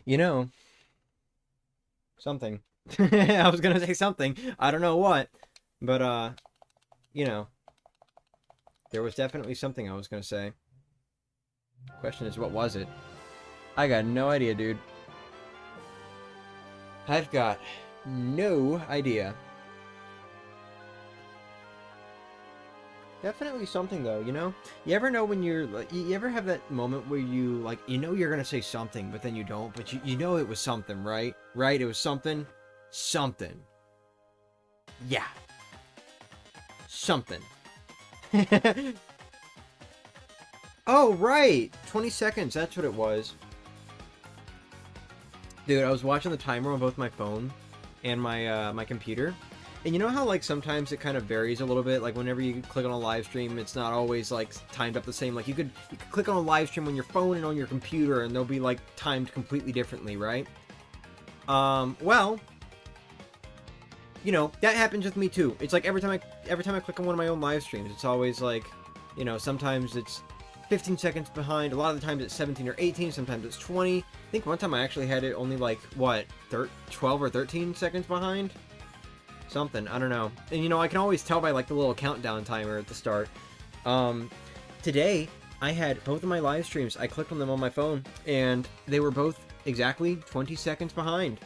You know, something. I was gonna say something. I don't know what, but you know, there was definitely something I was gonna say. Question is, what was it? I got no idea, dude. I've got no idea. Definitely something though, you know? You ever know when you're like, you ever have that moment where you like, you know you're gonna say something, but then you don't, but you know it was something, right? Right? It was something. Something. Yeah. Something. Oh, right! 20 seconds, that's what it was. Dude, I was watching the timer on both my phone and my computer. And you know how, like, sometimes it kind of varies a little bit? Like, whenever you click on a live stream, it's not always, like, timed up the same. Like, you could click on a live stream on your phone and on your computer, and they'll be, like, timed completely differently, right? Well, you know, that happens with me, too. It's like every time I click on one of my own live streams, it's always, like, you know, sometimes it's 15 seconds behind. A lot of the times it's 17 or 18. Sometimes it's 20. I think one time I actually had it only, like, what, 12 or 13 seconds behind? Something, I don't know. And you know, I can always tell by like the little countdown timer at the start. Today I had both of my live streams. I clicked on them on my phone and they were both exactly 20 seconds behind.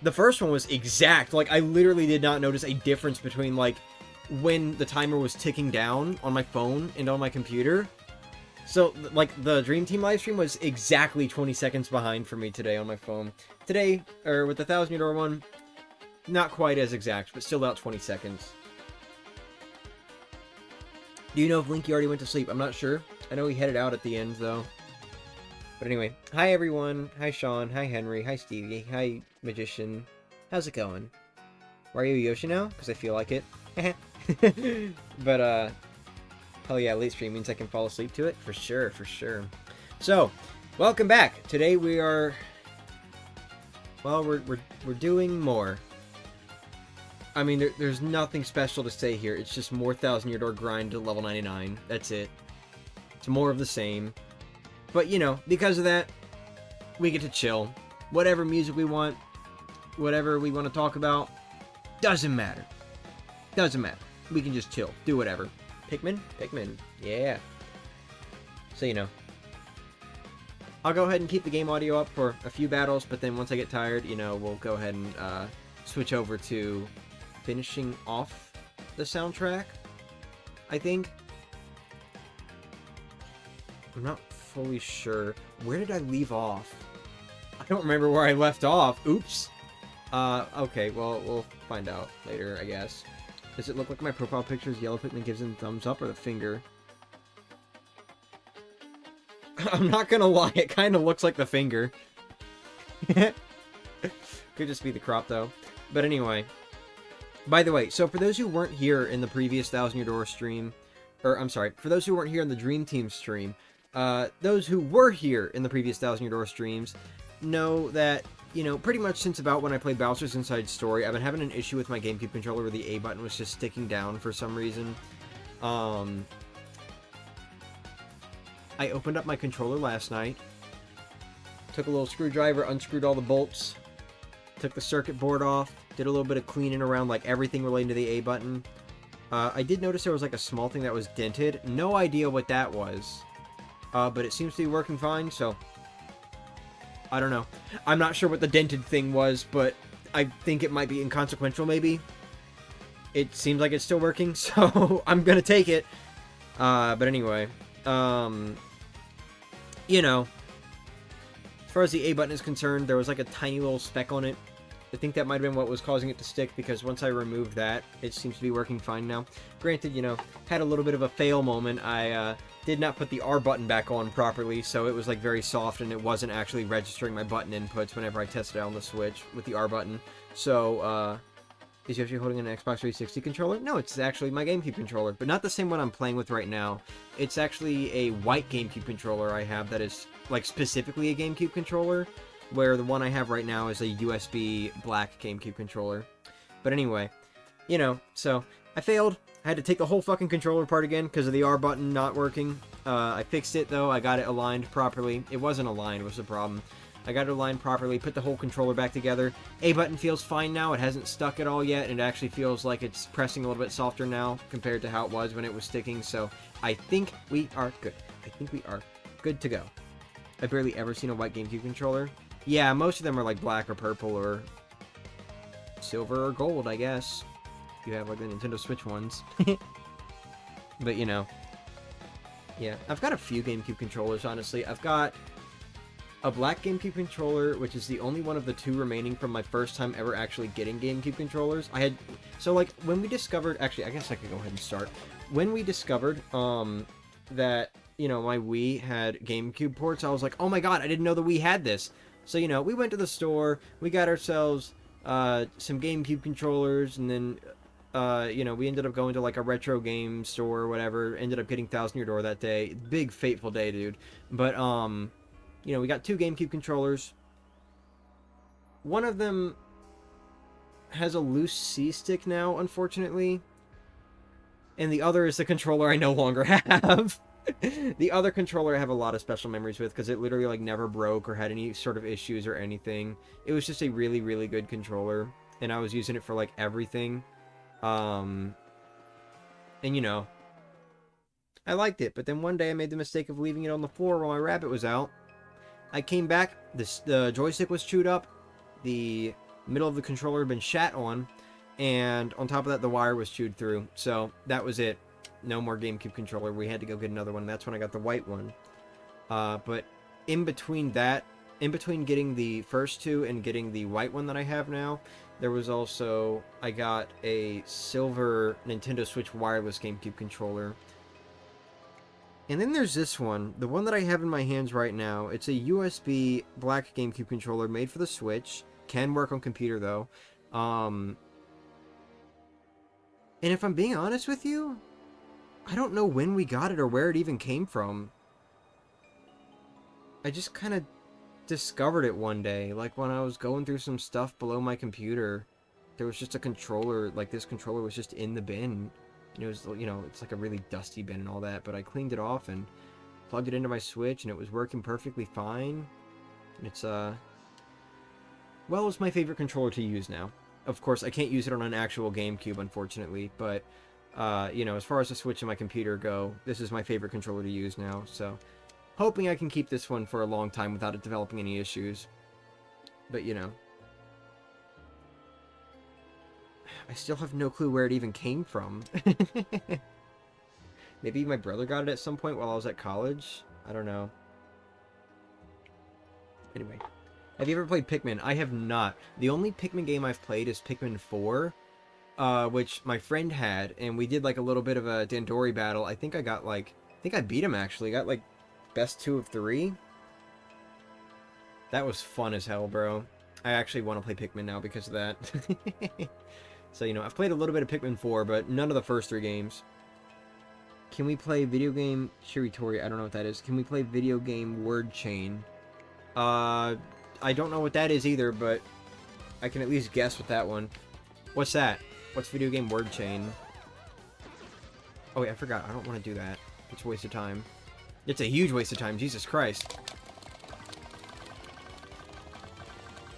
The first one was exact. Like, I literally did not notice a difference between like when the timer was ticking down on my phone and on my computer. So, like, the Dream Team livestream was exactly 20 seconds behind for me today on my phone. Today, or with the 1,000-year one, not quite as exact, but still about 20 seconds. Do you know if Linky already went to sleep? I'm not sure. I know he headed out at the end, though. But anyway, hi everyone. Hi Sean. Hi Henry. Hi Stevie. Hi Magician. How's it going? Why are you Yoshi now? Because I feel like it. But, hell yeah, late stream means I can fall asleep to it? For sure, for sure. So, welcome back. Today we are... Well, we're doing more. I mean, there's nothing special to say here. It's just more 1,000-year door grind to level 99. That's it. It's more of the same. But, you know, because of that, we get to chill. Whatever music we want, whatever we want to talk about, doesn't matter. Doesn't matter. We can just chill. Do whatever. Pikmin? Pikmin. Yeah. So, you know. I'll go ahead and keep the game audio up for a few battles, but then once I get tired, you know, we'll go ahead and switch over to finishing off the soundtrack, I think. I'm not fully sure. Where did I leave off? I don't remember where I left off. Oops. Okay, well, we'll find out later, I guess. Does it look like my profile picture's yellow Pikmin gives him thumbs up or the finger? I'm not gonna lie, it kind of looks like the finger. Could just be the crop, though. But anyway. By the way, so for those who weren't here in the previous 1,000-year door stream, or I'm sorry, for those who weren't here in the Dream Team stream, those who were here in the previous 1,000-year door streams know that, you know, pretty much since about when I played Bowser's Inside Story, I've been having an issue with my GameCube controller where the A button was just sticking down for some reason. I opened up my controller last night, took a little screwdriver, unscrewed all the bolts, took the circuit board off, did a little bit of cleaning around like everything relating to the A button. I did notice there was like a small thing that was dented. No idea what that was. But it seems to be working fine, so... I don't know. I'm not sure what the dented thing was, but I think it might be inconsequential, maybe. It seems like it's still working, so I'm gonna take it. But anyway. You know. As far as the A button is concerned, there was like a tiny little speck on it. I think that might have been what was causing it to stick, because once I removed that, it seems to be working fine now. Granted, you know, had a little bit of a fail moment. I did not put the R button back on properly, so it was like very soft, and it wasn't actually registering my button inputs whenever I tested it on the Switch with the R button. So, is Yoshi holding an Xbox 360 controller? No, it's actually my GameCube controller, but not the same one I'm playing with right now. It's actually a white GameCube controller I have that is, like, specifically a GameCube controller, where the one I have right now is a USB black GameCube controller. But anyway, you know, so I failed. I had to take the whole fucking controller apart again because of the R button not working. I fixed it, though. I got it aligned properly. It wasn't aligned, was the problem. I got it aligned properly, put the whole controller back together. A button feels fine now. It hasn't stuck at all yet, and it actually feels like it's pressing a little bit softer now compared to how it was when it was sticking, so I think we are good. I think we are good to go. I've barely ever seen a white GameCube controller. Yeah, most of them are like black or purple or silver or gold, I guess. You have like the Nintendo Switch ones. But, you know. Yeah, I've got a few GameCube controllers, honestly. I've got a black GameCube controller, which is the only one of the two remaining from my first time ever actually getting GameCube controllers. So, like, when we discovered... Actually, I guess I could go ahead and start. When we discovered, that, you know, my Wii had GameCube ports, I was like, oh my god, I didn't know the Wii had this. So, you know, we went to the store, we got ourselves, some GameCube controllers, and then... you know, we ended up going to like a retro game store or whatever. Ended up getting Thousand Year Door that day. Big fateful day, dude. But you know, we got two GameCube controllers. One of them has a loose C-stick now, unfortunately. And the other is the controller I no longer have. The other controller I have a lot of special memories with because it literally like never broke or had any sort of issues or anything. It was just a really, really good controller. And I was using it for like everything. And you know, I liked it, but then one day I made the mistake of leaving it on the floor while my rabbit was out. I came back, the joystick was chewed up, the middle of the controller had been shat on, and on top of that the wire was chewed through, so that was it. No more GameCube controller, we had to go get another one. That's when I got the white one. But in between getting the first two and getting the white one that I have now, there was also, I got a silver Nintendo Switch wireless GameCube controller. And then there's this one, the one that I have in my hands right now. It's a USB black GameCube controller made for the Switch. Can work on computer, though. And if I'm being honest with you, I don't know when we got it or where it even came from. I just kind of discovered it one day, like when I was going through some stuff below my computer. There was just a controller, like this controller was just in the bin. And it was, you know, it's like a really dusty bin and all that, but I cleaned it off and plugged it into my Switch and it was working perfectly fine. And it's, well, it's my favorite controller to use now. Of course, I can't use it on an actual GameCube, unfortunately, but, you know, as far as the Switch and my computer go, this is my favorite controller to use now, so hoping I can keep this one for a long time without it developing any issues. But, you know. I still have no clue where it even came from. Maybe my brother got it at some point while I was at college? I don't know. Anyway. Have you ever played Pikmin? I have not. The only Pikmin game I've played is Pikmin 4. Which my friend had. And we did like a little bit of a Dandori battle. I think I got like... I think I beat him actually. Got like best 2 of 3. That was fun as hell, bro. I actually want to play Pikmin now because of that. So, you know, I've played a little bit of Pikmin 4, but none of the first 3 games. Can we play video game Shiritori? I don't know what that is. Can we play video game word chain? I don't know what that is either, but I can at least guess with that one. What's that? What's video game word chain? Oh, wait, I forgot. I don't want to do that. It's a waste of time. It's a huge waste of time. Jesus Christ.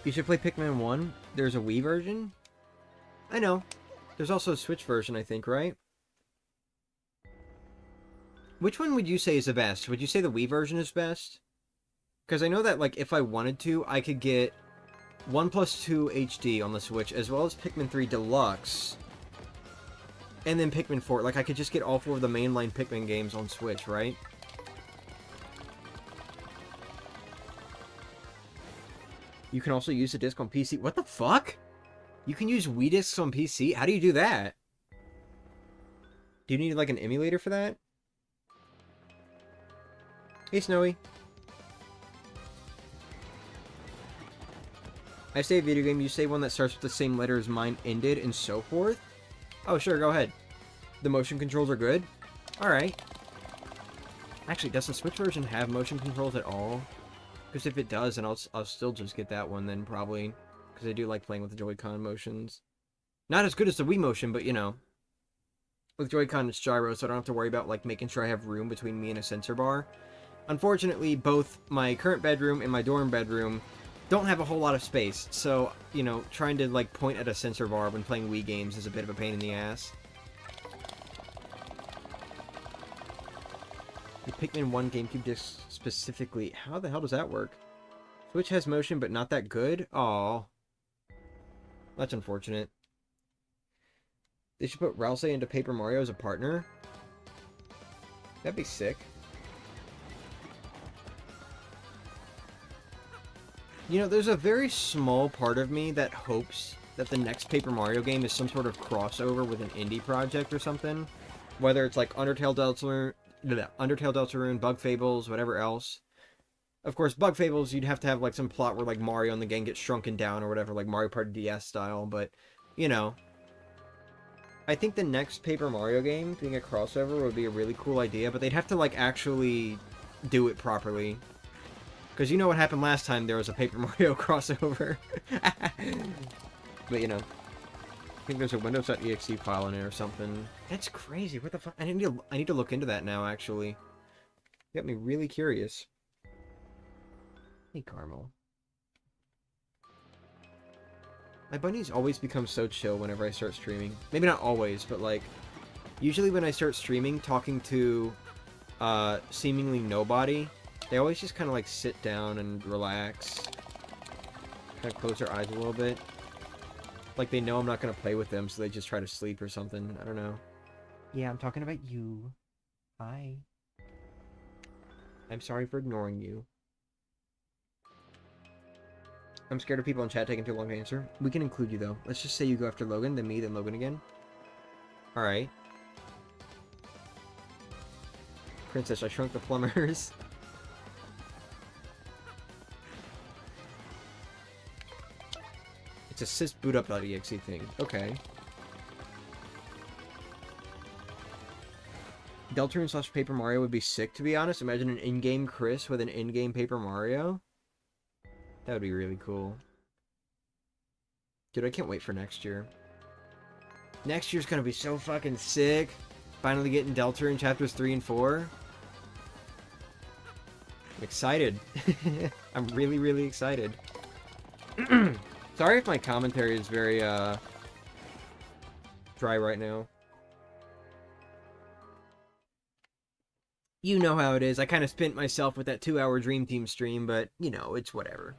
You should play Pikmin 1. There's a Wii version? I know. There's also a Switch version, I think, right? Which one would you say is the best? Would you say the Wii version is best? Because I know that, like, if I wanted to, I could get 1+2 HD on the Switch, as well as Pikmin 3 Deluxe. And then Pikmin 4. Like, I could just get all 4 of the mainline Pikmin games on Switch, right? You can also use the disc on PC. What the fuck? You can use Wii discs on PC? How do you do that? Do you need, like, an emulator for that? Hey, Snowy. I say a video game, you say one that starts with the same letter as mine ended, and so forth? Oh, sure, go ahead. The motion controls are good? Alright. Actually, does the Switch version have motion controls at all? Because if it does, then I'll still just get that one then, probably. Because I do like playing with the Joy-Con motions. Not as good as the Wii motion, but you know. with Joy-Con it's gyro, so I don't have to worry about like making sure I have room between me and a sensor bar. Unfortunately, both my current bedroom and my dorm bedroom don't have a whole lot of space, so, you know, trying to like point at a sensor bar when playing Wii games is a bit of a pain in the ass. The Pikmin 1 GameCube disc specifically, how the hell does that work? Switch has motion, but not that good? Aw. That's unfortunate. They should put Rousey into Paper Mario as a partner? That'd be sick. You know, there's a very small part of me that hopes that the next Paper Mario game is some sort of crossover with an indie project or something. Whether it's like Undertale Deltarune, Bug Fables, whatever else. Of course, Bug Fables, you'd have to have like some plot where like Mario and the gang gets shrunken down or whatever, like Mario Party DS style, but, you know. I think the next Paper Mario game being a crossover would be a really cool idea, but they'd have to like actually do it properly. Because you know what happened last time there was a Paper Mario crossover. But, you know. I think there's a Windows.exe file in it or something. That's crazy. What the fuck? I need to look into that now, actually. You got me really curious. Hey, Carmel. My bunnies always become so chill whenever I start streaming. Maybe not always, but, like, usually when I start streaming, talking to, seemingly nobody, they always just kind of, like, sit down and relax. Kind of close their eyes a little bit. Like, they know I'm not going to play with them, so they just try to sleep or something. I don't know. Yeah, I'm talking about you. Hi. I'm sorry for ignoring you. I'm scared of people in chat taking too long to answer. We can include you, though. Let's just say you go after Logan, then me, then Logan again. Alright. Princess, I shrunk the plumbers. It's a sysbootup.exe thing. Okay. Deltarune / Paper Mario would be sick, to be honest. Imagine an in-game Chris with an in-game Paper Mario. That would be really cool. Dude, I can't wait for next year. Next year's gonna be so fucking sick. Finally getting Deltarune chapters 3 and 4. I'm excited. I'm really, really excited. Sorry if my commentary is very, dry right now. You know how it is. I kind of spent myself with that 2-hour Dream Team stream, but, you know, it's whatever.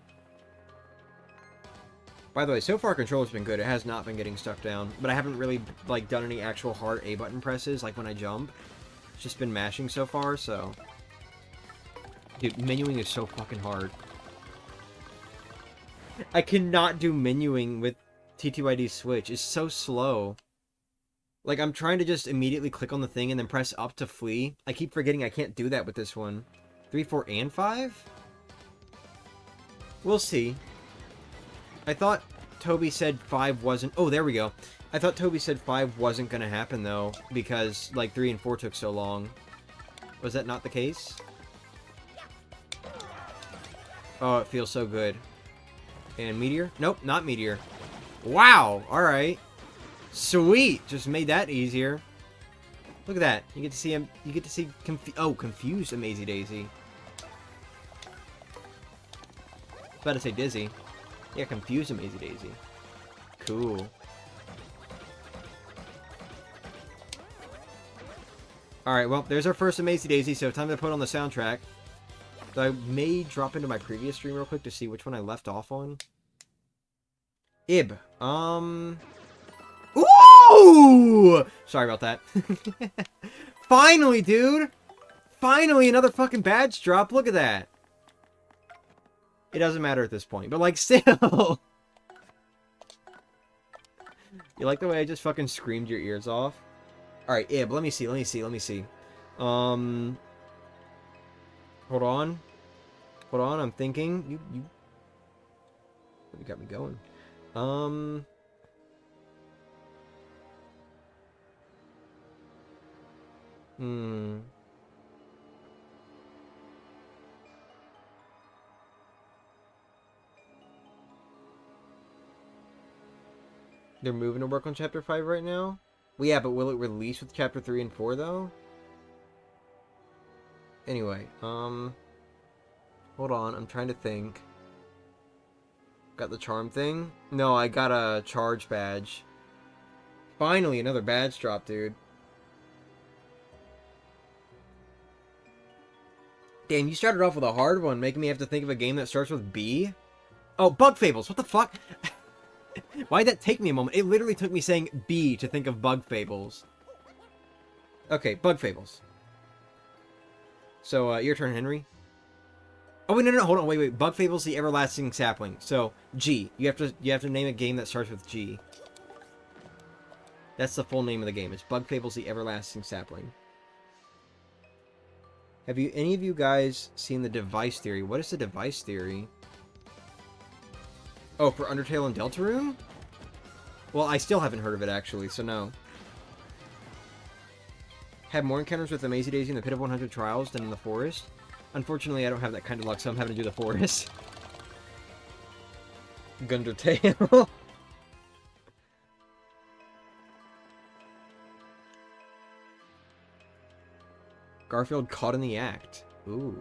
By the way, so far control's been good. It has not been getting stuck down, but I haven't really, like, done any actual hard A button presses, like when I jump. It's just been mashing so far, so... Dude, menuing is so fucking hard. I cannot do menuing with TTYD Switch. It's so slow. Like, I'm trying to just immediately click on the thing and then press up to flee. I keep forgetting I can't do that with this one. 3, 4, and 5? We'll see. I thought Toby said 5 wasn't... Oh, there we go. I thought Toby said 5 wasn't gonna happen, though, because, like, 3 and 4 took so long. Was that not the case? Oh, it feels so good. And Meteor? Nope, not Meteor. Wow! Alright. Sweet! Just made that easier. Look at that. You get to see him... You get to see... Confused Amazy Daisy. I was about to say Dizzy. Yeah, Confused Amazy Daisy. Cool. Alright, well, there's our first Amazy Daisy, so time to put on the soundtrack. So I may drop into my previous stream real quick to see which one I left off on. Ib. Ooh! Sorry about that. Finally, dude! Finally, another fucking badge drop. Look at that. It doesn't matter at this point, but, like, still. You like the way I just fucking screamed your ears off? Alright, Ib, let me see. Hold on. Hold on, I'm thinking. You got me going. They're moving to work on Chapter 5 right now? Well, yeah, but will it release with Chapter 3 and 4, though? Anyway, hold on, I'm trying to think. Got the charm thing? No, I got a charge badge. Finally, another badge drop, dude. Damn, you started off with a hard one, making me have to think of a game that starts with B? Oh, Bug Fables, what the fuck? Why'd that take me a moment? It literally took me saying B to think of Bug Fables. Okay, Bug Fables. So, your turn, Henry. Oh, wait, no, hold on, wait. Bug Fables, the Everlasting Sapling. So, G. You have to name a game that starts with G. That's the full name of the game. It's Bug Fables, the Everlasting Sapling. Have any of you guys seen the device theory? What is the device theory? Oh, for Undertale and Deltarune? Well, I still haven't heard of it, actually, so no. Had more encounters with the Mazy Daisy in the Pit of 100 Trials than in the forest? Unfortunately, I don't have that kind of luck, so I'm having to do the forest. Gundertale. Garfield caught in the act. Ooh.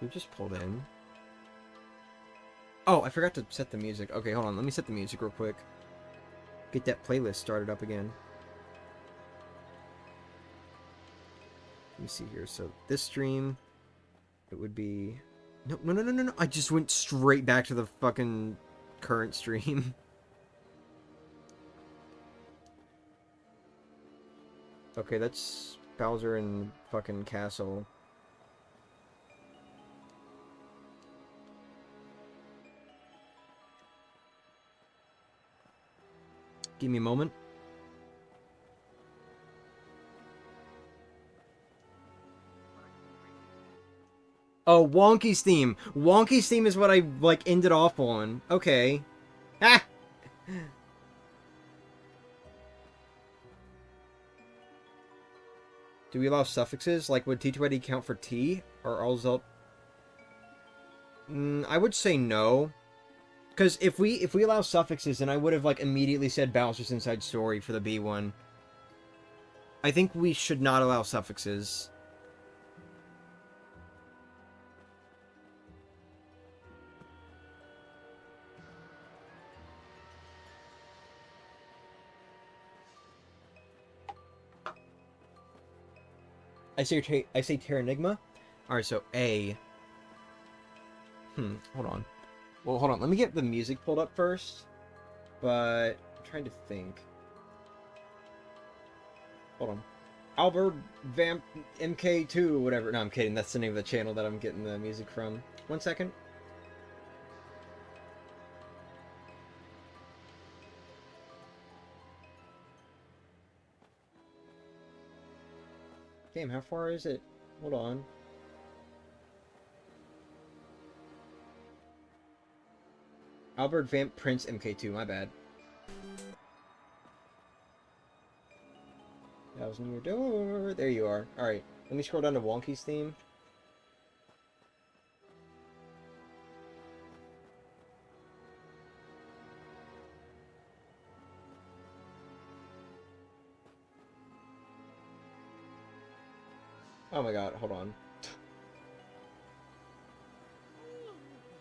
Who just pulled in? Oh, I forgot to set the music. Okay, hold on. Let me set the music real quick. Get that playlist started up again. Let me see here. So, this stream, it would be... No. I just went straight back to the fucking current stream. Okay, that's Bowser and fucking Castle. Give me a moment. Oh, Wonky's theme. Wonky's theme is what I, like, ended off on. Okay. Ah! Do we allow suffixes? Like, would T2ID count for T? Or all Zelt? I would say no. Because if we allow suffixes, then I would have, like, immediately said Bowser's Inside Story for the B one. I think we should not allow suffixes. I say Terranigma. Alright, so A. Hold on. Well, hold on. Let me get the music pulled up first. But I'm trying to think. Hold on. Albert Vamp MK2 or whatever. No, I'm kidding. That's the name of the channel that I'm getting the music from. 1 second. Damn, how far is it? Hold on. Albert Vamp Prince MK2, my bad. That was near your door. There you are. Alright, let me scroll down to Wonky's theme. Oh my god, hold on.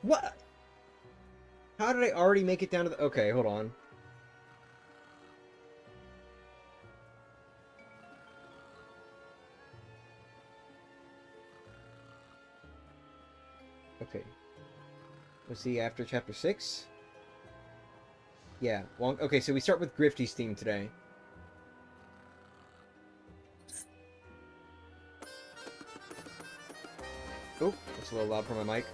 What? How did I already make it down to the... Okay, hold on. Okay. Was he after chapter 6? Yeah. Okay, so we start with Grifty's theme today. Oh, that's a little loud for my mic.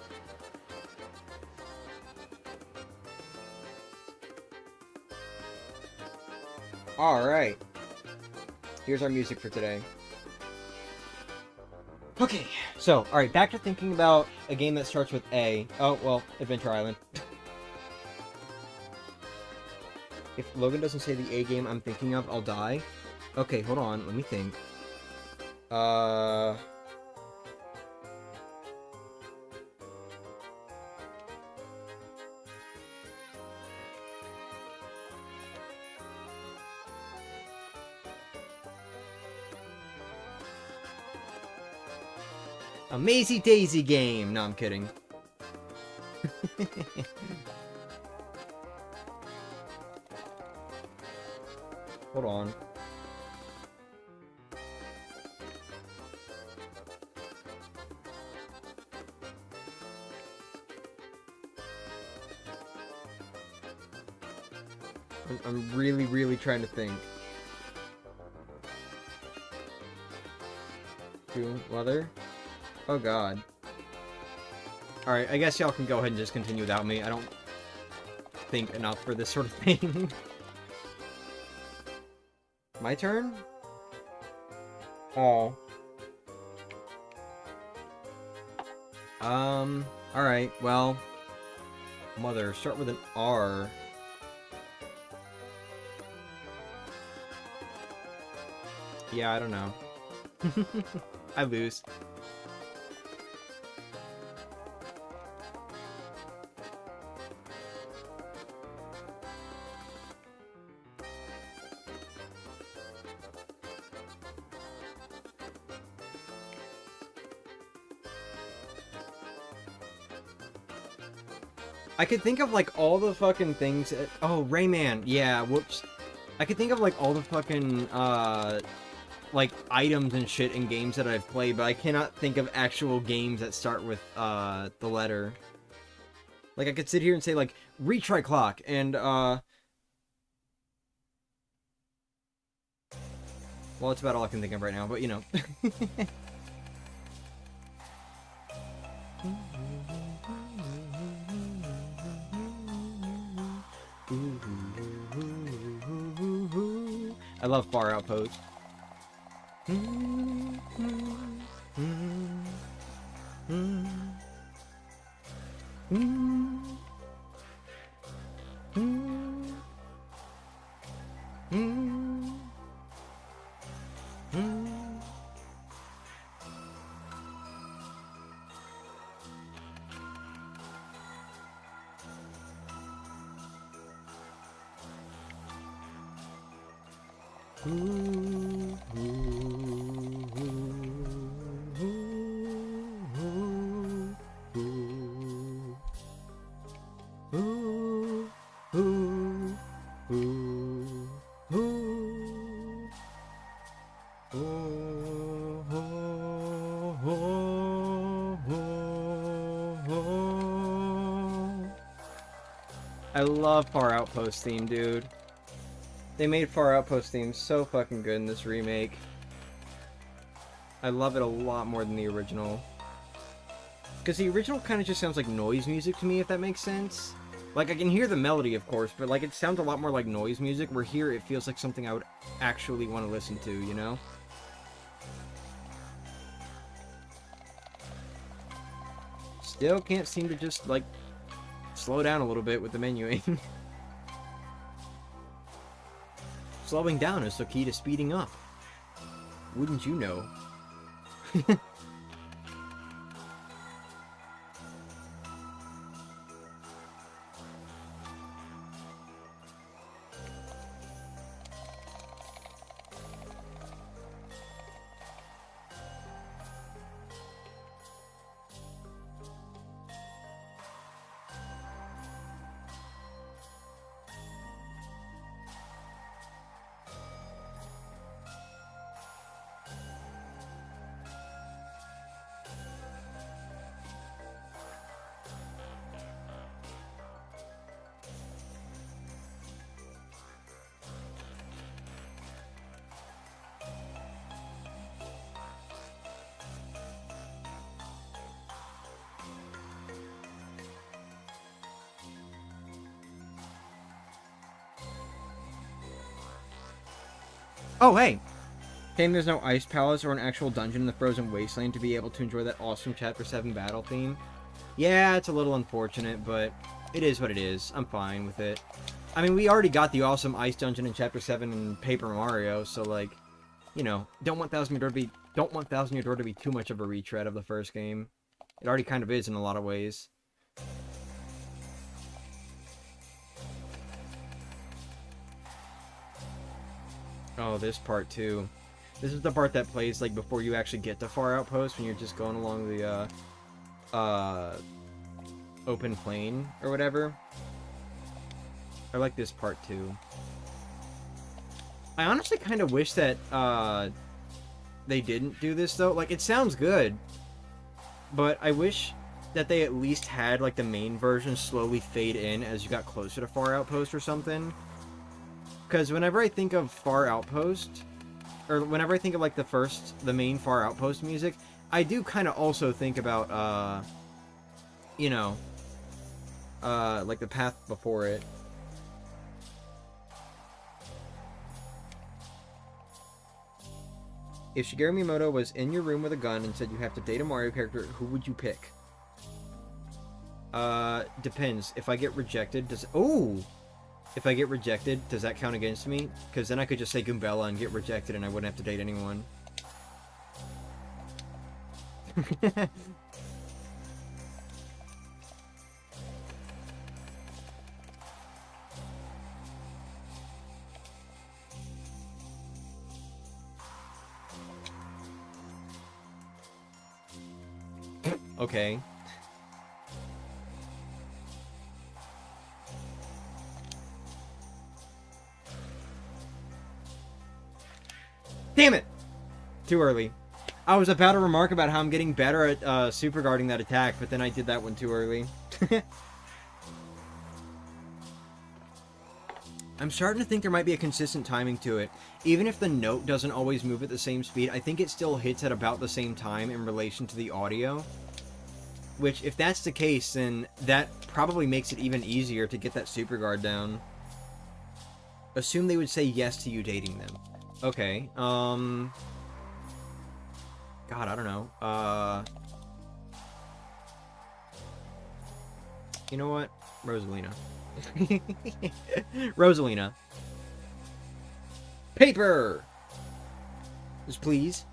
Alright. Here's our music for today. Okay, so, alright, back to thinking about a game that starts with A. Oh, well, Adventure Island. If Logan doesn't say the A game I'm thinking of, I'll die. Okay, hold on, let me think. A Mazy Daisy game! No, I'm kidding. Hold on. I'm really, really trying to think. Leather? Oh god. Alright, I guess y'all can go ahead and just continue without me. I don't think enough for this sort of thing. My turn? Oh. Alright, well. Mother, start with an R. Yeah, I don't know. I lose. I could think of, like, all the fucking things... Oh, Rayman! Yeah, whoops. I could think of, like, all the fucking, like, items and shit in games that I've played, but I cannot think of actual games that start with, the letter. Like, I could sit here and say, like, retry clock, and, well, it's about all I can think of right now, but, you know. I love Far Outpost. I love Far Outpost theme, dude. They made Far Outpost theme so fucking good in this remake. I love it a lot more than the original. Because the original kind of just sounds like noise music to me, if that makes sense. Like, I can hear the melody, of course, but, like, it sounds a lot more like noise music, where here it feels like something I would actually want to listen to, you know? Still can't seem to just, like, slow down a little bit with the menuing. Slowing down is the key to speeding up. Wouldn't you know? Oh, hey! Shame there's no ice palace or an actual dungeon in the frozen wasteland to be able to enjoy that awesome Chapter 7 battle theme. Yeah, it's a little unfortunate, but it is what it is. I'm fine with it. I mean, we already got the awesome ice dungeon in Chapter 7 in Paper Mario, so, like, you know, don't want Thousand Year Door to be too much of a retread of the first game. It already kind of is in a lot of ways. Oh, this part too. This is the part that plays, like, before you actually get to Far Outpost, when you're just going along the, open plain, or whatever. I like this part, too. I honestly kind of wish that, they didn't do this, though. Like, it sounds good, but I wish that they at least had, like, the main version slowly fade in as you got closer to Far Outpost or something. Because whenever I think of Far Outpost, or whenever I think of, like, the main Far Outpost music, I do kind of also think about, you know, like, the path before it. If Shigeru Miyamoto was in your room with a gun and said you have to date a Mario character, who would you pick? Depends. If I get rejected, if I get rejected, does that count against me? Because then I could just say Goombella and get rejected and I wouldn't have to date anyone. Okay. Damn it! Too early. I was about to remark about how I'm getting better at super guarding that attack, but then I did that one too early. I'm starting to think there might be a consistent timing to it. Even if the note doesn't always move at the same speed, I think it still hits at about the same time in relation to the audio. Which, if that's the case, then that probably makes it even easier to get that super guard down. Assume they would say yes to you dating them. Okay, God, I don't know. You know what? Rosalina. Rosalina. Paper! Just please.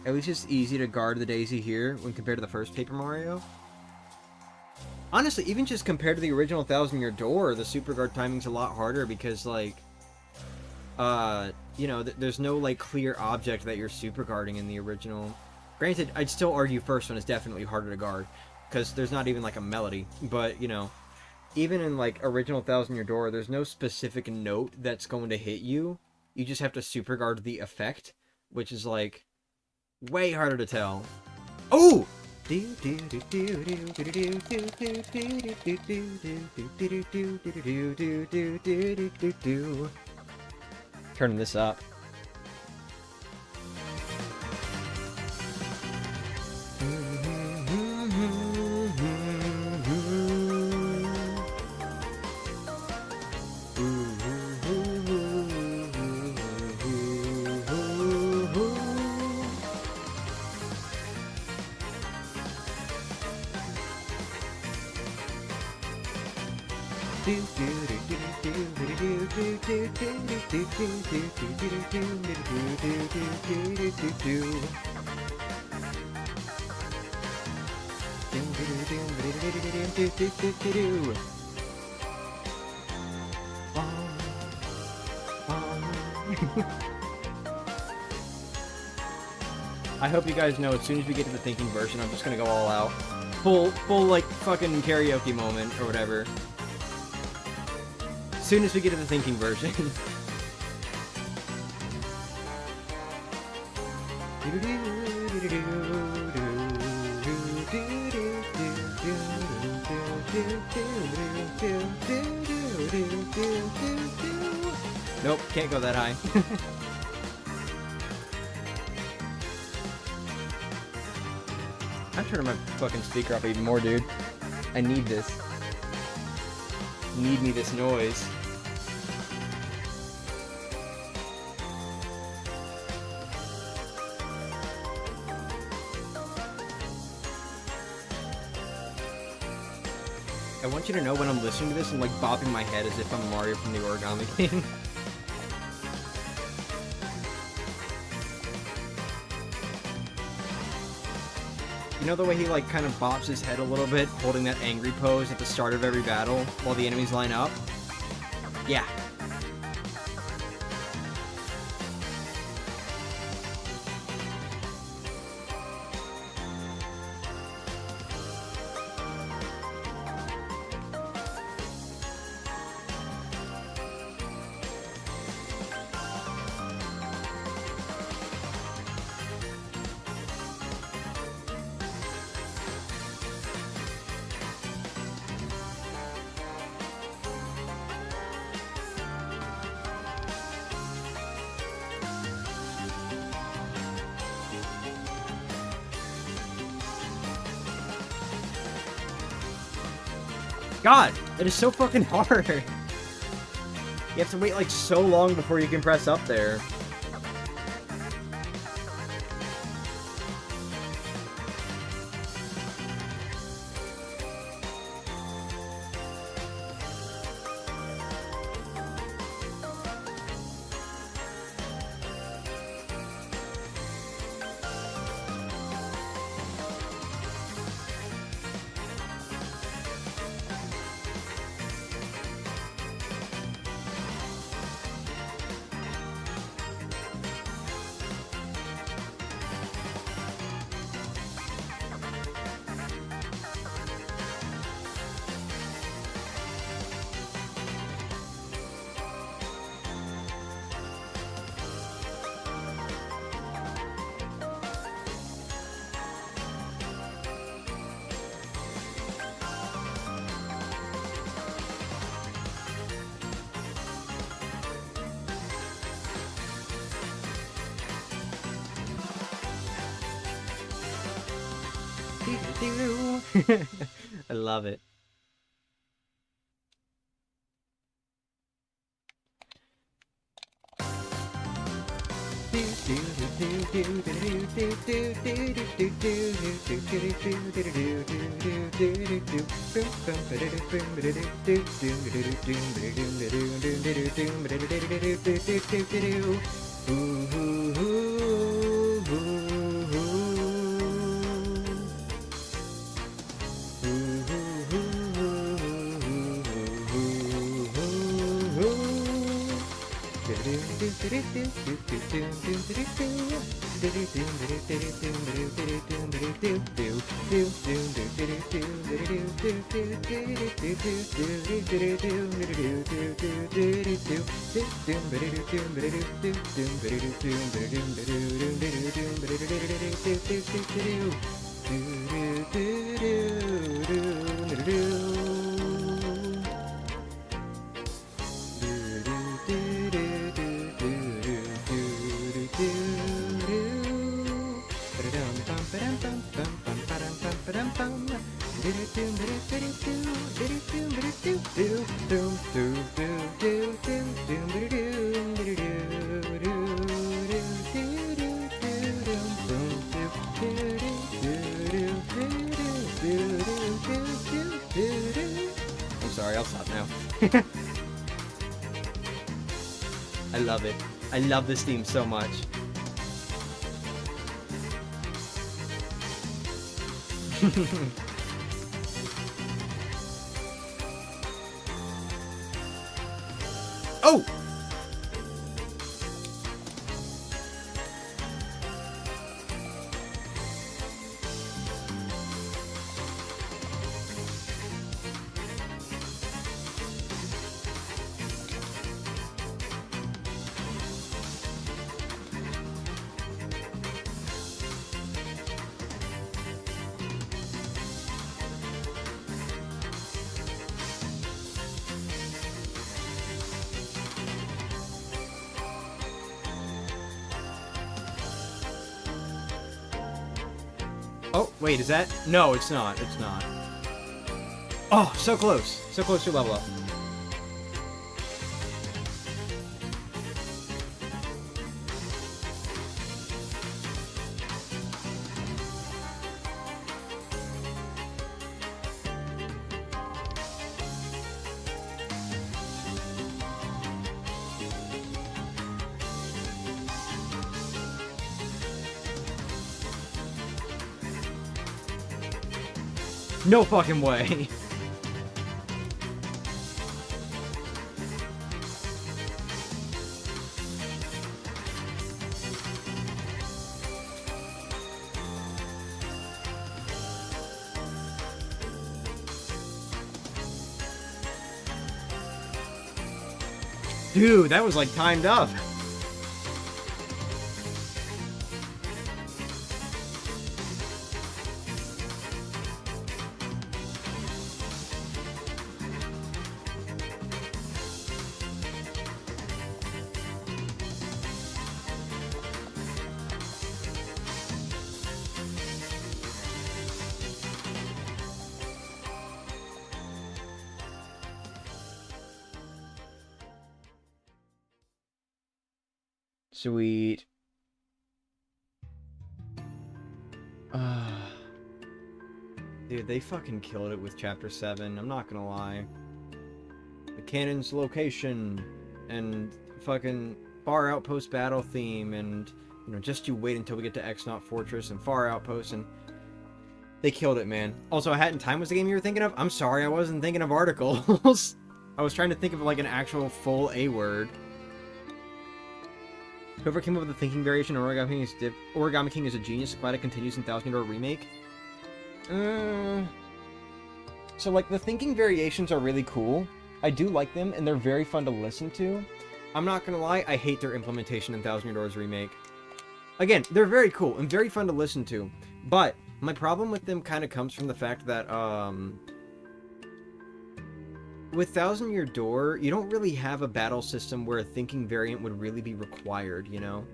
At least it's easy to guard the Daisy here when compared to the first Paper Mario. Honestly, even just compared to the original Thousand Year Door, the super guard timing's a lot harder because, like, you know, there's no, like, clear object that you're super guarding in the original. Granted, I'd still argue first one is definitely harder to guard because there's not even, like, a melody. But, you know, even in, like, original Thousand Year Door, there's no specific note that's going to hit you. You just have to super guard the effect, which is, like, way harder to tell. Oh! Turning this up. I hope you guys know as soon as we get to the thinking version, I'm just gonna go all out. Full like fucking karaoke moment or whatever. As soon as we get to the thinking version. Nope, can't go that high. I'm turning my fucking speaker up even more, dude. I need this. Need me this noise. I want you to know when I'm listening to this, I'm like bopping my head as if I'm Mario from the Origami King. You know the way he, like, kind of bops his head a little bit, holding that angry pose at the start of every battle while the enemies line up? Yeah. God, it is so fucking hard. You have to wait like so long before you can press up there. I love it. I'm sorry, I'll stop now. I love it. I love this theme so much. Oh! Oh, wait, is that? No, it's not. It's not. Oh, so close. So close to level up. No fucking way. Dude, that was like timed up. Sweet. Dude, they fucking killed it with Chapter 7, I'm not gonna lie. The cannon's location, and fucking Far Outpost battle theme, and, you know, just you wait until we get to X-Naut Fortress and Far Outpost, and they killed it, man. Also, Hat in Time was the game you were thinking of? I'm sorry, I wasn't thinking of articles. I was trying to think of, like, an actual full A word. Whoever came up with the thinking variation of Origami King is a genius. Glad it continues in Thousand Year Door Remake. So, like, the thinking variations are really cool. I do like them, and they're very fun to listen to. I'm not gonna lie, I hate their implementation in Thousand Year Doors Remake. Again, they're very cool and very fun to listen to, but my problem with them kind of comes from the fact that, with Thousand Year Door, you don't really have a battle system where a thinking variant would really be required, you know?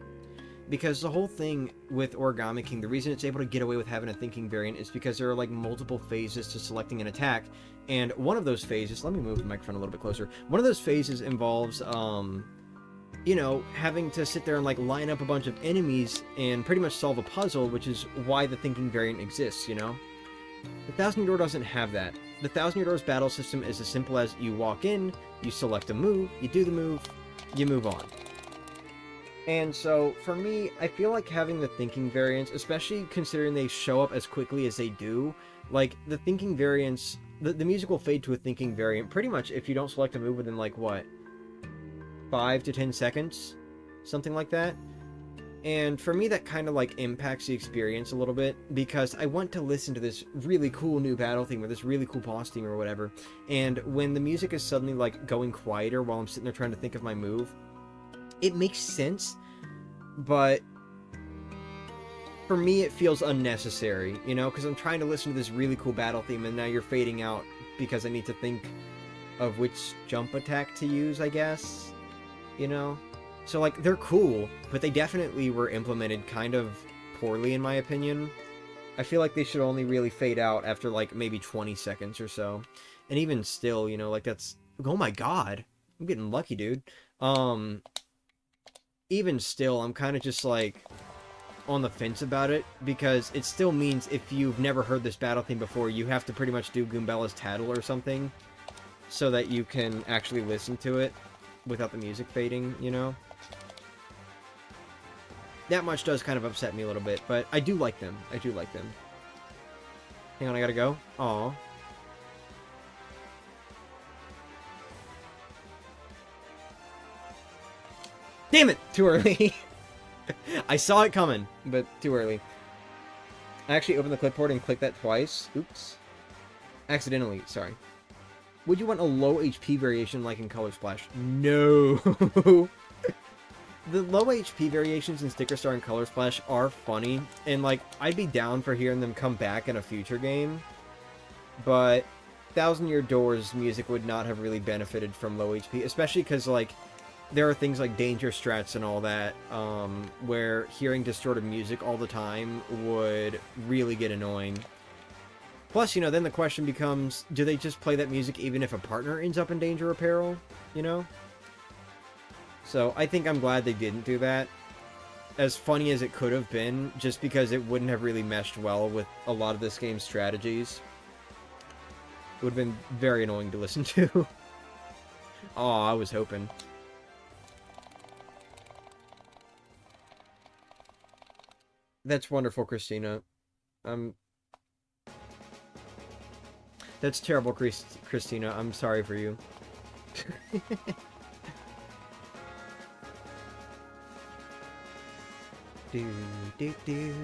Because the whole thing with Origami King, the reason it's able to get away with having a thinking variant is because there are, like, multiple phases to selecting an attack, and one of those phases, let me move the microphone a little bit closer, one of those phases involves, you know, having to sit there and, like, line up a bunch of enemies and pretty much solve a puzzle, which is why the thinking variant exists, you know? The Thousand Year Door doesn't have that. The Thousand Year Door's battle system is as simple as you walk in, you select a move, you do the move, you move on. And so, for me, I feel like having the thinking variants, especially considering they show up as quickly as they do, like, the thinking variants, the music will fade to a thinking variant pretty much if you don't select a move within, like, what? 5 to 10 seconds? Something like that? And for me, that kind of, like, impacts the experience a little bit, because I want to listen to this really cool new battle theme, or this really cool boss theme, or whatever, and when the music is suddenly, like, going quieter while I'm sitting there trying to think of my move, it makes sense, but for me, it feels unnecessary, you know, because I'm trying to listen to this really cool battle theme, and now you're fading out because I need to think of which jump attack to use, I guess, you know? So, like, they're cool, but they definitely were implemented kind of poorly, in my opinion. I feel like they should only really fade out after, like, maybe 20 seconds or so. And even still, you know, like, that's... Oh my god! I'm getting lucky, dude. Even still, I'm kind of just, like, on the fence about it, because it still means if you've never heard this battle theme before, you have to pretty much do Goombella's Tattle or something, so that you can actually listen to it without the music fading, you know? That much does kind of upset me a little bit, but I do like them. I do like them. Hang on, I gotta go. Aw. Damn it! Too early. I saw it coming, but too early. I actually opened the clipboard and clicked that twice. Oops. Accidentally, sorry. Would you want a low HP variation like in Color Splash? No! The low HP variations in Sticker Star and Color Splash are funny, and, like, I'd be down for hearing them come back in a future game, but Thousand Year Door's music would not have really benefited from low HP, especially because, like, there are things like danger strats and all that, where hearing distorted music all the time would really get annoying. Plus, you know, then the question becomes, do they just play that music even if a partner ends up in danger or peril, you know? So, I think I'm glad they didn't do that. As funny as it could have been, just because it wouldn't have really meshed well with a lot of this game's strategies. It would have been very annoying to listen to. Aw, I was hoping. That's wonderful, Christina. That's terrible, Christina. I'm sorry for you. Do, do, do.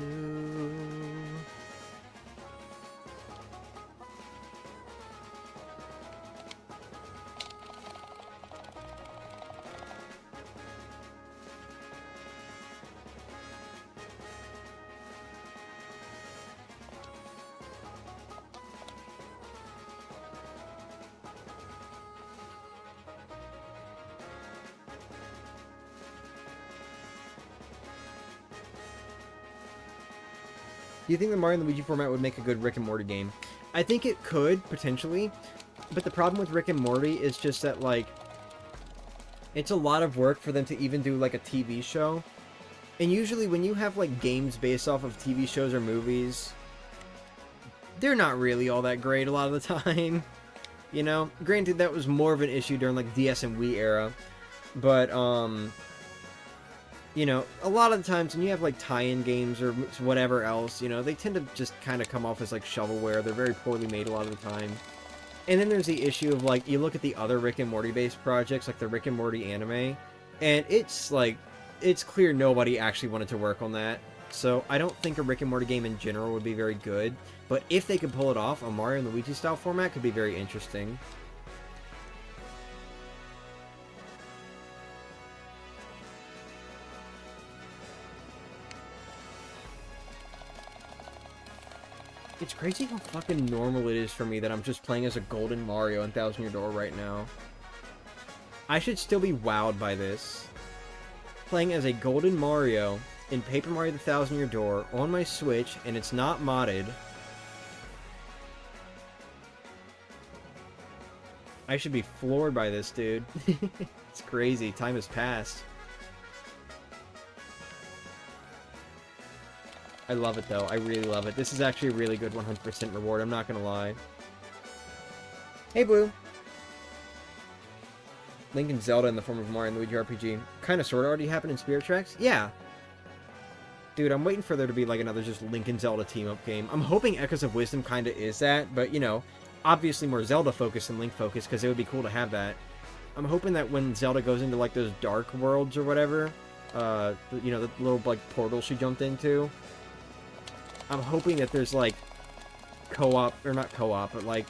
Do you think the Mario and Luigi format would make a good Rick and Morty game? I think it could, potentially. But the problem with Rick and Morty is just that, like, it's a lot of work for them to even do, like, a TV show. And usually when you have, like, games based off of TV shows or movies, they're not really all that great a lot of the time. You know? Granted, that was more of an issue during, like, DS and Wii era. But, you know, a lot of the times when you have, like, tie-in games or whatever else, you know, they tend to just kind of come off as, like, shovelware. They're very poorly made a lot of the time. And then there's the issue of, like, you look at the other Rick and Morty-based projects, like the Rick and Morty anime, and it's, like, it's clear nobody actually wanted to work on that. So I don't think a Rick and Morty game in general would be very good. But if they could pull it off, a Mario and Luigi-style format could be very interesting. It's crazy how fucking normal it is for me that I'm just playing as a Golden Mario in Thousand Year Door right now. I should still be wowed by this. Playing as a Golden Mario in Paper Mario the Thousand Year Door on my Switch, and it's not modded. I should be floored by this, dude. It's crazy. Time has passed. I love it, though. I really love it. This is actually a really good 100% reward. I'm not gonna lie. Hey, Blue. Link and Zelda in the form of Mario and Luigi RPG. Kinda sorta already happened in Spirit Tracks? Yeah. Dude, I'm waiting for there to be, like, another just Link and Zelda team-up game. I'm hoping Echoes of Wisdom kinda is that, but, you know, obviously more Zelda-focused than Link-focused, because it would be cool to have that. I'm hoping that when Zelda goes into, like, those dark worlds or whatever, you know, the little, like, portal she jumped into, I'm hoping that there's, like, co-op, or not co-op, but, like,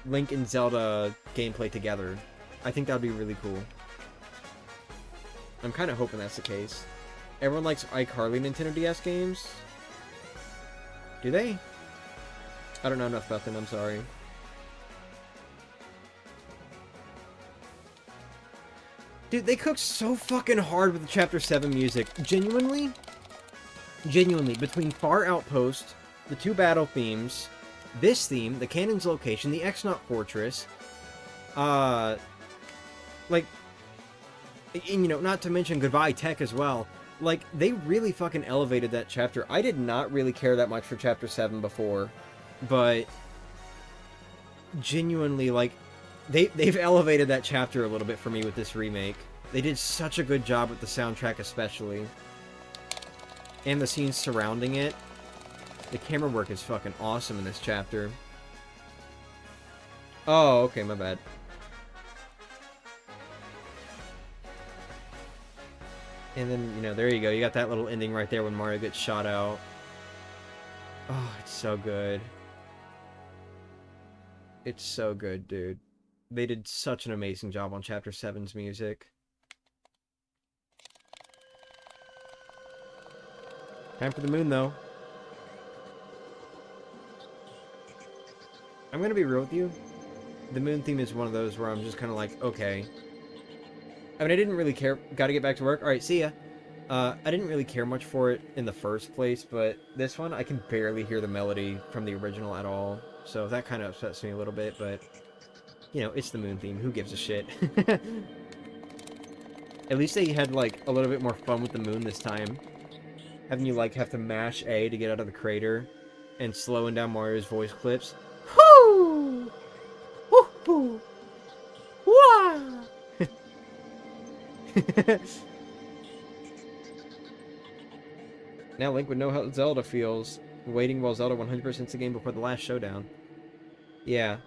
Link and Zelda gameplay together. I think that would be really cool. I'm kind of hoping that's the case. Everyone likes iCarly Nintendo DS games? Do they? I don't know enough about them, I'm sorry. Dude, they cooked so fucking hard with the Chapter 7 music. Genuinely, between Far Outpost, the two battle themes, this theme, the Cannon's Location, the X-Naut Fortress, like, and, you know, not to mention Goodbye Tech as well. Like, they really fucking elevated that chapter. I did not really care that much for Chapter 7 before, but genuinely, like, they've elevated that chapter a little bit for me with this remake. They did such a good job with the soundtrack especially. And the scenes surrounding it. The camera work is fucking awesome in this chapter. Oh, okay, my bad. And then, you know, there you go. You got that little ending right there when Mario gets shot out. Oh, it's so good. It's so good, dude. They did such an amazing job on Chapter 7's music. Time for the moon, though. I'm gonna be real with you. The moon theme is one of those where I'm just kind of like, okay. I mean, I didn't really care. Gotta get back to work. Alright, see ya. I didn't really care much for it in the first place, but this one, I can barely hear the melody from the original at all. So that kind of upsets me a little bit, but, you know, it's the moon theme. Who gives a shit? At least they had, like, a little bit more fun with the moon this time. Having you, like, have to mash A to get out of the crater, and slowing down Mario's voice clips. Whoo! Woo-hoo! Wah! Now Link would know how Zelda feels, waiting while Zelda 100%'s the game before the last showdown. Yeah.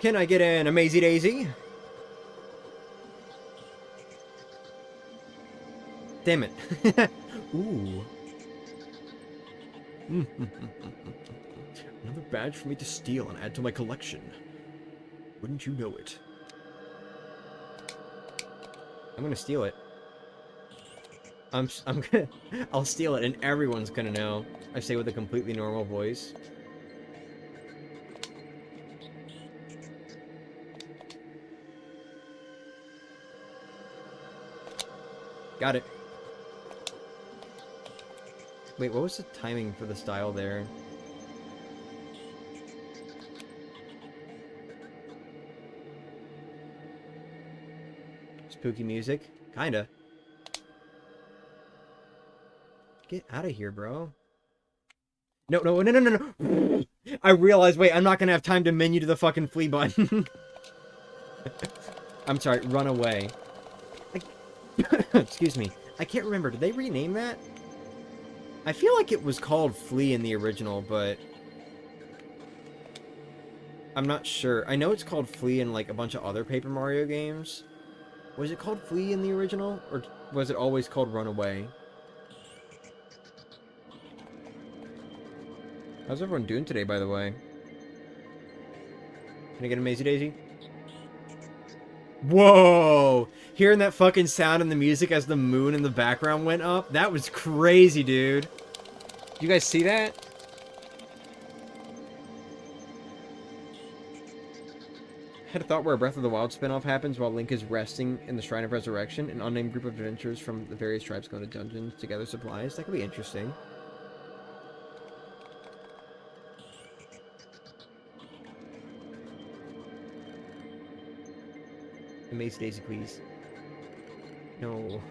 Can I get an Amazy Daisy? Damn it. Ooh. Another badge for me to steal and add to my collection. Wouldn't you know it? I'm gonna steal it. I'm gonna... I'll steal it and everyone's gonna know. I say with a completely normal voice. Got it. Wait, what was the timing for the style there? Spooky music? Kinda. Get out of here, bro. No, no, no, no, no, no! I realized, wait, I'm not gonna have time to menu to the fucking flee button. I'm sorry, run away. Excuse me. I can't remember. Did they rename that? I feel like it was called Flee in the original, but... I'm not sure. I know it's called Flee in, like, a bunch of other Paper Mario games. Was it called Flee in the original? Or was it always called Runaway? How's everyone doing today, by the way? Can I get a Mazy Daisy? Whoa! Hearing that fucking sound and the music as the moon in the background went up? That was crazy, dude. You guys see that? Had a thought where a Breath of the Wild spinoff happens while Link is resting in the Shrine of Resurrection. An unnamed group of adventurers from the various tribes go into dungeons to gather supplies. That could be interesting. Amaze Daisy, please. No.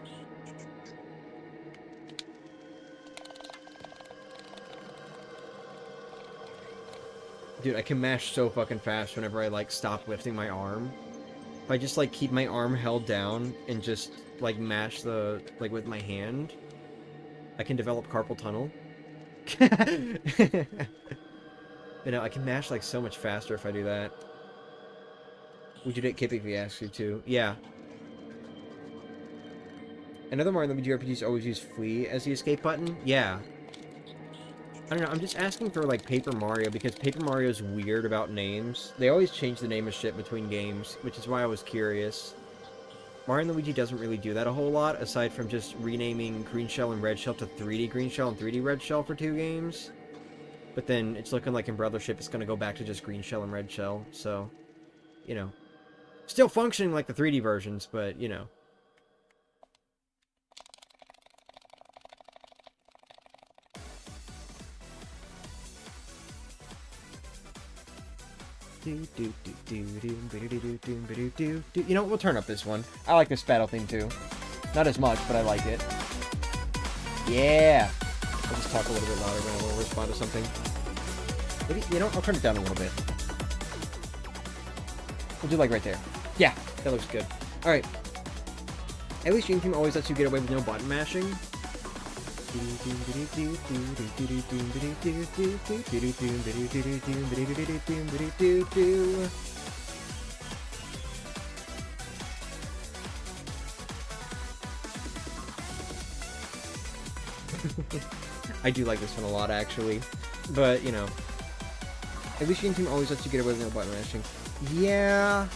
Dude, I can mash so fucking fast whenever I, like, stop lifting my arm. If I just, like, keep my arm held down and just, like, mash the, like, with my hand, I can develop carpal tunnel. You know, I can mash, like, so much faster if I do that. Would you date Kip if he asks you to? Yeah. Another Mario Luigi RPGs always use Flee as the escape button? Yeah. I don't know, I'm just asking for, like, Paper Mario, because Paper Mario's weird about names. They always change the name of shit between games, which is why I was curious. Mario & Luigi doesn't really do that a whole lot, aside from just renaming Green Shell and Red Shell to 3D Green Shell and 3D Red Shell for 2 games. But then it's looking like in Brothership it's gonna go back to just Green Shell and Red Shell, so, you know. Still functioning like the 3D versions, but, you know. You know, we'll turn up this one. I like this battle theme too. Not as much, but I like it. Yeah! I'll just talk a little bit louder when I will respond to something. Maybe, you know, I'll turn it down a little bit. We'll do like right there. Yeah, that looks good. Alright. At least Dream Team always lets you get away with no button mashing. I do like this one a lot, actually. But, you know. At least Dream Team always lets you get away with no button mashing. Yeah.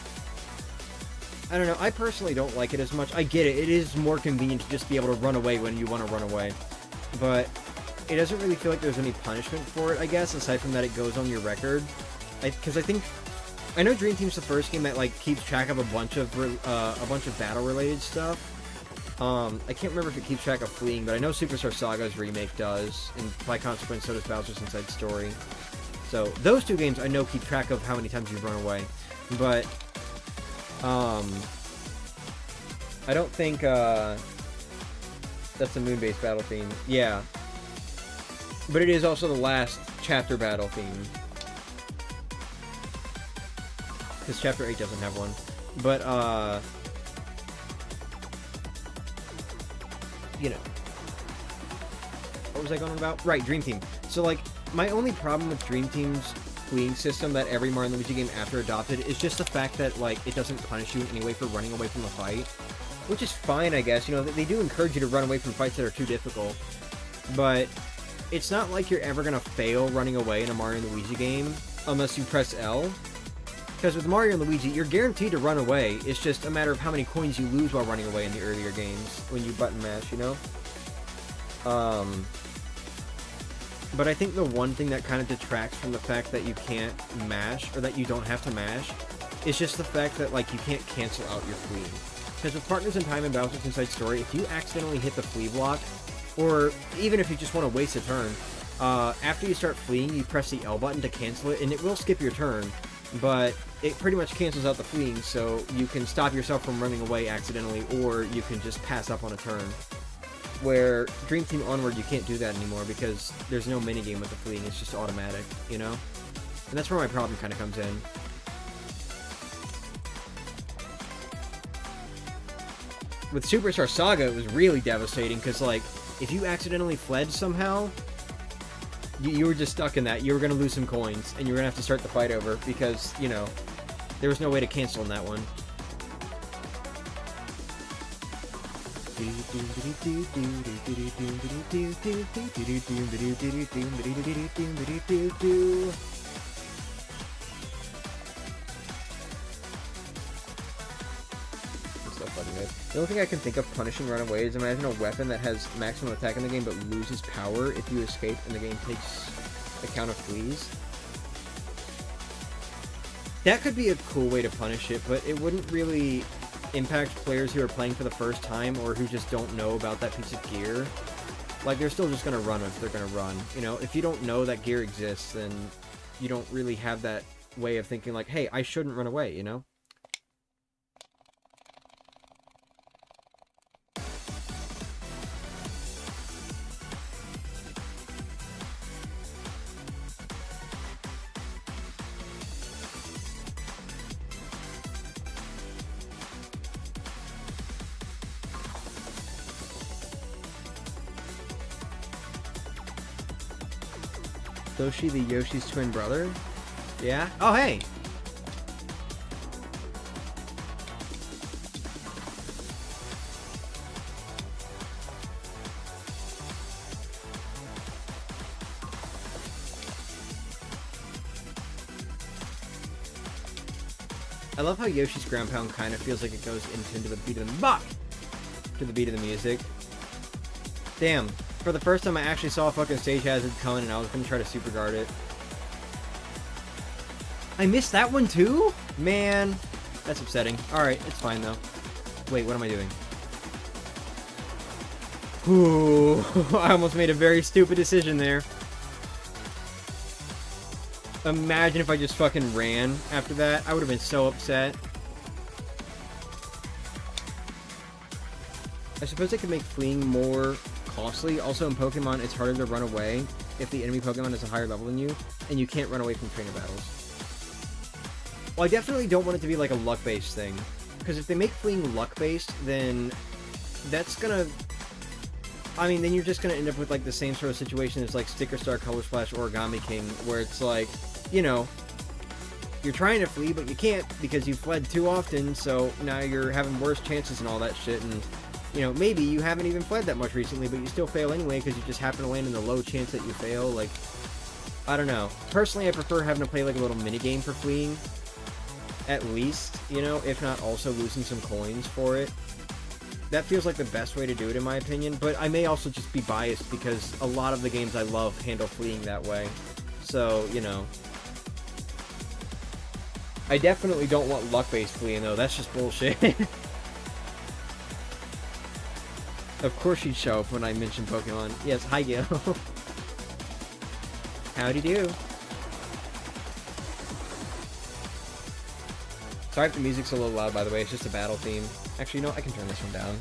I don't know. I personally don't like it as much. I get it. It is more convenient to just be able to run away when you want to run away. But it doesn't really feel like there's any punishment for it, I guess, aside from that it goes on your record. Because I know Dream Team's the first game that, like, keeps track of a bunch of battle-related stuff. I can't remember if it keeps track of fleeing, but I know Superstar Saga's Remake does, and by consequence, so does Bowser's Inside Story. So, those 2 games I know keep track of how many times you've run away. But, I don't think, that's a moon-based battle theme. Yeah. But it is also the last chapter battle theme. Because chapter 8 doesn't have one. But, you know. What was I going about? Right, Dream Team. So, like, my only problem with Dream Team's fleeing system that every Mario & Luigi game after adopted is just the fact that, like, it doesn't punish you in any way for running away from a fight. Which is fine, I guess. You know, they do encourage you to run away from fights that are too difficult. But it's not like you're ever going to fail running away in a Mario & Luigi game unless you press L. Because with Mario & Luigi, you're guaranteed to run away. It's just a matter of how many coins you lose while running away in the earlier games when you button mash, you know? But I think the one thing that kind of detracts from the fact that you can't mash, or that you don't have to mash, is just the fact that, like, you can't cancel out your fleeing. Because with Partners in Time and Bowser's Inside Story, if you accidentally hit the flee block, or even if you just want to waste a turn, after you start fleeing, you press the L button to cancel it, and it will skip your turn, but it pretty much cancels out the fleeing, so you can stop yourself from running away accidentally, or you can just pass up on a turn. Where Dream Team Onward, you can't do that anymore, because there's no minigame with the fleeing, it's just automatic, you know? And that's where my problem kind of comes in. With Superstar Saga, it was really devastating, because, like, if you accidentally fled somehow, you were just stuck in that. You were going to lose some coins, and you were going to have to start the fight over, because, you know, there was no way to cancel in that one. The only thing I can think of punishing runaway is imagine a weapon that has maximum attack in the game but loses power if you escape and the game takes account of fleas. That could be a cool way to punish it, but it wouldn't really impact players who are playing for the first time or who just don't know about that piece of gear. Like, they're still just going to run if they're going to run. You know, if you don't know that gear exists, then you don't really have that way of thinking like, hey, I shouldn't run away, you know? Yoshi, the Yoshi's twin brother? Yeah? Oh, hey! I love how Yoshi's ground pound kind of feels like it goes into the beat of the music. Damn. For the first time, I actually saw a fucking stage hazard coming, and I was gonna try to super guard it. I missed that one too? Man, that's upsetting. Alright, it's fine though. Wait, what am I doing? Ooh, I almost made a very stupid decision there. Imagine if I just fucking ran after that. I would have been so upset. I suppose I could make fleeing more costly. Also, in Pokemon, it's harder to run away if the enemy Pokemon is a higher level than you, and you can't run away from trainer battles. Well, I definitely don't want it to be like a luck-based thing, because if they make fleeing luck-based, then that's gonna... I mean, then you're just gonna end up with like the same sort of situation as like Sticker Star, Color Splash, Origami King, where it's like, you know, you're trying to flee, but you can't because you fled too often, so now you're having worse chances and all that shit, and you know, maybe you haven't even fled that much recently, but you still fail anyway because you just happen to land in the low chance that you fail. Like, I don't know. Personally, I prefer having to play like a little minigame for fleeing. At least, you know, if not also losing some coins for it. That feels like the best way to do it in my opinion, but I may also just be biased because a lot of the games I love handle fleeing that way. So, you know. I definitely don't want luck-based fleeing though, that's just bullshit. Of course she'd show up when I mention Pokemon. Yes, hi Gil. Howdy do. Sorry if the music's a little loud, by the way. It's just a battle theme. Actually, you know what? I can turn this one down.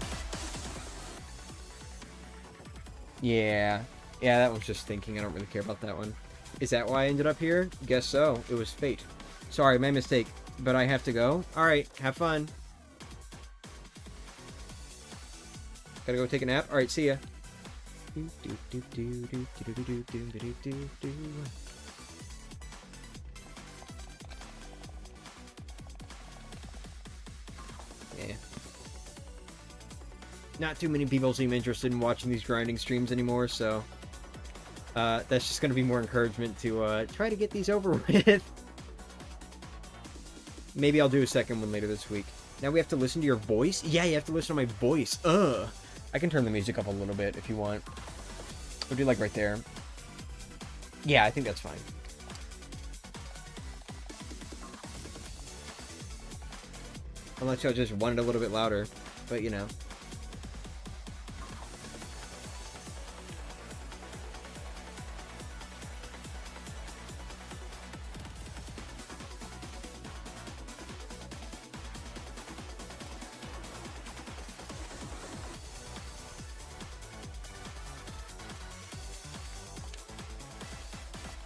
Yeah. Yeah, that was just thinking. I don't really care about that one. Is that why I ended up here? Guess so. It was fate. Sorry, my mistake. But I have to go? Alright, have fun. Gotta go take a nap? Alright, see ya. Yeah. Not too many people seem interested in watching these grinding streams anymore, so... that's just gonna be more encouragement to, try to get these over with. Maybe I'll do a second one later this week. Now we have to listen to your voice? Yeah, you have to listen to my voice. Ugh. I can turn the music up a little bit if you want. We'll do like right there. Yeah, I think that's fine. Unless y'all just want it a little bit louder. But, you know.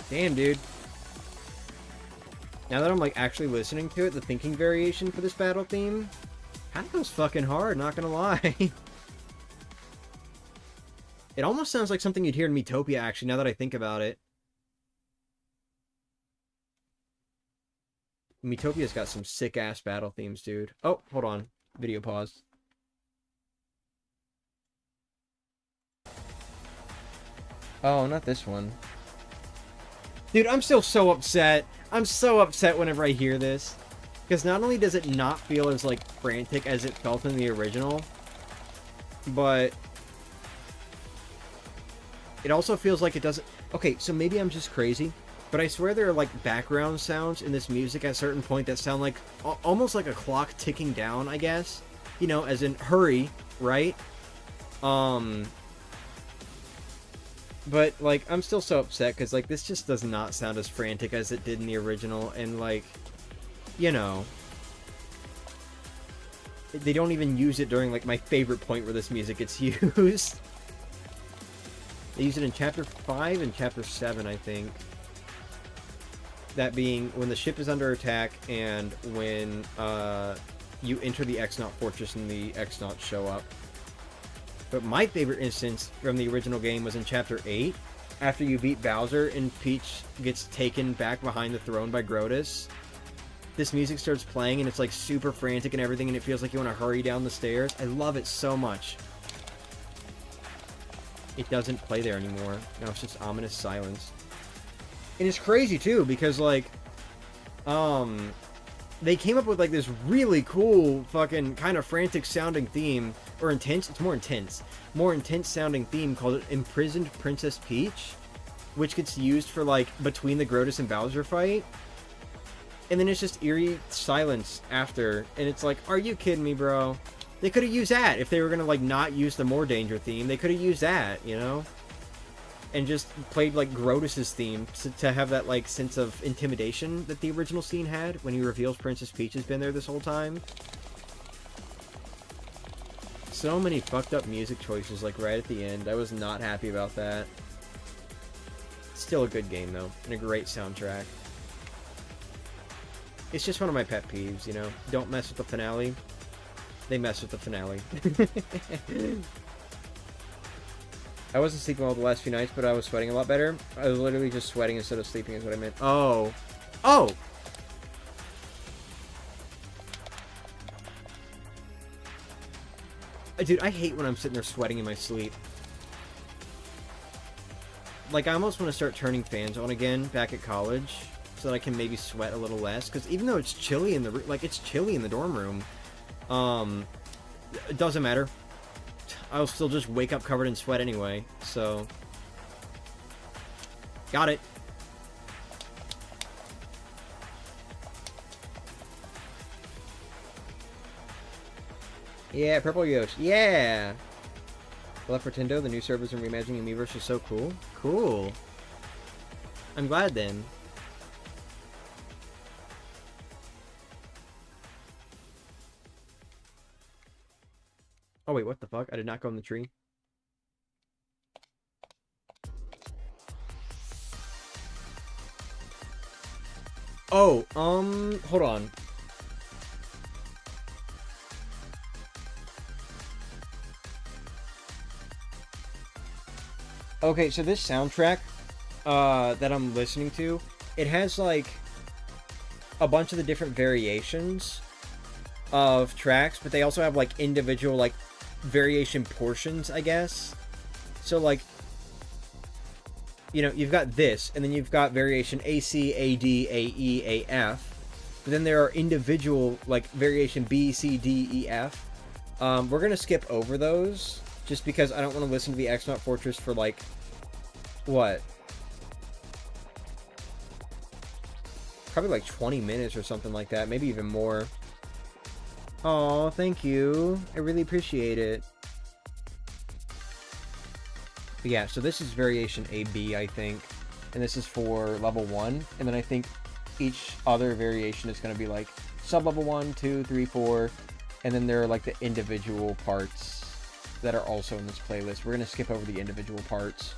Damn, dude. Now that I'm, like, actually listening to it, the thinking variation for this battle theme kind of goes fucking hard, not gonna lie. It almost sounds like something you'd hear in Miitopia, actually, now that I think about it. Miitopia's got some sick-ass battle themes, dude. Oh, hold on. Video paused. Oh, not this one. Dude, I'm still so upset. I'm so upset whenever I hear this. Because not only does it not feel as, like, frantic as it felt in the original, but it also feels like it doesn't... Okay, so maybe I'm just crazy, but I swear there are, like, background sounds in this music at a certain point that sound like... almost like a clock ticking down, I guess. You know, as in, hurry, right? But, like, I'm still so upset, because, like, this just does not sound as frantic as it did in the original, and, like, you know, they don't even use it during, like, my favorite point where this music gets used. They use it in Chapter 5 and Chapter 7, I think. That being when the ship is under attack, and when, you enter the X-Naut Fortress and the X-Nauts show up. But my favorite instance from the original game was in Chapter 8, after you beat Bowser and Peach gets taken back behind the throne by Grotus. This music starts playing and it's like super frantic and everything, and it feels like you want to hurry down the stairs. I love it so much. It doesn't play there anymore. Now it's just ominous silence. And it's crazy too, because like, they came up with like this really cool fucking kind of frantic sounding theme, or intense, it's more intense sounding theme called Imprisoned Princess Peach, which gets used for like between the Grotus and Bowser fight, and then it's just eerie silence after, and it's like, are you kidding me, bro? They could have used that if they were gonna like not use the More Danger theme. They could have used that, you know, and just played like Grotus's theme to have that like sense of intimidation that the original scene had when he reveals Princess Peach has been there this whole time. So many fucked up music choices like right at the end. I was not happy about that. Still a good game though, and a great soundtrack. It's just one of my pet peeves, you know? Don't mess with the finale. They mess with the finale. I wasn't sleeping well the last few nights, but I was sweating a lot better. I was literally just sweating instead of sleeping is what I meant. Oh. Oh! Dude, I hate when I'm sitting there sweating in my sleep. Like, I almost want to start turning fans on again back at college, so that I can maybe sweat a little less. Because even though it's chilly in the like it's chilly in the dorm room, it doesn't matter. I'll still just wake up covered in sweat anyway. So, got it. Yeah, Purple Yosh. Yeah! Left for Tendo, the new servers and reimagining Miiverse is so cool. Cool. I'm glad then. Oh wait, what the fuck? I did not go in the tree. Oh, hold on. Okay, so this soundtrack that I'm listening to, it has like a bunch of the different variations of tracks, but they also have like individual like variation portions, I guess. So like, you know, you've got this, and then you've got variation A, C, A, D, A, E, A, F. But then there are individual like variation B, C, D, E, F. We're gonna skip over those just because I don't want to listen to the X-Not Fortress for like what? Probably like 20 minutes or something like that, maybe even more. Oh, thank you. I really appreciate it. But yeah, so this is variation AB, I think. And this is for level 1. And then I think each other variation is going to be like sub-level 1, 2, 3, 4. And then there are like the individual parts that are also in this playlist. We're going to skip over the individual parts.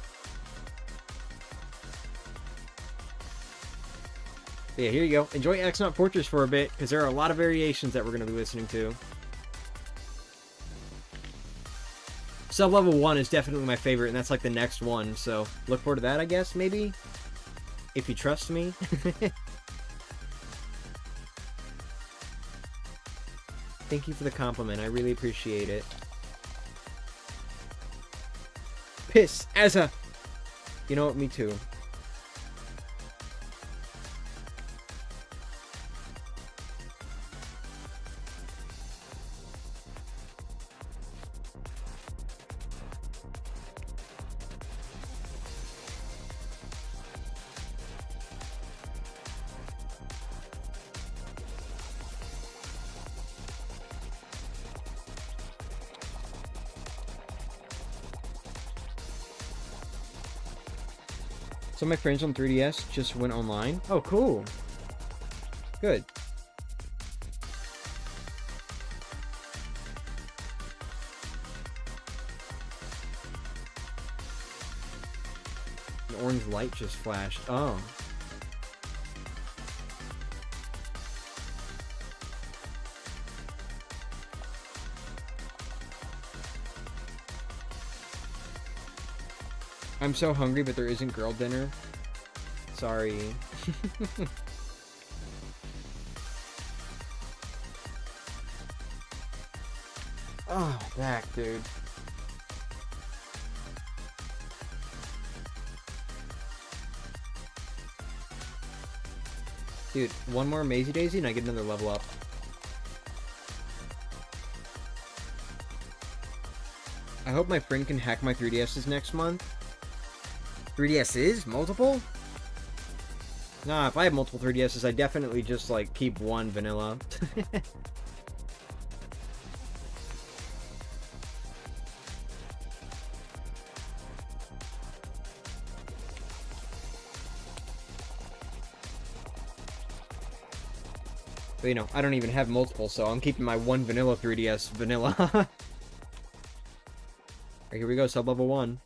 But yeah, here you go. Enjoy X-Not Fortress for a bit, because there are a lot of variations that we're going to be listening to. Sub-level 1 is definitely my favorite, and that's like the next one, so look forward to that, I guess, maybe? If you trust me. Thank you for the compliment, I really appreciate it. Piss as a... You know what, me too. So my friends on 3DS just went online. Oh, cool. Good. An orange light just flashed. Oh. I'm so hungry, but there isn't girl dinner. Sorry. Oh, back, dude. Dude, one more Maisie Daisy and I get another level up. I hope my friend can hack my 3DSs next month. 3DSs? Multiple? Nah, if I have multiple 3DSs, I definitely just, like, keep one vanilla. But, you know, I don't even have multiple, so I'm keeping my one vanilla 3DS vanilla. Alright, here we go, sub-level 1.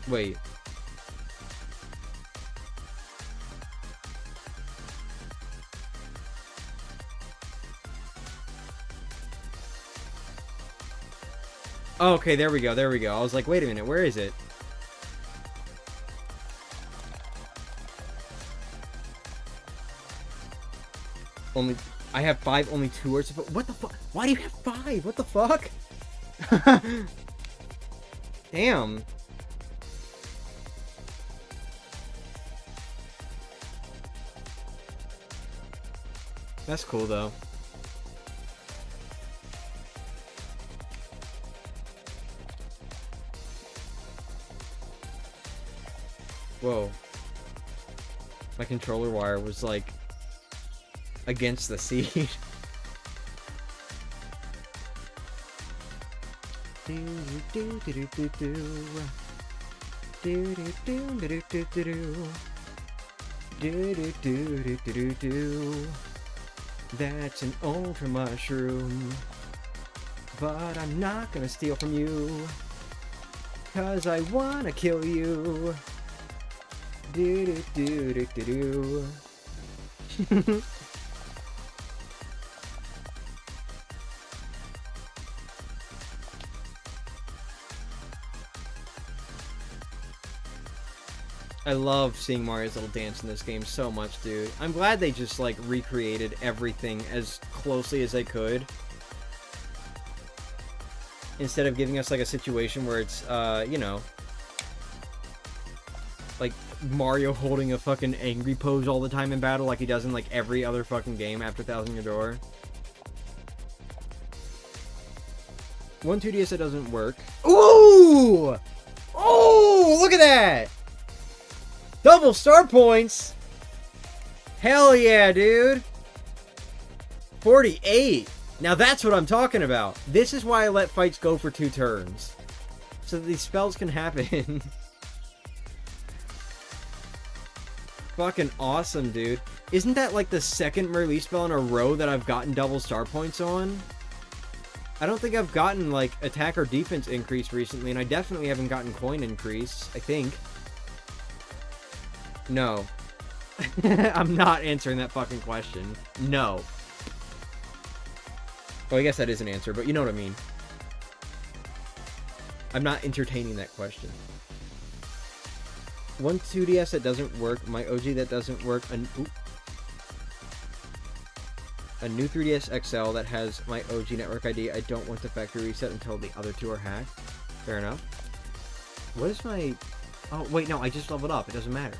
Wait. Oh, okay, there we go, there we go. I was like, wait a minute, where is it? Only... I have 5, only 2 are supposed... What the fuck? Why do you have 5? What the fuck? Damn. That's cool, though. Whoa. My controller wire was, like, against the seat. That's an ultra mushroom. But I'm not gonna steal from you. 'Cause I wanna kill you. Do do do do do do. I love seeing Mario's little dance in this game so much, dude. I'm glad they just, like, recreated everything as closely as they could. Instead of giving us, like, a situation where it's, you know, like, Mario holding a fucking angry pose all the time in battle like he does in, like, every other fucking game after Thousand Year Door. One 2DS that doesn't work. Ooh! Oh, look at that! Double star points! Hell yeah, dude! 48! Now that's what I'm talking about. This is why I let fights go for 2 turns. So that these spells can happen. Fucking awesome, dude. Isn't that like the second melee spell in a row that I've gotten double star points on? I don't think I've gotten, like, attack or defense increase recently, and I definitely haven't gotten coin increase, I think. No. I'm not answering that fucking question. No. Well, I guess that is an answer, but you know what I mean. I'm not entertaining that question. One 2DS that doesn't work, my OG that doesn't work, a new 3DS XL that has my OG network ID. I don't want the factory reset until the other 2 are hacked. Fair enough. What is my... Oh, wait, no, I just leveled up. It doesn't matter.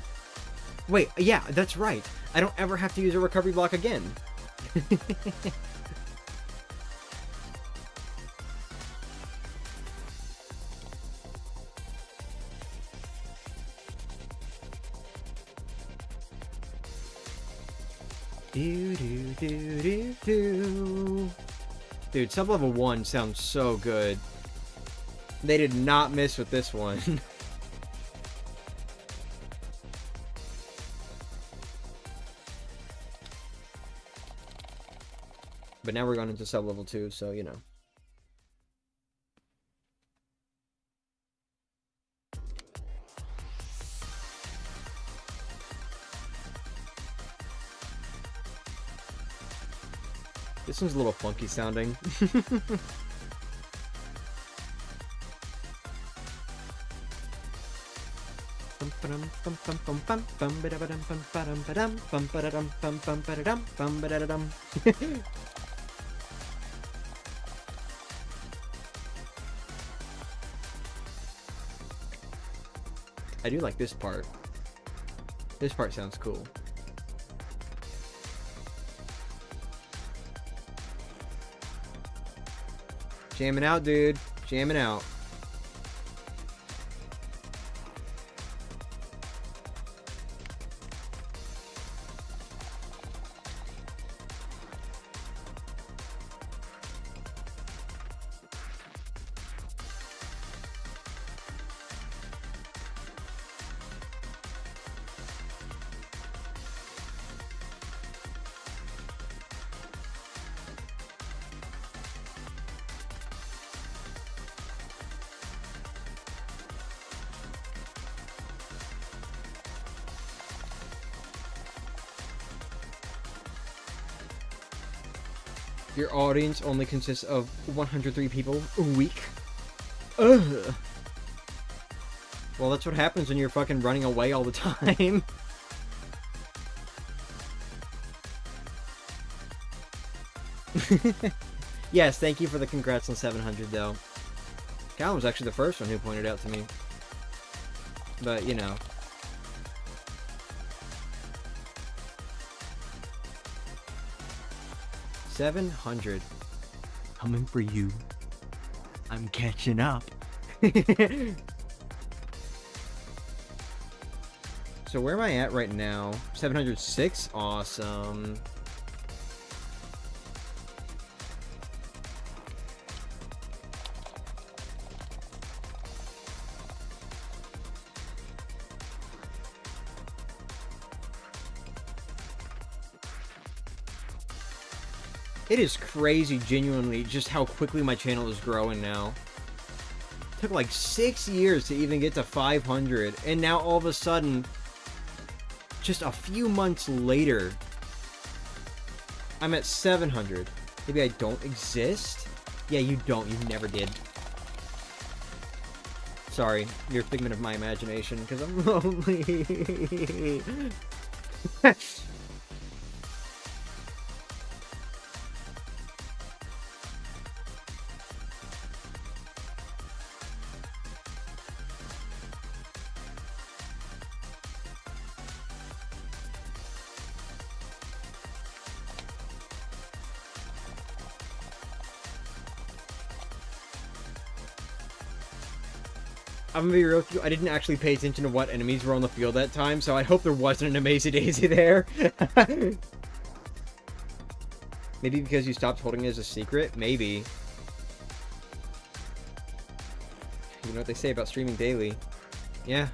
Wait, yeah, that's right. I don't ever have to use a recovery block again. Dude, sub-level 1 sounds so good. They did not miss with this one. But now we're going into sub-level 2, so, you know. This one's a little funky sounding. I do like this part. This part sounds cool. Jamming out, dude. Jamming out. Your audience only consists of 103 people a week? Ugh. Well, that's what happens when you're fucking running away all the time. Yes, thank you for the congrats on 700, though. Callum was actually the first one who pointed out to me. But, you know. $700. Coming for you. I'm catching up. So where am I at right now? 706? Awesome. It is crazy, genuinely, just how quickly my channel is growing now. It took like 6 years to even get to 500, and now all of a sudden, just a few months later, I'm at 700. Maybe I don't exist? Yeah, you don't. You never did. Sorry, you're a figment of my imagination, because I'm lonely. I'm gonna be real with you, I didn't actually pay attention to what enemies were on the field that time, so I hope there wasn't an Amazing Daisy there. Maybe because you stopped holding it as a secret? Maybe. You know what they say about streaming daily. Yeah.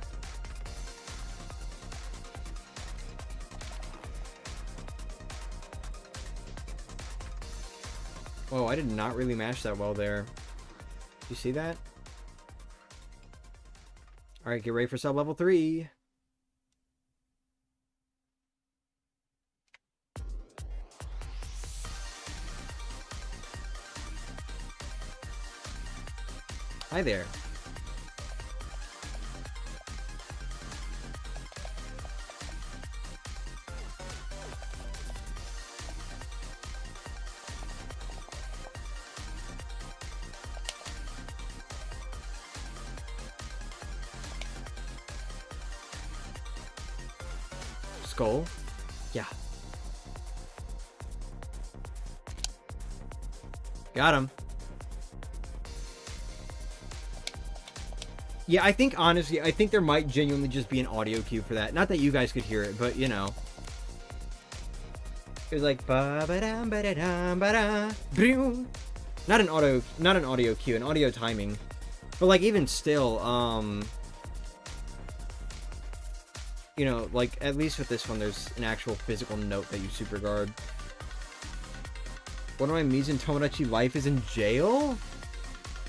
Whoa, I did not really mash that well there. Did you see that? Alright, get ready for sub level 3. Hi there. Skull? Yeah. Got him. Yeah, I think, honestly, I think there might genuinely just be an audio cue for that. Not that you guys could hear it, but, you know. It was like, ba-ba-dum, ba-da-dum, ba-da, boom. Not an audio cue, an audio timing. But, like, even still, you know, like, at least with this one, there's an actual physical note that you super guard. One of my Mies in Tomodachi Life is in jail?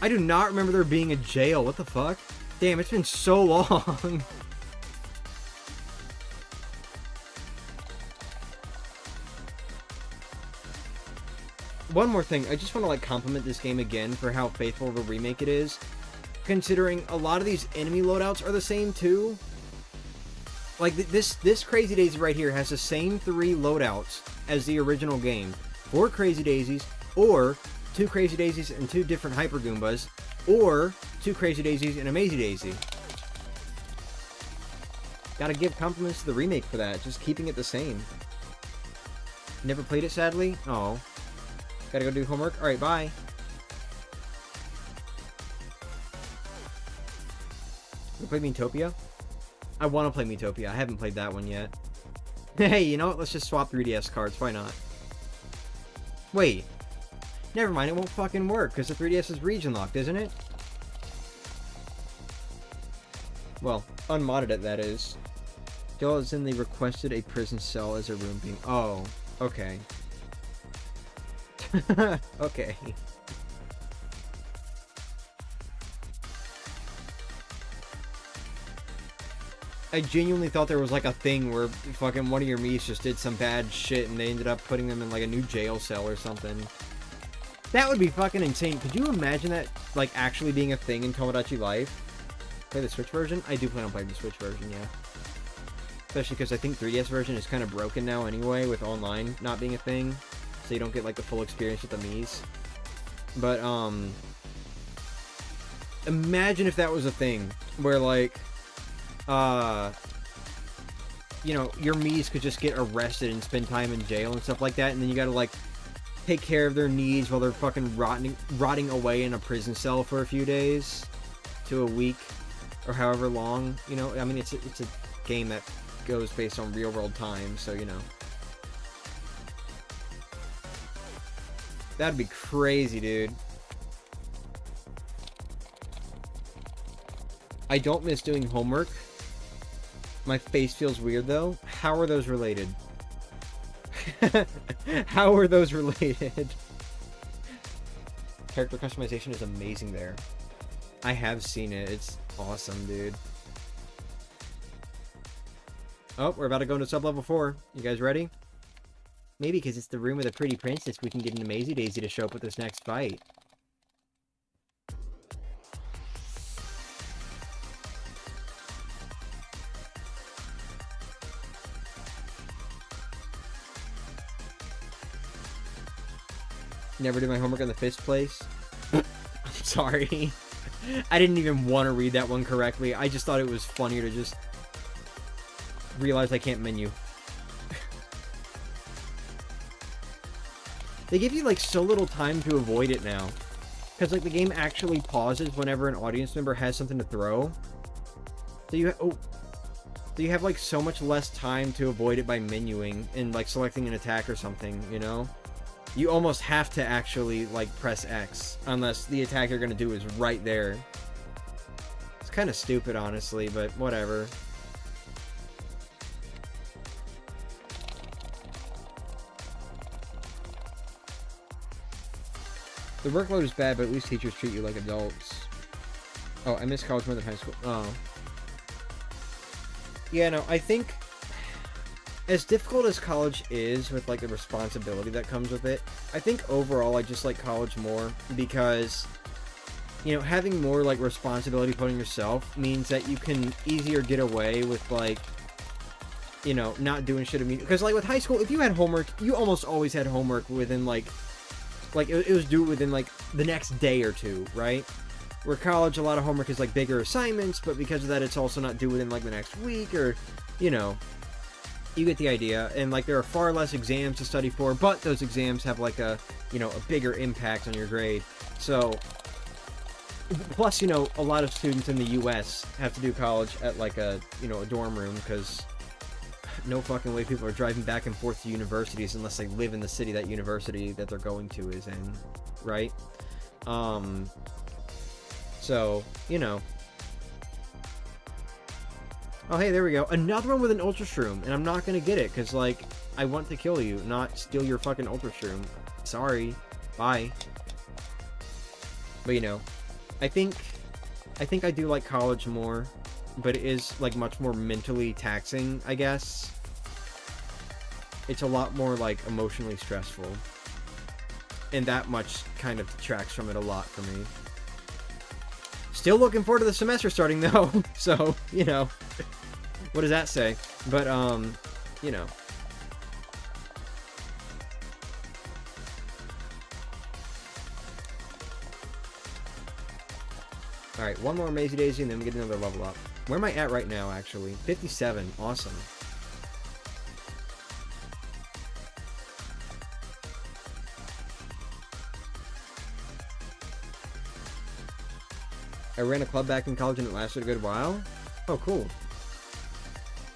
I do not remember there being a jail. What the fuck? Damn, it's been so long. One more thing. I just want to, like, compliment this game again for how faithful of a remake it is. Considering a lot of these enemy loadouts are the same, too. Like, this Crazy Daisy right here has the same 3 loadouts as the original game. 4 Crazy Daisies, or 2 Crazy Daisies and 2 different Hyper Goombas, or 2 Crazy Daisies and a Mazy Daisy. Gotta give compliments to the remake for that, just keeping it the same. Never played it, sadly? Oh. Gotta go do homework? Alright, bye. You play Miitopia? I want to play Miitopia. I haven't played that one yet. Hey, you know what? Let's just swap 3DS cards. Why not? Wait. Never mind. It won't fucking work because the 3DS is region locked, isn't it? Well, unmodded it, that is. Joel is in the requested a prison cell as a room being... Oh. Okay. Okay. I genuinely thought there was like a thing where fucking one of your Miis just did some bad shit and they ended up putting them in like a new jail cell or something. That would be fucking insane. Could you imagine that like actually being a thing in Tomodachi Life? Play the Switch version? I do plan on playing the Switch version, yeah. Especially because I think 3DS version is kind of broken now anyway with online not being a thing. So you don't get like the full experience with the Miis. But imagine if that was a thing where like you know, your Miis could just get arrested and spend time in jail and stuff like that, and then you gotta, like, take care of their needs while they're fucking rotting away in a prison cell for a few days to a week, or however long, you know? I mean, it's a game that goes based on real-world time, so, you know. That'd be crazy, dude. I don't miss doing homework. My face feels weird, though. How are those related? How are those related? Character customization is amazing there. I have seen it. It's awesome, dude. Oh, we're about to go into sub-level 4. You guys ready? Maybe because it's the room with a pretty princess, we can get an Amazy Daisy to show up with this next fight. Never did my homework in the fifth place. I'm sorry. I didn't even want to read that one correctly. I just thought it was funnier to just realize I can't menu. They give you, like, so little time to avoid it now. Because, like, the game actually pauses whenever an audience member has something to throw. So you have, like, so much less time to avoid it by menuing and, like, selecting an attack or something, you know? You almost have to actually, like, press X. Unless the attack you're gonna do is right there. It's kind of stupid, honestly, but whatever. The workload is bad, but at least teachers treat you like adults. Oh, I miss college more than high school. Oh. Yeah, no, I think as difficult as college is with, like, the responsibility that comes with it, I think overall I just like college more because, you know, having more, like, responsibility put on yourself means that you can easier get away with, like, you know, not doing shit immediately. Because, like, with high school, if you had homework, you almost always had homework within, like, it was due within, like, the next day or two, right? Where college, a lot of homework is, like, bigger assignments, but because of that, it's also not due within, like, the next week, or, you know, you get the idea. And, like, there are far less exams to study for, but those exams have, like, a, you know, a bigger impact on your grade. So, plus, you know, a lot of students in the U.S. have to do college at, like, a, you know, a dorm room, because no fucking way people are driving back and forth to universities unless they live in the city that university that they're going to is in, right? So, you know. Oh, hey, there we go. Another one with an Ultra Shroom, and I'm not gonna get it, because, like, I want to kill you, not steal your fucking Ultra Shroom. Sorry. Bye. But, you know, I think I do like college more, but it is, like, much more mentally taxing, I guess. It's a lot more, like, emotionally stressful. And that much kind of detracts from it a lot for me. Still looking forward to the semester starting, though. So, you know, what does that say? But, you know. Alright, one more Amazy Daisy, and then we get another level up. Where am I at right now, actually? 57. Awesome. I ran a club back in college and it lasted a good while. Oh, cool.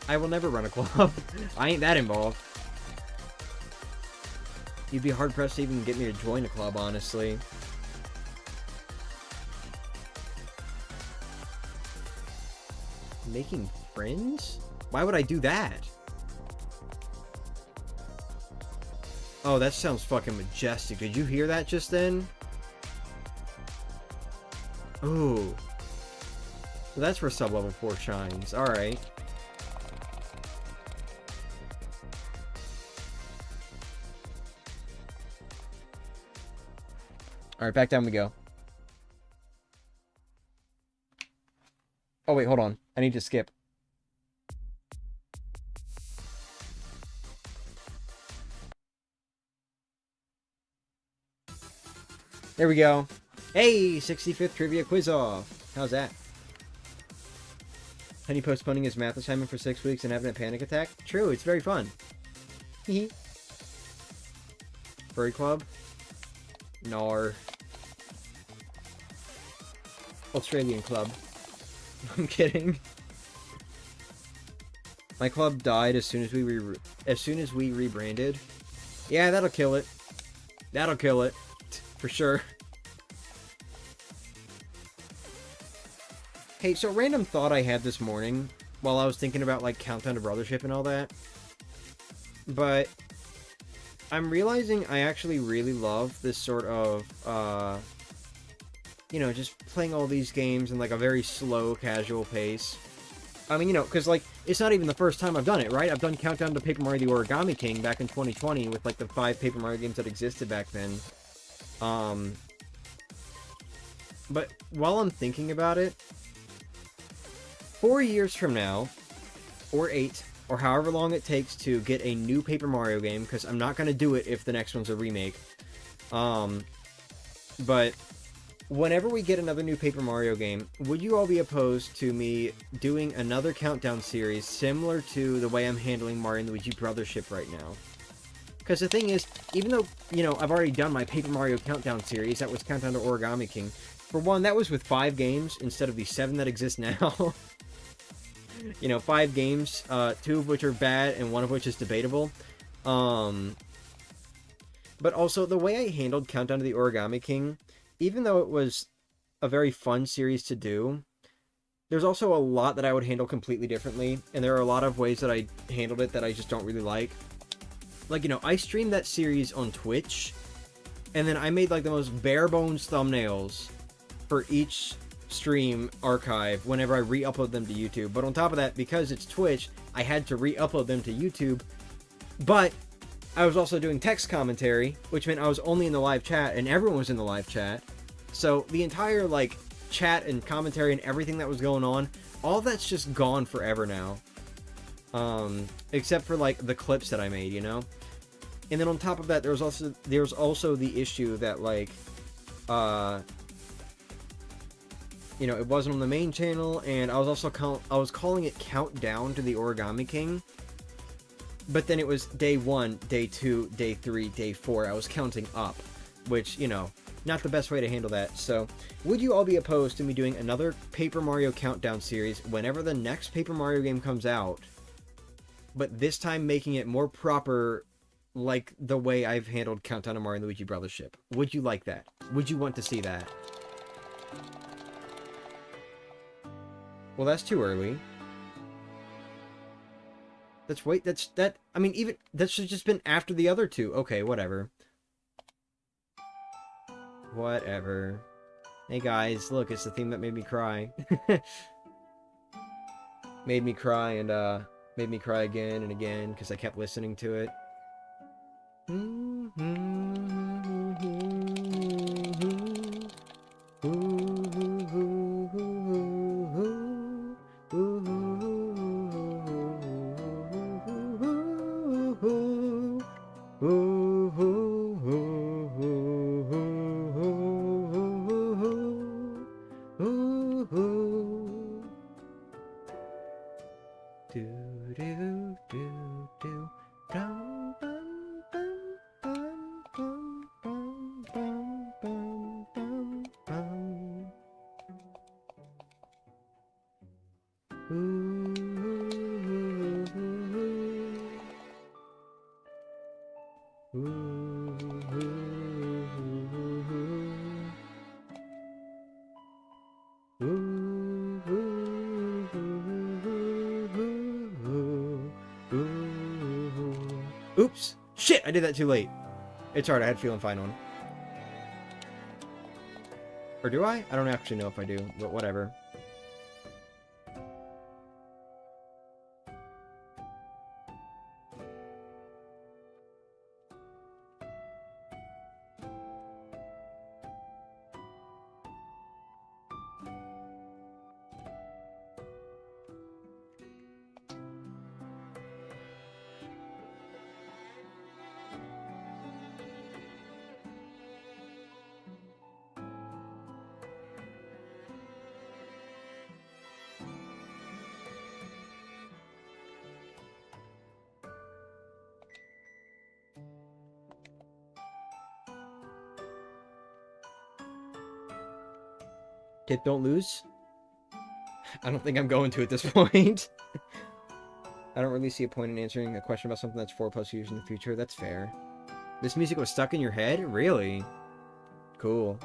I will never run a club. I ain't that involved. You'd be hard-pressed to even get me to join a club, honestly. Making friends? Why would I do that? Oh, that sounds fucking majestic. Did you hear that just then? Ooh. So that's where sub-level 4 shines. Alright. Alright, back down we go. Oh, wait, hold on. I need to skip. There we go. Hey, 65th trivia quiz off. How's that? Honey postponing his math assignment for 6 weeks and having a panic attack? True, it's very fun. Hehe. Furry club? Nar. Australian club. I'm kidding. My club died as soon as we rebranded. Yeah, that'll kill it. That'll kill it. For sure. Hey, so random thought I had this morning while I was thinking about, like, Countdown to Brothership and all that. But I'm realizing I actually really love this sort of, you know, just playing all these games in, like, a very slow, casual pace. I mean, you know, because, like, it's not even the first time I've done it, right? I've done Countdown to Paper Mario the Origami King back in 2020 with, like, the 5 Paper Mario games that existed back then. But while I'm thinking about it, 4 years from now, or 8, or however long it takes to get a new Paper Mario game, because I'm not going to do it if the next one's a remake. But whenever we get another new Paper Mario game, would you all be opposed to me doing another Countdown series similar to the way I'm handling Mario and Luigi Brothership right now? Because the thing is, even though, you know, I've already done my Paper Mario Countdown series, that was Countdown to Origami King. For one, that was with 5 games instead of the 7 that exist now. You know, 5 games, 2 of which are bad and 1 of which is debatable. But also, the way I handled Countdown to the Origami King, even though it was a very fun series to do, there's also a lot that I would handle completely differently, and there are a lot of ways that I handled it that I just don't really like. Like, you know, I streamed that series on Twitch, and then I made, like, the most bare-bones thumbnails for each stream archive whenever I re-upload them to YouTube. But on top of that, because it's Twitch, I had to re-upload them to YouTube. But I was also doing text commentary, which meant I was only in the live chat, and everyone was in the live chat. So the entire, like, chat and commentary and everything that was going on, all that's just gone forever now. Except for, like, the clips that I made, you know? And then on top of that, there's also the issue that, like, you know, it wasn't on the main channel, and I was also calling it Countdown to the Origami King. But then it was day 1, day 2, day 3, day 4. I was counting up, which, you know, not the best way to handle that. So, would you all be opposed to me doing another Paper Mario Countdown series whenever the next Paper Mario game comes out, but this time making it more proper, like the way I've handled Countdown to Mario and Luigi Brothership? Would you like that? Would you want to see that? Well, that's too early. I mean, even, that should just been after the other 2. Okay, whatever. Whatever. Hey guys, look, it's the theme that made me cry. Made me cry and, made me cry again and again, because I kept listening to it. Oops! Shit! I did that too late. It's hard, I had Feeling Fine on. Or do I? I don't actually know if I do, but whatever. Tip don't lose? I don't think I'm going to at this point. I don't really see a point in answering a question about something that's 4+ years in the future. That's fair. This music was stuck in your head? Really? Cool.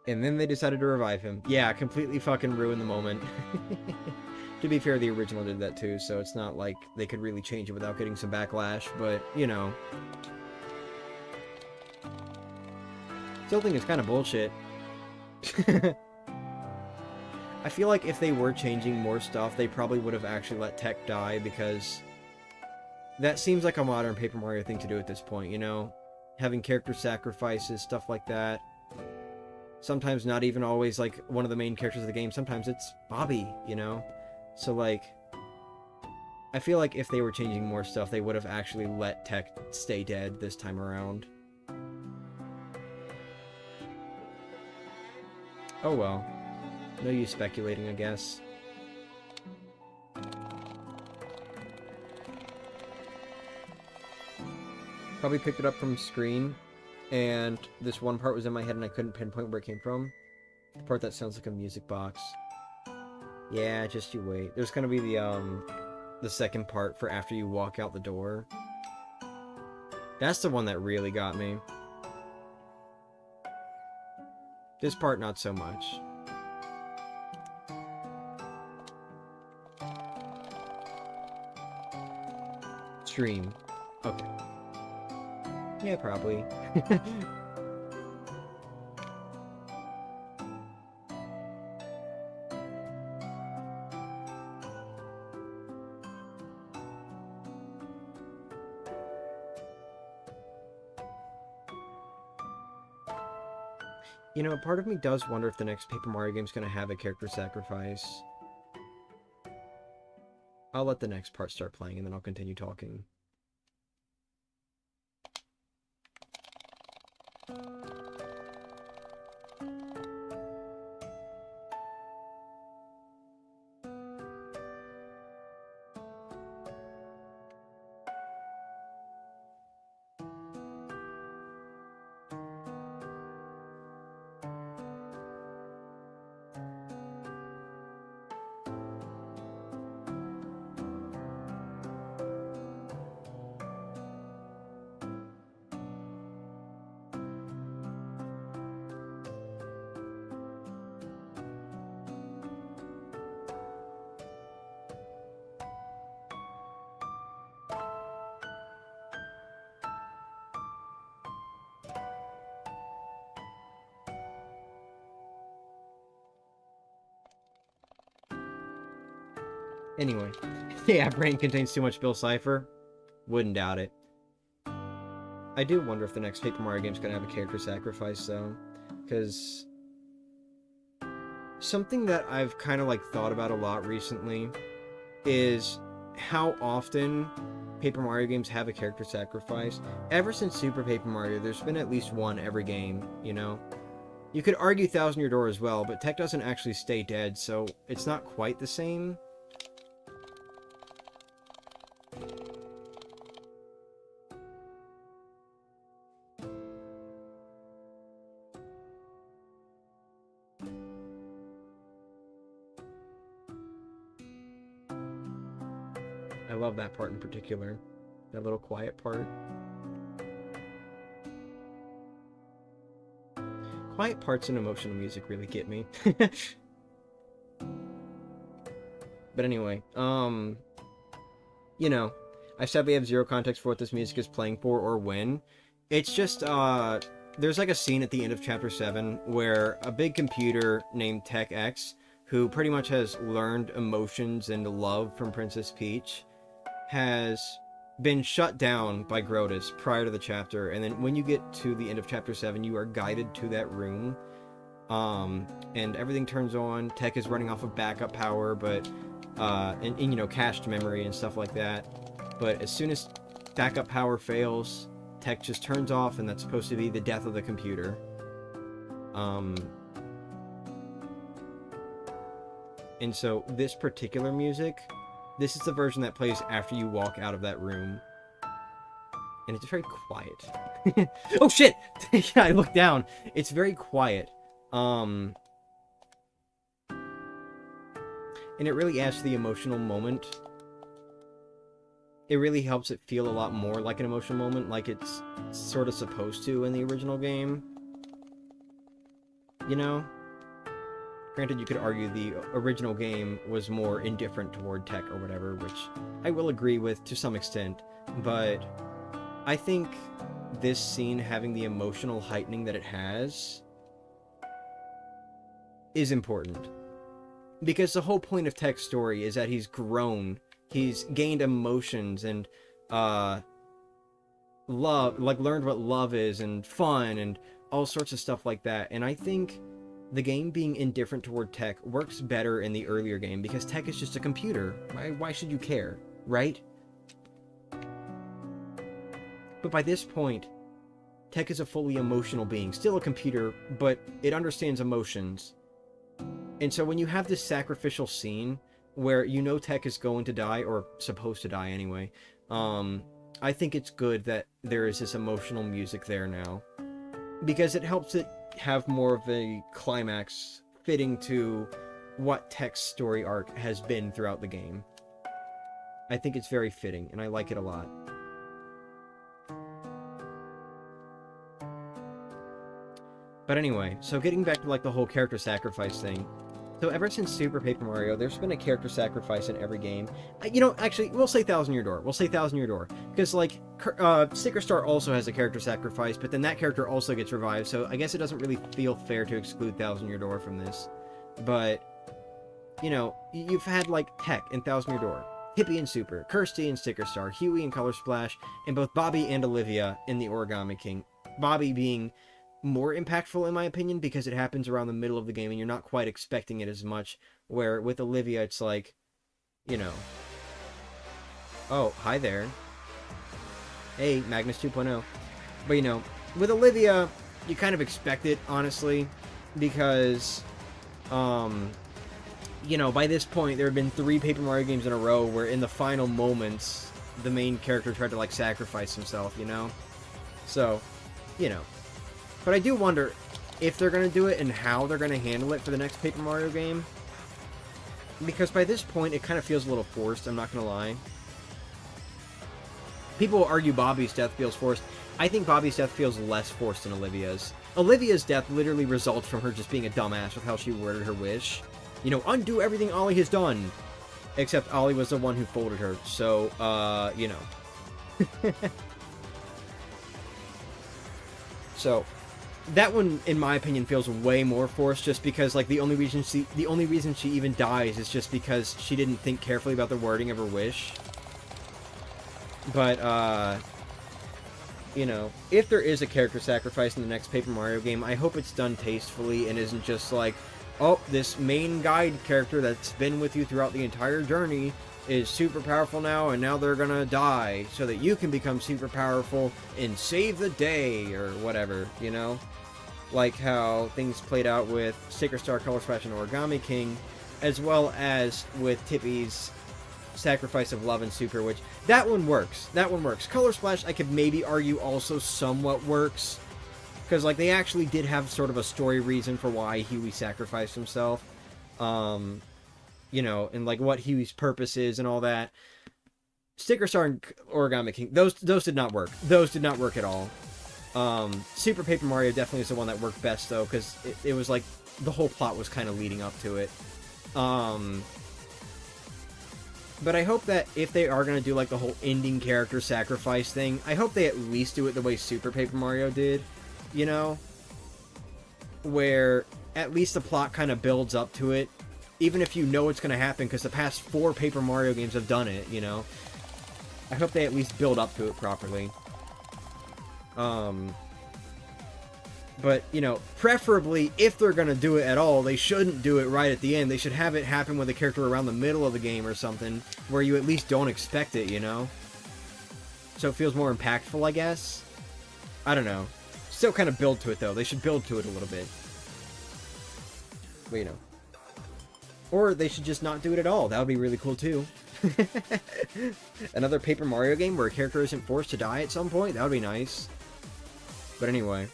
And then they decided to revive him. Yeah, completely fucking ruined the moment. To be fair, the original did that too, so it's not like they could really change it without getting some backlash, but, you know. Still think it's kind of bullshit. I feel like if they were changing more stuff, they probably would have actually let Tech die, because that seems like a modern Paper Mario thing to do at this point, you know? Having character sacrifices, stuff like that. Sometimes not even always, like, one of the main characters of the game. Sometimes it's Bobby, you know? So, like, I feel like if they were changing more stuff, they would have actually let Tech stay dead this time around. Oh well. No use speculating, I guess. Probably picked it up from screen, and this one part was in my head and I couldn't pinpoint where it came from. The part that sounds like a music box. Yeah, just you wait. There's gonna be the second part for after you walk out the door. That's the one that really got me. This part, not so much. Stream. Okay. Yeah, probably. You know, part of me does wonder if the next Paper Mario game is going to have a character sacrifice. I'll let the next part start playing and then I'll continue talking. Anyway, yeah, brain contains too much Bill Cipher. Wouldn't doubt it. I do wonder if the next Paper Mario game is going to have a character sacrifice, though. Because something that I've kind of, like, thought about a lot recently is how often Paper Mario games have a character sacrifice. Ever since Super Paper Mario, there's been at least one every game, you know? You could argue Thousand Year Door as well, but Tech doesn't actually stay dead, so it's not quite the same. I love that part in particular. That little quiet part. Quiet parts and emotional music really get me. But anyway, you know, I sadly have zero context for what this music is playing for or when. It's just, there's like a scene at the end of Chapter 7 where a big computer named Tech X, who pretty much has learned emotions and love from Princess Peach, has been shut down by Grotus prior to the chapter, and then when you get to the end of Chapter 7, you are guided to that room, and everything turns on. Tech is running off of backup power, but, and, you know, cached memory and stuff like that, but as soon as backup power fails, Tech just turns off, and that's supposed to be the death of the computer. And so, this particular music, this is the version that plays after you walk out of that room. And it's very quiet. Oh shit! Yeah, I looked down. It's very quiet. And it really adds to the emotional moment. It really helps it feel a lot more like an emotional moment, like it's sort of supposed to in the original game. you know? Granted, you could argue the original game was more indifferent toward tech or whatever, which I will agree with to some extent, but I think this scene having the emotional heightening that it has is important. Because the whole point of Tech's story is that he's grown, he's gained emotions and, love, like learned what love is and fun and all sorts of stuff like that. And I think the game being indifferent toward Tech works better in the earlier game because Tech is just a computer. Why should you care, right? But by this point, Tech is a fully emotional being, still a computer, but it understands emotions. And so when you have this sacrificial scene where you know Tech is going to die, or supposed to die anyway, I think it's good that there is this emotional music there now. Because it helps it have more of a climax fitting to what Tech's story arc has been throughout the game. I think it's very fitting, and I like it a lot. But anyway, so getting back to like the whole character sacrifice thing. So ever since Super Paper Mario, there's been a character sacrifice in every game. You know, actually, we'll say Thousand Year Door. We'll say Thousand Year Door. Because, like, Sticker Star also has a character sacrifice, but then that character also gets revived, so I guess it doesn't really feel fair to exclude Thousand Year Door from this. But, you know, you've had, like, Tech in Thousand Year Door, Hippie and Super, Kirsty and Sticker Star, Huey and Color Splash, and both Bobby and Olivia in the Origami King. Bobby being more impactful in my opinion because it happens around the middle of the game and you're not quite expecting it as much, where with Olivia it's like, you know, oh, hi there, hey, Magnus 2.0. But you know, with Olivia you kind of expect it, honestly, because you know, by this point there have been 3 Paper Mario games in a row where in the final moments the main character tried to like sacrifice himself, you know, so, you know. But I do wonder if they're going to do it and how they're going to handle it for the next Paper Mario game. Because by this point, it kind of feels a little forced, I'm not going to lie. People will argue Bobby's death feels forced. I think Bobby's death feels less forced than Olivia's. Olivia's death literally results from her just being a dumbass with how she worded her wish. You know, undo everything Ollie has done. Except Ollie was the one who folded her, so, you know. So that one, in my opinion, feels way more forced, just because, like, the only reason she even dies is just because she didn't think carefully about the wording of her wish. But, you know, if there is a character sacrifice in the next Paper Mario game, I hope it's done tastefully and isn't just like, oh, this main guide character that's been with you throughout the entire journey is super powerful now, and now they're gonna die so that you can become super powerful and save the day, or whatever, you know? Like how things played out with Sticker Star, Color Splash, and Origami King, as well as with Tippy's Sacrifice of Love and Super, which, that one works. That one works. Color Splash, I could maybe argue also somewhat works, because, like, they actually did have sort of a story reason for why Huey sacrificed himself. You know, and, like, what Huey's purpose is and all that. Sticker Star and Origami King, those did not work. Those did not work at all. Super Paper Mario definitely is the one that worked best, though, because it was like the whole plot was kind of leading up to it. But I hope that if they are going to do like the whole ending character sacrifice thing, I hope they at least do it the way Super Paper Mario did, you know? Where at least the plot kind of builds up to it, even if you know it's going to happen, because the past 4 Paper Mario games have done it, you know? I hope they at least build up to it properly. But, you know, preferably, if they're going to do it at all, they shouldn't do it right at the end. They should have it happen with a character around the middle of the game or something, where you at least don't expect it, you know? So it feels more impactful, I guess? I don't know. Still kind of build to it, though. They should build to it a little bit. But, you know. Or they should just not do it at all. That would be really cool, too. Another Paper Mario game where a character isn't forced to die at some point? That would be nice. But anyway.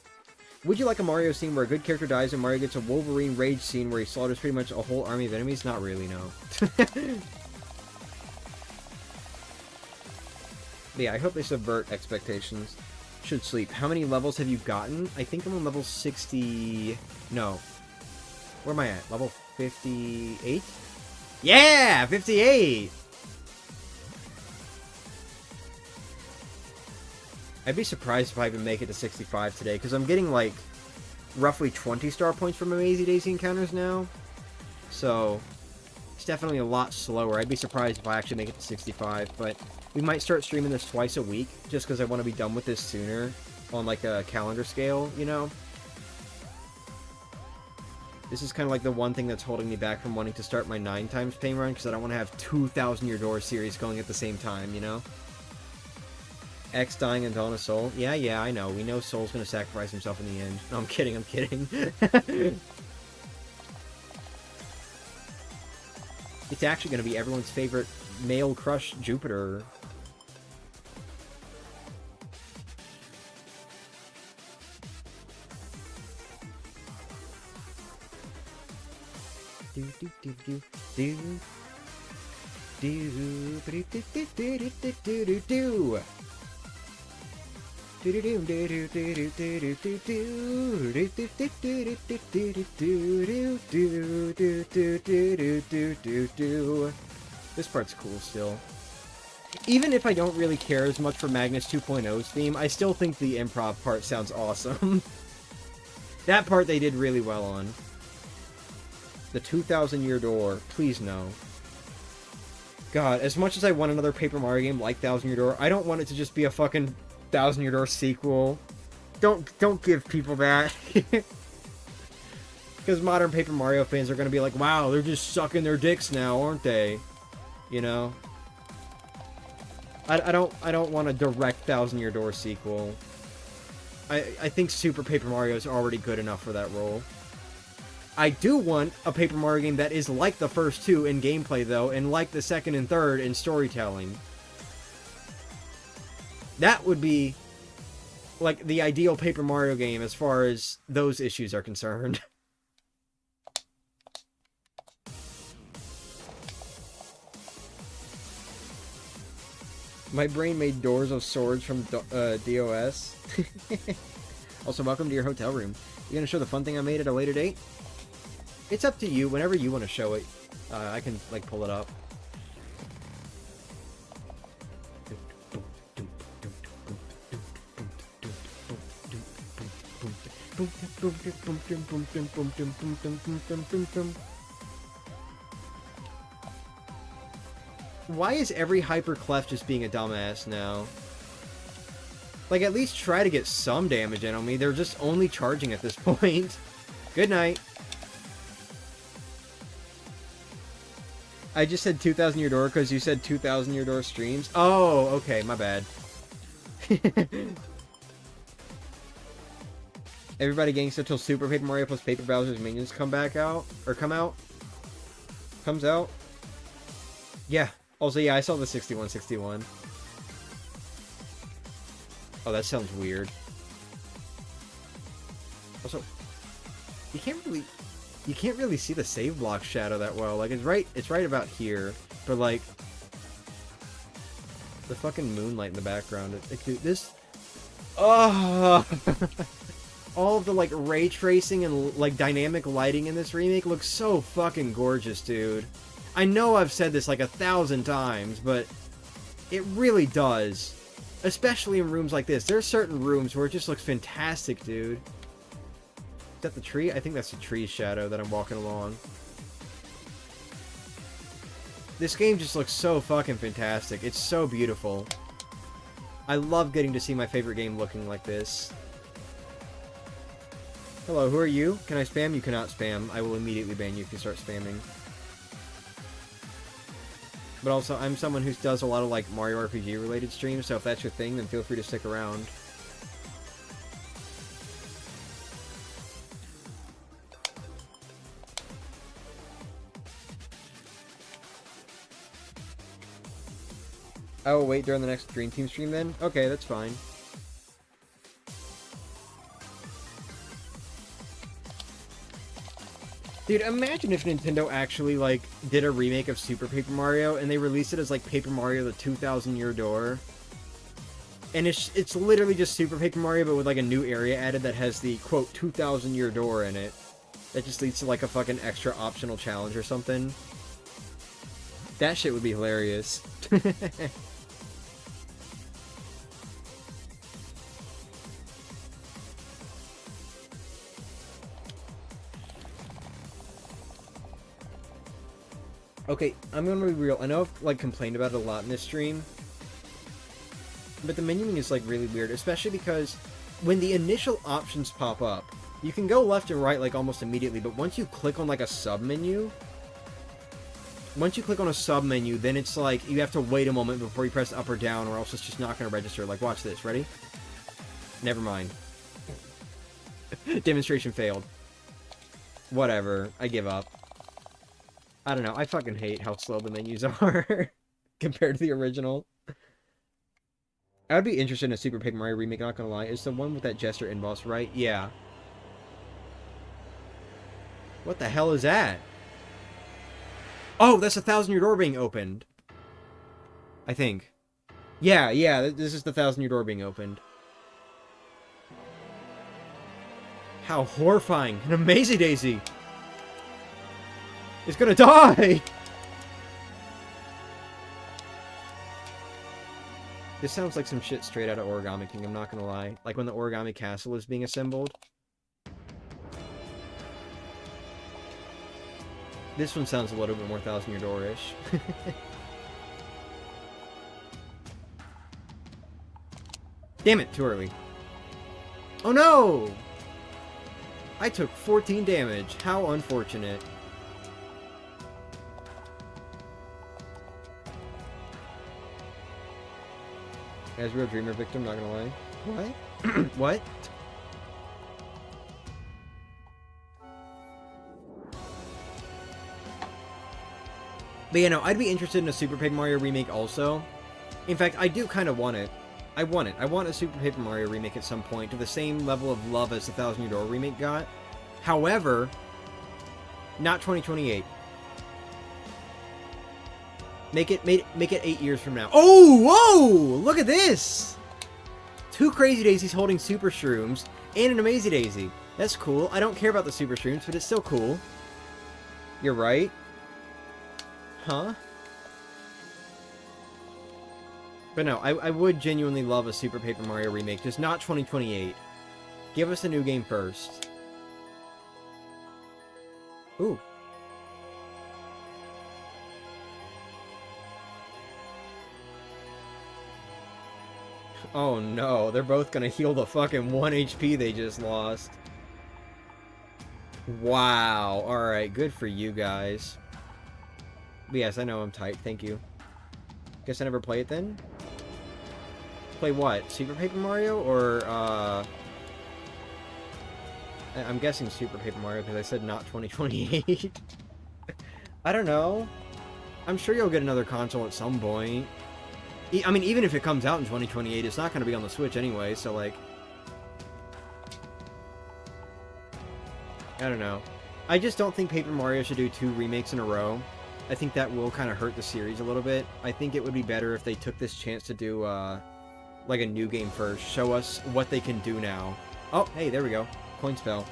Would you like a Mario scene where a good character dies and Mario gets a Wolverine rage scene where he slaughters pretty much a whole army of enemies? Not really, no. Yeah, I hope they subvert expectations. Should sleep. How many levels have you gotten? I think I'm on level 60... No. Where am I at? Level 58? Yeah! 58! I'd be surprised if I even make it to 65 today, because I'm getting, like, roughly 20 star points from Amazing Daisy encounters now. So, it's definitely a lot slower. I'd be surprised if I actually make it to 65, but we might start streaming this twice a week, just because I want to be done with this sooner, on, like, a calendar scale, you know? This is kind of like the one thing that's holding me back from wanting to start my 9 times pain run, because I don't want to have 2,000 Year Door series going at the same time, you know? X dying and Dawn of Soul? Yeah, I know. We know Soul's gonna sacrifice himself in the end. No, I'm kidding. It's actually gonna be everyone's favorite male crush, Jupiter. This part's cool still. Even if I don't really care as much for Magnus 2.0's theme, I still think the improv part sounds awesome. That part they did really well on. The 2,000 Year Door, please no. God, as much as I want another Paper Mario game like 1,000 Year Door, I don't want it to just be a fucking 1,000 Year Door sequel. Don't give people that. Because modern Paper Mario fans are gonna be like, wow, they're just sucking their dicks now, aren't they? You know? I don't want a direct 1,000 Year Door sequel. I think Super Paper Mario is already good enough for that role. I do want a Paper Mario game that is like the first two in gameplay, though, and like the second and third in storytelling. That would be, like, the ideal Paper Mario game as far as those issues are concerned. My brain made doors of swords from DOS. Also, welcome to your hotel room. You gonna show the fun thing I made at a later date? It's up to you. Whenever you want to show it, I can, like, pull it up. Why is every hyper clef just being a dumbass now? Like, at least try to get some damage in on me. They're just only charging at this point. Good night. I just said 2,000 Year Door because you said 2,000 Year Door streams. Oh, okay, my bad. Everybody gangsta till Super Paper Mario plus Paper Bowser's Minions come out. Comes out. Yeah. Also, yeah, I saw the 6161. Oh, that sounds weird. Also, you can't really see the save block shadow that well. Like, it's right about here, but like the fucking moonlight in the background. Dude, this, oh, all of the like ray tracing and like dynamic lighting in this remake looks so fucking gorgeous, dude. I know I've said this like 1,000 times, but it really does. Especially in rooms like this. There are certain rooms where it just looks fantastic, dude. Is that the tree? I think that's the tree's shadow that I'm walking along. This game just looks so fucking fantastic. It's so beautiful. I love getting to see my favorite game looking like this. Hello, who are you? Can I spam? You cannot spam. I will immediately ban you if you start spamming. But also, I'm someone who does a lot of, like, Mario RPG related streams, so if that's your thing, then feel free to stick around. I will wait during the next Dream Team stream then? Okay, that's fine. Dude, imagine if Nintendo actually, like, did a remake of Super Paper Mario, and they released it as, like, Paper Mario the 2,000 Year Door. And it's literally just Super Paper Mario, but with, like, a new area added that has the, quote, 2,000 Year Door in it. That just leads to like a fucking extra optional challenge or something. That shit would be hilarious. Okay, I'm gonna be real. I know I've like complained about it a lot in this stream, but the menuing is like really weird, especially because when the initial options pop up, you can go left and right like almost immediately, but once you click on like a sub menu, then it's like you have to wait a moment before you press up or down, or else it's just not gonna register. Like, watch this. Ready? Never mind. Demonstration failed. Whatever. I give up. I don't know. I fucking hate how slow the menus are compared to the original. I would be interested in a Super Paper Mario remake, not gonna lie. Is the one with that Jester in boss, right? Yeah. What the hell is that? Oh, that's a 1,000-year door being opened. I think. Yeah, this is the 1,000-year door being opened. How horrifying. An Amazing Daisy! It's gonna die! This sounds like some shit straight out of Origami King, I'm not gonna lie. Like when the Origami Castle is being assembled. This one sounds a little bit more 1,000-year door-ish. Damn it, too early. Oh no! I took 14 damage. How unfortunate. As Real Dreamer victim, not gonna lie. What? What? But yeah, no, I'd be interested in a Super Paper Mario remake also. In fact, I do kind of want it. I want it. I want a Super Paper Mario remake at some point to the same level of love as the 1,000-Year Door remake got. However, not 2028. Make it 8 years from now. Oh, whoa! Look at this! 2 Crazy Daisies holding Super Shrooms and an Amazing Daisy. That's cool. I don't care about the Super Shrooms, but it's still cool. You're right. Huh? But no, I would genuinely love a Super Paper Mario remake, just not 2028. Give us a new game first. Ooh. Oh no, they're both gonna heal the fucking 1 HP they just lost. Wow, alright, good for you guys. But yes, I know I'm tight, thank you. Guess I never play it then? Play what? Super Paper Mario, or, I'm guessing Super Paper Mario, because I said not 2028. I don't know. I'm sure you'll get another console at some point. I mean, even if it comes out in 2028, it's not going to be on the Switch anyway, so, like... I don't know. I just don't think Paper Mario should do 2 remakes in a row. I think that will kind of hurt the series a little bit. I think it would be better if they took this chance to do, like, a new game first. Show us what they can do now. Oh, hey, there we go. Coin spell.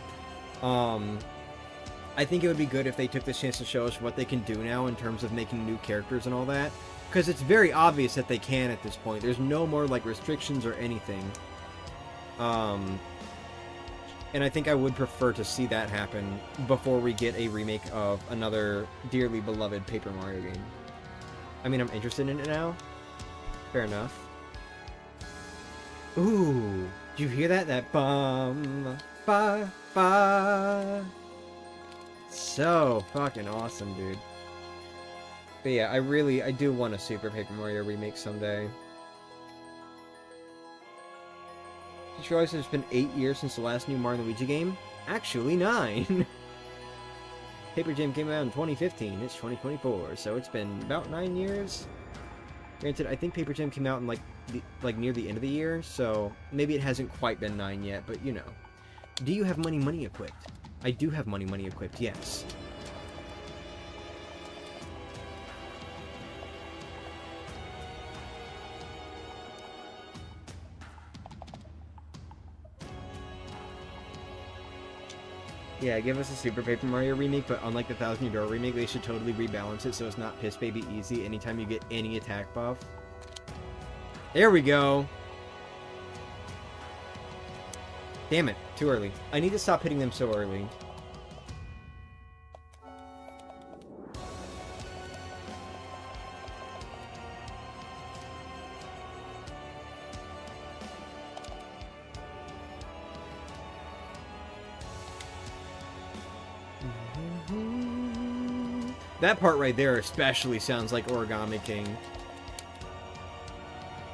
I think it would be good if they took this chance to show us what they can do now in terms of making new characters and all that. Because it's very obvious that they can at this point. There's no more, like, restrictions or anything. And I think I would prefer to see that happen before we get a remake of another dearly beloved Paper Mario game. I mean, I'm interested in it now. Fair enough. Ooh, did you hear that? That bum, ba, ba. So fucking awesome, dude. But yeah, I do want a Super Paper Mario remake someday. Just realized it's been 8 years since the last new Mario & Luigi game? Actually, 9! Paper Jam came out in 2015, it's 2024, so it's been about 9 years? Granted, I think Paper Jam came out in, like near the end of the year, so maybe it hasn't quite been 9 yet, but you know. Do you have money equipped? I do have money equipped, yes. Yeah, give us a Super Paper Mario remake, but unlike the Thousand Year Door remake, they should totally rebalance it so it's not piss baby easy anytime you get any attack buff. There we go. Damn it, too early. I need to stop hitting them so early. That part right there especially sounds like Origami King.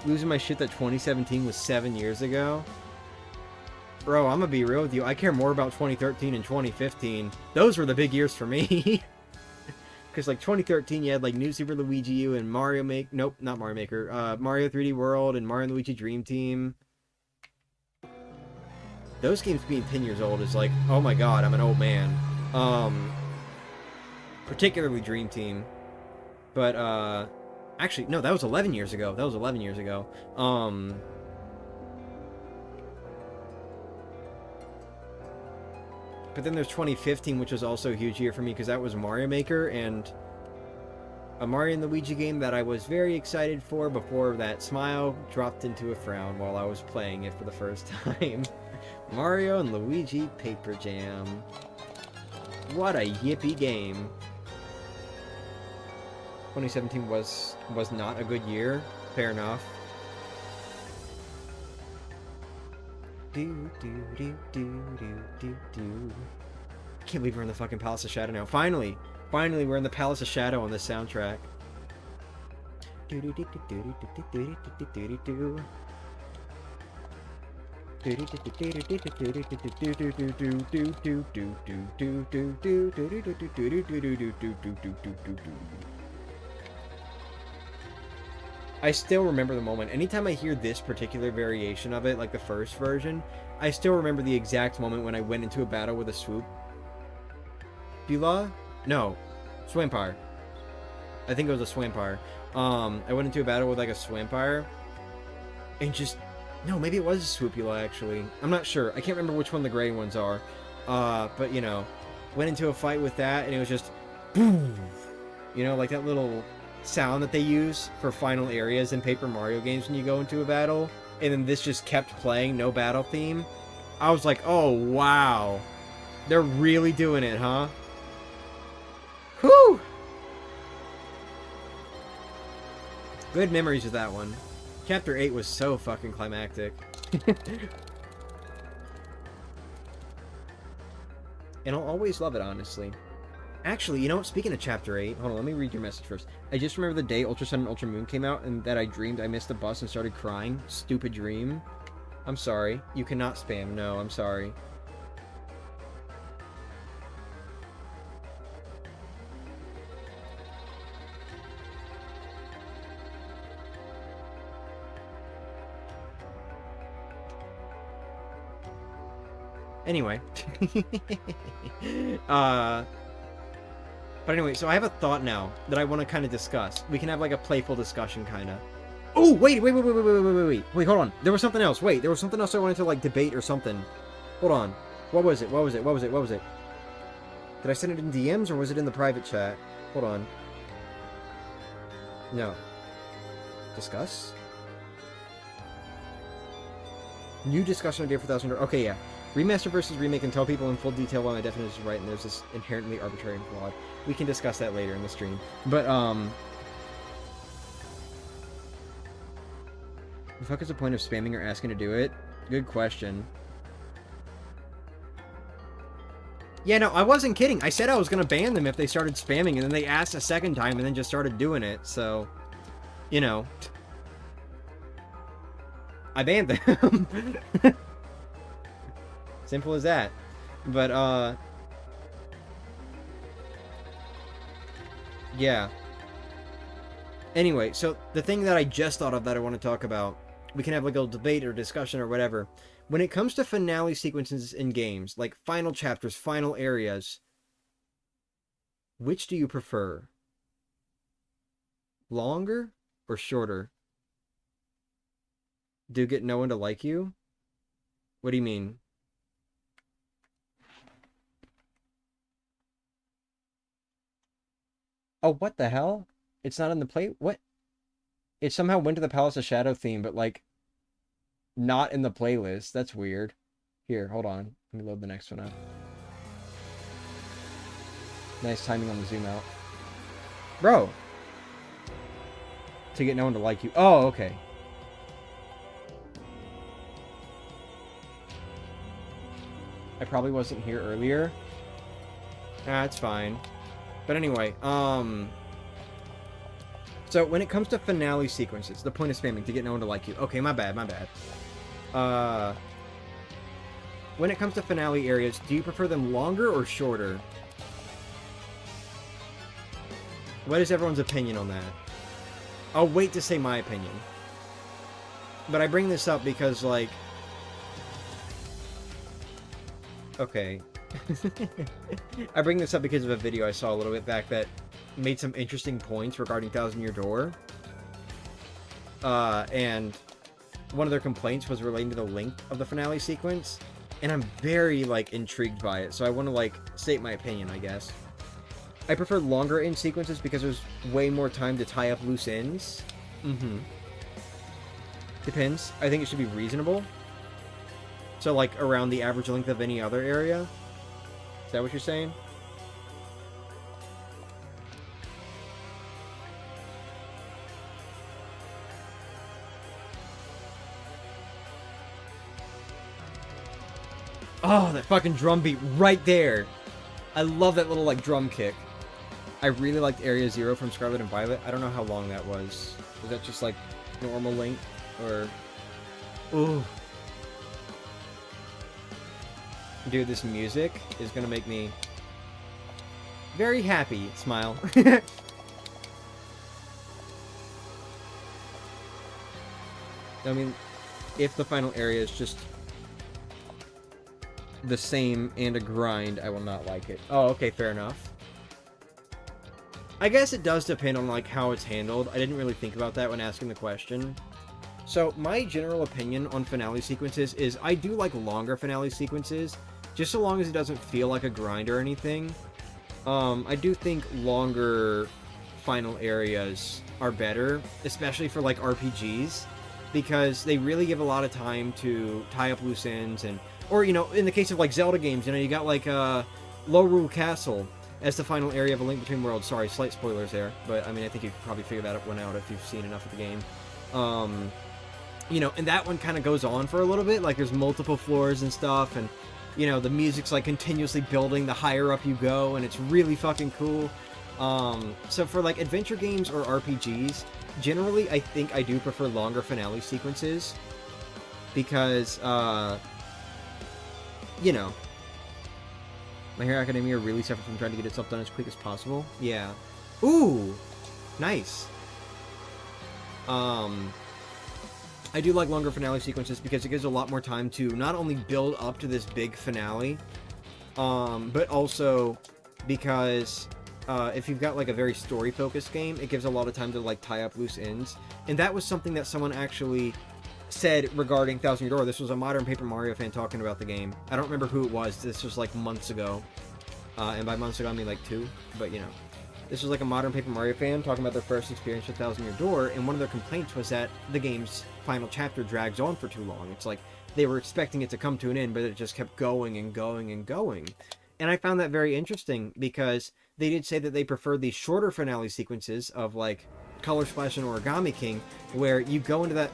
Losing my shit that 2017 was 7 years ago? Bro, I'm gonna be real with you. I care more about 2013 and 2015. Those were the big years for me. Because, like, 2013, you had, like, New Super Luigi U and Mario Maker... Nope, not Mario Maker. Mario 3D World and Mario & Luigi Dream Team. Those games being 10 years old is like, oh my god, I'm an old man. Particularly Dream Team. But, actually, no, that was 11 years ago. That was 11 years ago. But then there's 2015, which was also a huge year for me, because that was Mario Maker, and a Mario & Luigi game that I was very excited for before that smile dropped into a frown while I was playing it for the first time. Mario & Luigi Paper Jam. What a yippee game. 2017 was not a good year. Fair enough. Do do do do do do do. I can't believe we're in the fucking Palace of Shadow now. Finally, we're in the Palace of Shadow on this soundtrack. Do do do do do do do do do do. I still remember the moment. Anytime I hear this particular variation of it, like the first version, I still remember the exact moment when I went into a battle with a swoop. Bula? No. Swampire. I think it was a Swampire. I went into a battle with like a Swampire. And just... No, maybe it was a Swoopula, actually. I'm not sure. I can't remember which one the gray ones are. But, you know, went into a fight with that, and it was just... Boom! You know, like that little sound that they use for final areas in Paper Mario games when you go into a battle. And then this just kept playing, no battle theme. I was like, oh, wow. They're really doing it, huh? Whew! Good memories of that one. Chapter 8 was so fucking climactic. And I'll always love it, honestly. Actually, you know what? Speaking of Chapter 8... Hold on, let me read your message first. I just remember the day Ultra Sun and Ultra Moon came out and that I dreamed I missed the bus and started crying. Stupid dream. I'm sorry. You cannot spam. No, I'm sorry. Anyway. But anyway, so I have a thought now that I want to kind of discuss. We can have like a playful discussion, kind of. Oh, wait, hold on. There was something else. Wait, there was something else I wanted to like debate or something. Hold on. What was it? Did I send it in DMs or was it in the private chat? Hold on. No. Discuss? New discussion idea for 1,000. Okay, yeah. Remaster versus remake, and tell people in full detail why my definition is right and there's this inherently arbitrary and flawed. We can discuss that later in the stream. But, the fuck is the point of spamming or asking to do it? Good question. Yeah, no, I wasn't kidding. I said I was gonna ban them if they started spamming, and then they asked a second time and then just started doing it, so... You know. I banned them. Simple as that. But, yeah. Anyway, so the thing that I just thought of that I want to talk about, we can have like a debate or discussion or whatever. When it comes to finale sequences in games, like final chapters, final areas, which do you prefer? Longer or shorter? Do you get no one to like you? What do you mean? Oh, what the hell? It's not in the play. What? It somehow went to the Palace of Shadow theme, but like not in the playlist. That's weird. Here, hold on. Let me load the next one up. Nice timing on the zoom out. Bro. To get no one to like you. Oh, okay. I probably wasn't here earlier. It's fine. But anyway, so when it comes to finale sequences, the point of spamming to get no one to like you. Okay, my bad. When it comes to finale areas, do you prefer them longer or shorter? What is everyone's opinion on that? I'll wait to say my opinion. But I bring this up because, like... Okay. I bring this up because of a video I saw a little bit back that made some interesting points regarding Thousand Year Door. And one of their complaints was relating to the length of the finale sequence. And I'm very, like, intrigued by it. So I want to, like, state my opinion, I guess. I prefer longer end sequences because there's way more time to tie up loose ends. Depends. I think it should be reasonable. So, like, around the average length of any other area? Is that what you're saying? Oh, that fucking drum beat right there! I love that little, like, drum kick. I really liked Area Zero from Scarlet and Violet. I don't know how long that was. Was that just, like, normal length? Or... Ooh. Dude, this music is gonna make me very happy. Smile. I mean, if the final area is just the same and a grind, I will not like it. Oh, okay, fair enough. I guess it does depend on, like, how it's handled. I didn't really think about that when asking the question. So, my general opinion on finale sequences is I do like longer finale sequences, just so long as it doesn't feel like a grind or anything. I do think longer final areas are better, especially for, like, RPGs, because they really give a lot of time to tie up loose ends, and, or, you know, in the case of, like, Zelda games, you know, you got, like, Lorule Castle as the final area of A Link Between Worlds. Sorry, slight spoilers there, but, I mean, I think you could probably figure that one out if you've seen enough of the game. You know, and that one kind of goes on for a little bit, like, there's multiple floors and stuff, and, you know, the music's, like, continuously building the higher up you go, and it's really fucking cool. So for, like, adventure games or RPGs, generally, I think I do prefer longer finale sequences, because, you know, My Hero Academia really suffered from trying to get itself done as quick as possible. Yeah. Ooh! Nice. I do like longer finale sequences because it gives a lot more time to not only build up to this big finale, but also because if you've got like a very story-focused game, it gives a lot of time to like tie up loose ends. And that was something that someone actually said regarding Thousand Year Door. This was a modern Paper Mario fan talking about the game. I don't remember who it was. This was like months ago. And by months ago, I mean like 2, but you know. This was like a modern Paper Mario fan talking about their first experience with Thousand Year Door, and one of their complaints was that the game's final chapter drags on for too long. It's like they were expecting it to come to an end, but it just kept going and going and going. And I found that very interesting because they did say that they preferred the shorter finale sequences of like Color Splash and Origami King, where you go into that...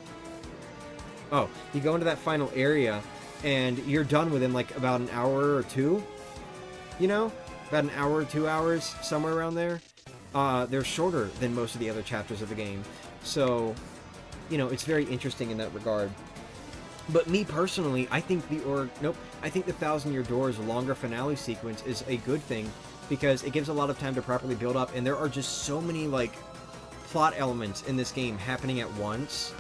Oh, you go into that final area, and you're done within like about an hour or 2, you know? About an hour or 2 hours, somewhere around there. They're shorter than most of the other chapters of the game. So, you know, it's very interesting in that regard. But me personally, I think I think the Thousand Year Door's longer finale sequence is a good thing, because it gives a lot of time to properly build up, and there are just so many, like, plot elements in this game happening at once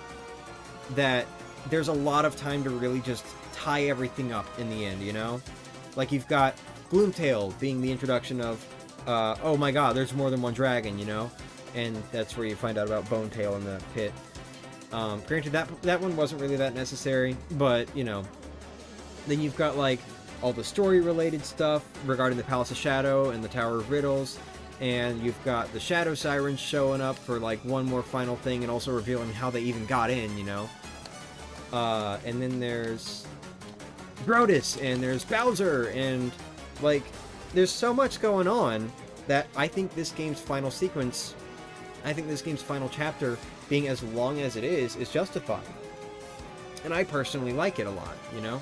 that there's a lot of time to really just tie everything up in the end, you know? Like, you've got Gloomtail being the introduction of, oh my god, there's more than one dragon, you know? And that's where you find out about Bonetail in the pit. Granted, that one wasn't really that necessary, but, you know. Then you've got, like, all the story-related stuff regarding the Palace of Shadow and the Tower of Riddles. And you've got the Shadow Sirens showing up for, like, one more final thing, and also revealing how they even got in, you know? And then there's Brodus, and there's Bowser, and, like, there's so much going on that I think this game's final sequence, I think this game's final chapter, being as long as it is justified. And I personally like it a lot, you know?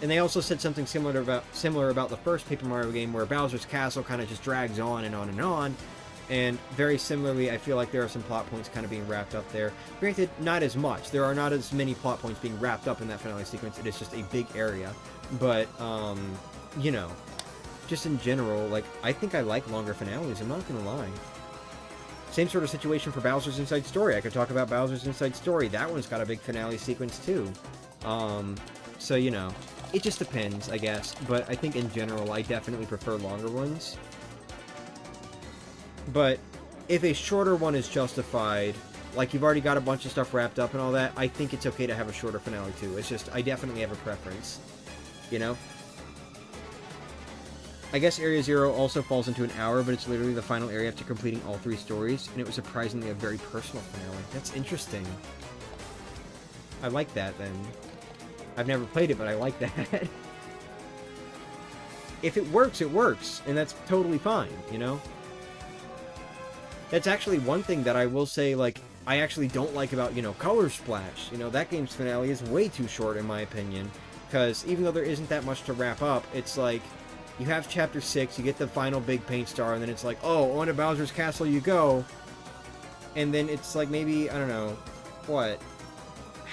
And they also said something similar about the first Paper Mario game, where Bowser's Castle kind of just drags on and on and on. And very similarly, I feel like there are some plot points kind of being wrapped up there. Granted, not as much. There are not as many plot points being wrapped up in that finale sequence. It is just a big area. But, you know, just in general, like, I think I like longer finales, I'm not gonna lie. Same sort of situation for Bowser's Inside Story. I could talk about Bowser's Inside Story. That one's got a big finale sequence, too. So, you know, it just depends, I guess. But I think in general, I definitely prefer longer ones. But if a shorter one is justified, like you've already got a bunch of stuff wrapped up and all that, I think it's okay to have a shorter finale, too. It's just, I definitely have a preference, you know? I guess Area Zero also falls into an hour, but it's literally the final area after completing all 3 stories, and it was surprisingly a very personal finale. That's interesting. I like that, then. I've never played it, but I like that. If it works, and that's totally fine, you know? That's actually one thing that I will say, like, I actually don't like about, you know, Color Splash. You know, that game's finale is way too short, in my opinion, because even though there isn't that much to wrap up, it's like, you have Chapter 6, you get the final big paint star, and then it's like, oh, on to Bowser's Castle you go. And then it's like maybe, I don't know, what,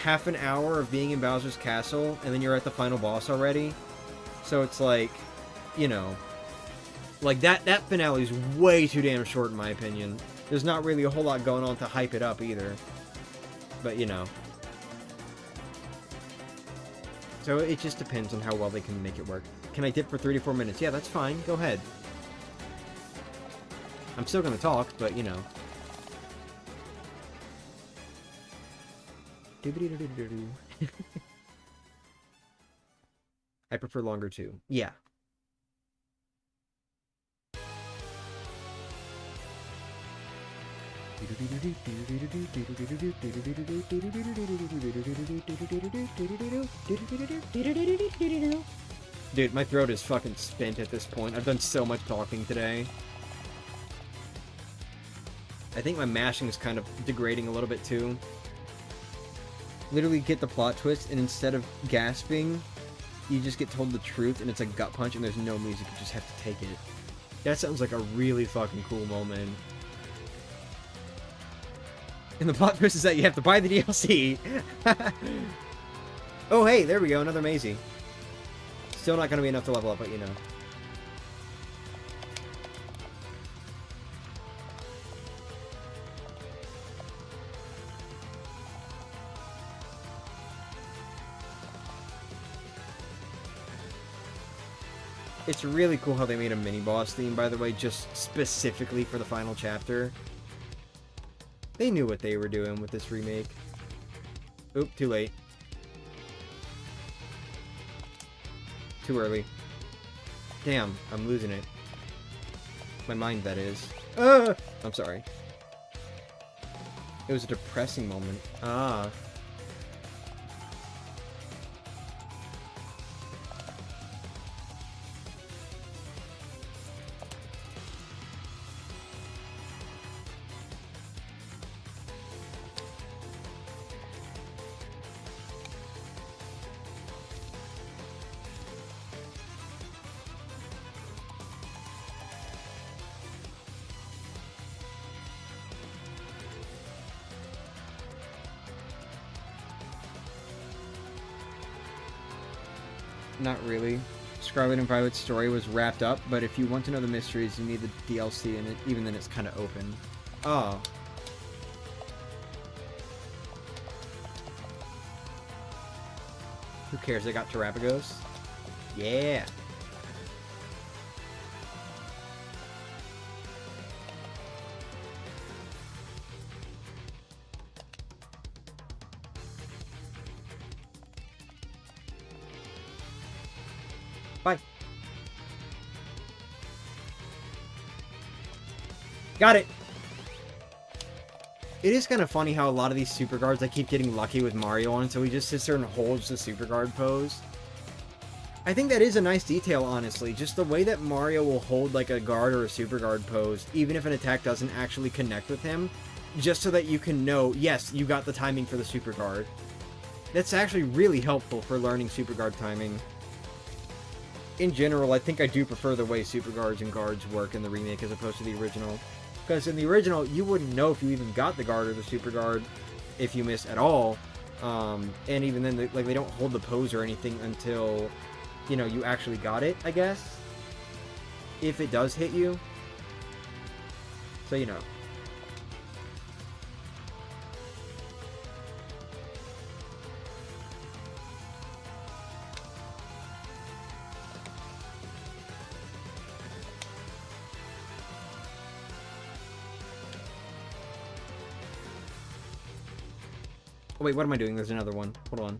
half an hour of being in Bowser's Castle, and then you're at the final boss already. So it's like, you know, like that finale is way too damn short in my opinion. There's not really a whole lot going on to hype it up either. But, you know. So it just depends on how well they can make it work. Can I dip for 34 minutes? Yeah, that's fine. Go ahead. I'm still gonna talk, but, you know. I prefer longer, too. Yeah. Dude, my throat is fucking spent at this point. I've done so much talking today. I think my mashing is kind of degrading a little bit too. Literally get the plot twist, and instead of gasping, you just get told the truth, and it's a gut punch, and there's no music. You just have to take it. That sounds like a really fucking cool moment. And the plot twist is that you have to buy the DLC. Oh, hey, there we go. Another Maisie. Still not going to be enough to level up, but you know. It's really cool how they made a mini-boss theme, by the way, just specifically for the final chapter. They knew what they were doing with this remake. Oop, too late. Too early. Damn, I'm losing it. My mind, that is. I'm sorry. It was a depressing moment. Ah. Not really. Scarlet and Violet's story was wrapped up, but if you want to know the mysteries, you need the DLC, and even then it's kind of open. Oh. Who cares? I got Terrapagos. Yeah. Bye. Got it! It is kind of funny how a lot of these super guards I keep getting lucky with Mario on, so he just sits there and holds the super guard pose. I think that is a nice detail, honestly. Just the way that Mario will hold like a guard or a super guard pose, even if an attack doesn't actually connect with him, just so that you can know, yes, you got the timing for the super guard. That's actually really helpful for learning super guard timing. In general, I think I do prefer the way super guards and guards work in the remake as opposed to the original. Because in the original, you wouldn't know if you even got the guard or the super guard if you missed at all. And even then, they don't hold the pose or anything until, you know, you actually got it, I guess. If it does hit you. So, you know. Oh, wait, what am I doing? There's another one. Hold on.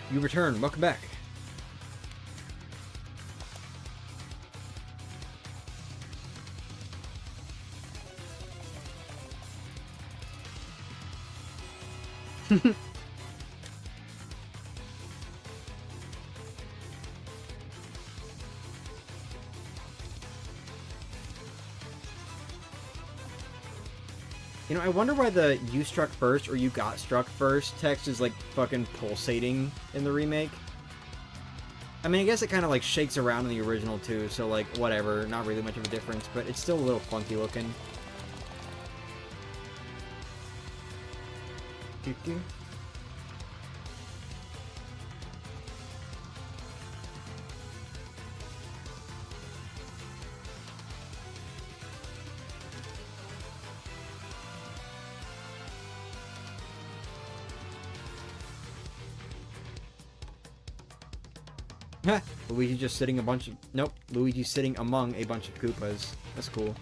You return. Welcome back. You know, I wonder why the "you struck first" or "you got struck first" text is, like, fucking pulsating in the remake. I mean, I guess it kind of, like, shakes around in the original, too, so, like, whatever. Not really much of a difference, but it's still a little funky looking. Doo-doo. Luigi just sitting a bunch of... Nope. Luigi's sitting among a bunch of Koopas. That's cool.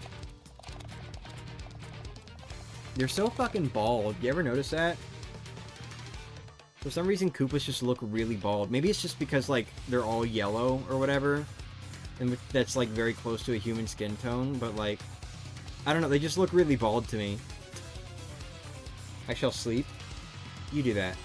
They're so fucking bald. You ever notice that? For some reason, Koopas just look really bald. Maybe it's just because, like, they're all yellow or whatever. And that's, like, very close to a human skin tone. But, like, I don't know. They just look really bald to me. I shall sleep. You do that.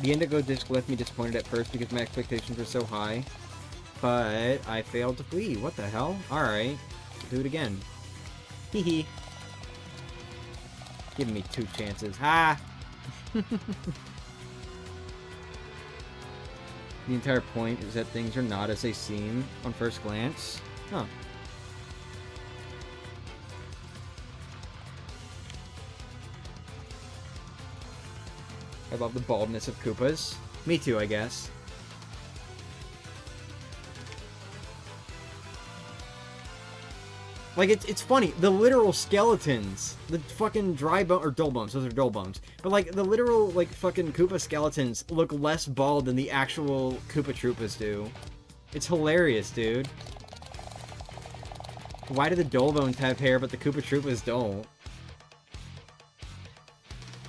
The Indigo disc left me disappointed at first because my expectations were so high, but I failed to flee. What the hell? Alright. Do it again. Hee hee. Give me 2 chances. Ha! The entire point is that things are not as they seem on first glance. Huh. I love the baldness of Koopas. Me too, I guess. Like, it's funny. The literal skeletons, the fucking dry bone, or dull bones, those are dull bones. But, like, the literal, like, fucking Koopa skeletons look less bald than the actual Koopa Troopas do. It's hilarious, dude. Why do the dull bones have hair, but the Koopa Troopas don't?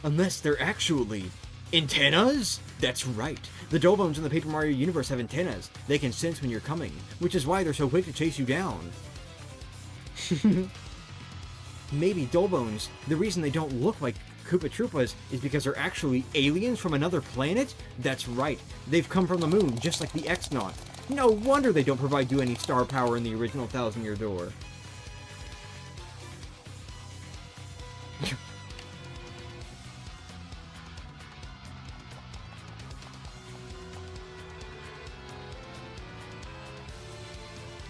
Unless they're actually... antennas? That's right. The Dolbones in the Paper Mario universe have antennas. They can sense when you're coming, which is why they're so quick to chase you down. Maybe Dolbones, the reason they don't look like Koopa Troopas is because they're actually aliens from another planet? That's right. They've come from the moon, just like the X-Naut. No wonder they don't provide you any star power in the original Thousand Year Door.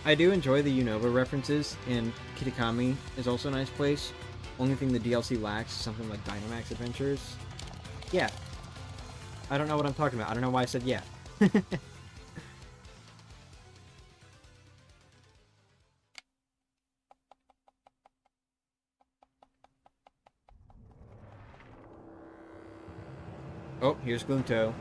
I do enjoy the Unova references, and Kitakami is also a nice place. Only thing the DLC lacks is something like Dynamax Adventures. Yeah. I don't know what I'm talking about. I don't know why I said yeah. Oh, here's Gloomtoe.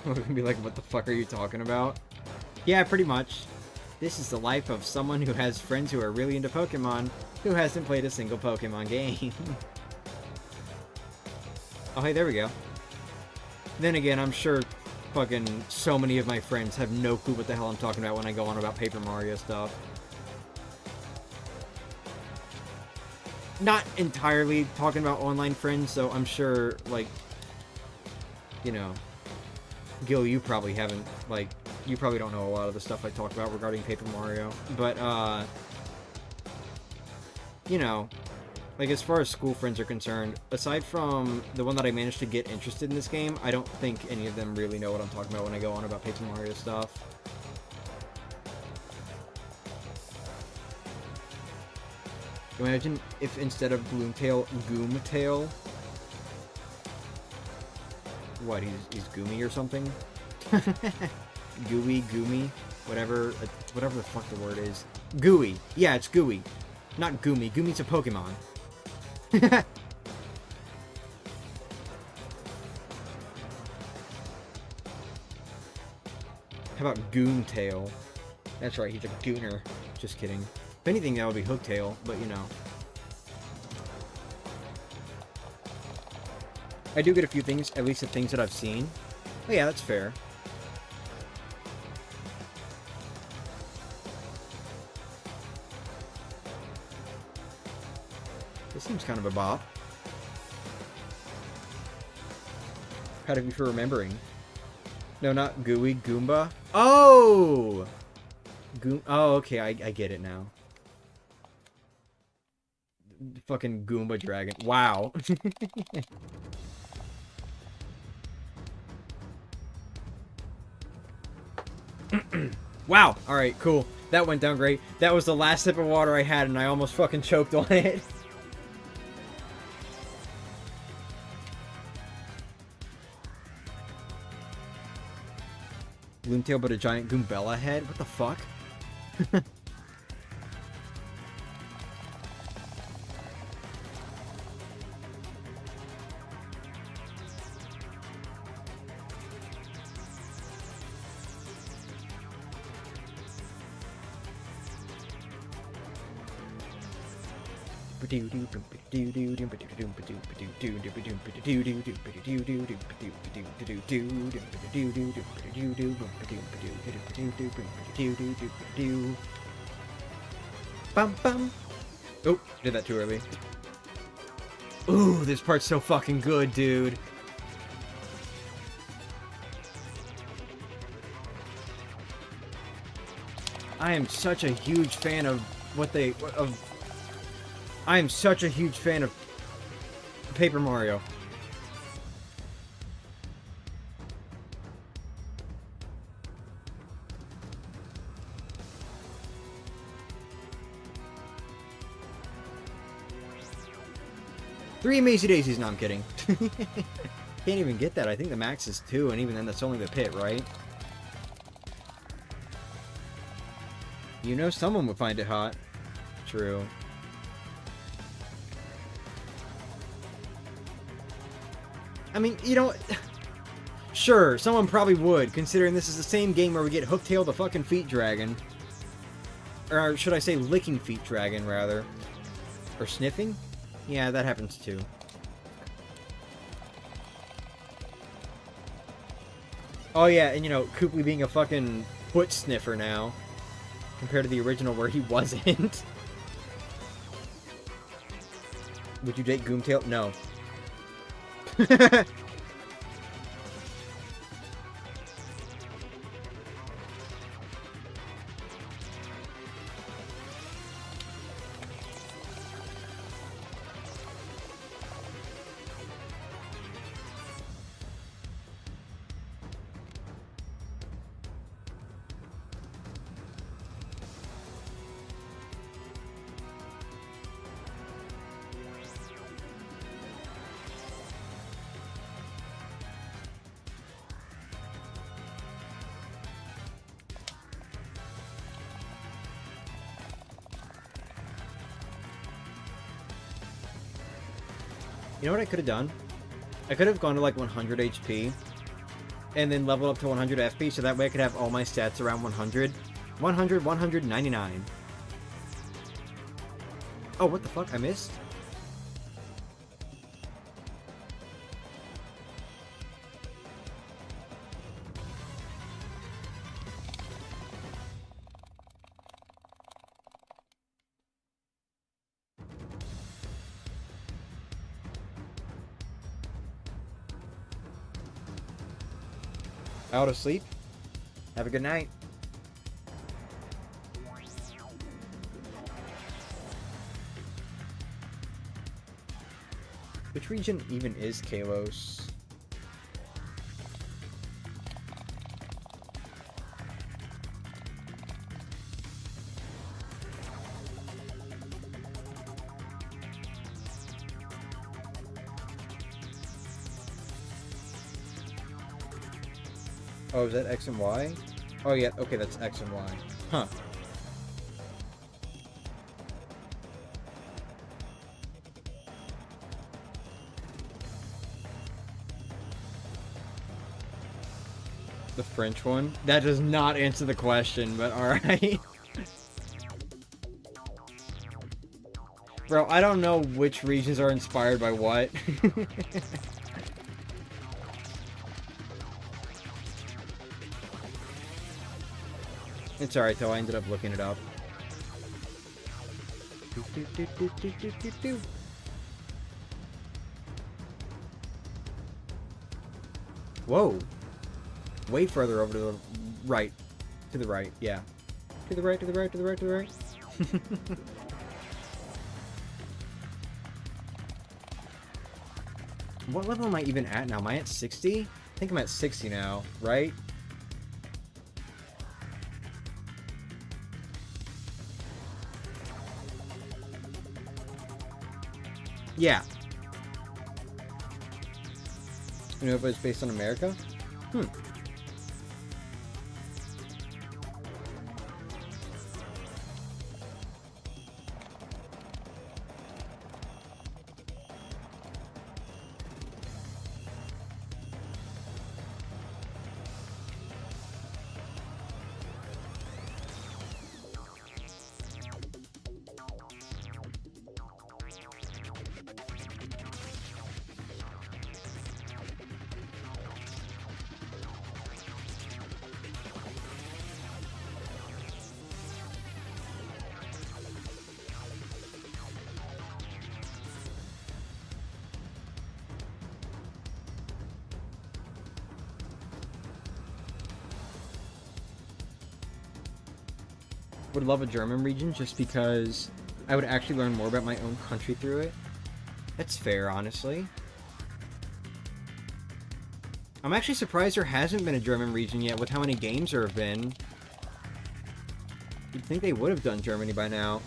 We're gonna be like, what the fuck are you talking about? Yeah, pretty much. This is the life of someone who has friends who are really into Pokemon, who hasn't played a single Pokemon game. Oh, hey, there we go. Then again, I'm sure fucking so many of my friends have no clue what the hell I'm talking about when I go on about Paper Mario stuff. Not entirely talking about online friends, so I'm sure, like, you know, Gil, you probably haven't, like, you probably don't know a lot of the stuff I talk about regarding Paper Mario, but, you know, like, as far as school friends are concerned, aside from the one that I managed to get interested in this game, I don't think any of them really know what I'm talking about when I go on about Paper Mario stuff. Imagine if instead of Gloomtail, Goomtail. What, he's Goomy or something? Gooey, Goomy, whatever the fuck the word is. Gooey. Yeah, it's Gooey. Not Goomy. Goomy's a Pokemon. How about Goomtail? That's right, he's a gooner. Just kidding. If anything, that would be Hooktail, but you know. I do get a few things, at least the things that I've seen. Oh yeah, that's fair. This seems kind of a bop. Proud of you for remembering. No, not Gooey, Goomba. Oh! Oh, okay, I get it now. Fucking Goomba Dragon. Wow. Wow. Alright, cool. That went down great. That was the last sip of water I had, and I almost fucking choked on it. Gloomtail but a giant Goombella head? What the fuck? Bum bum. Oh, did that too early. Ooh, this part's so fucking good, dude. I am such a huge fan of I am such a huge fan of Paper Mario. Three Mazy Daisies. No, I'm kidding. Can't even get that. I think the max is 2, and even then that's only the pit, right? You know someone would find it hot. True. I mean, you know... Sure, someone probably would, considering this is the same game where we get Hooktail the fucking Feet Dragon. Or should I say Licking Feet Dragon, rather. Or Sniffing? Yeah, that happens too. Oh yeah, and you know, Koopley being a fucking foot sniffer now. Compared to the original where he wasn't. Would you date Goomtail? No. You know what I could have done? I could have gone to like 100 HP and then level up to 100 FP, so that way I could have all my stats around 100. 100, 199. Oh, what the fuck? I missed? Out of sleep. Have a good night. Which region even is Kalos? Oh, is that X and Y? Oh, yeah. Okay, that's X and Y. Huh. The French one? That does not answer the question, but alright. Bro, I don't know which regions are inspired by what. It's alright though, I ended up looking it up. Whoa! Way further over to the right. To the right, yeah. To the right, to the right, to the right, to the right. What level am I even at now? Am I at 60? I think I'm at 60 now, right? Yeah. You know if it's based on America? Hmm. Would love a German region just because I would actually learn more about my own country through it. That's fair, honestly. I'm actually surprised there hasn't been a German region yet with how many games there have been. You'd think they would have done Germany by now.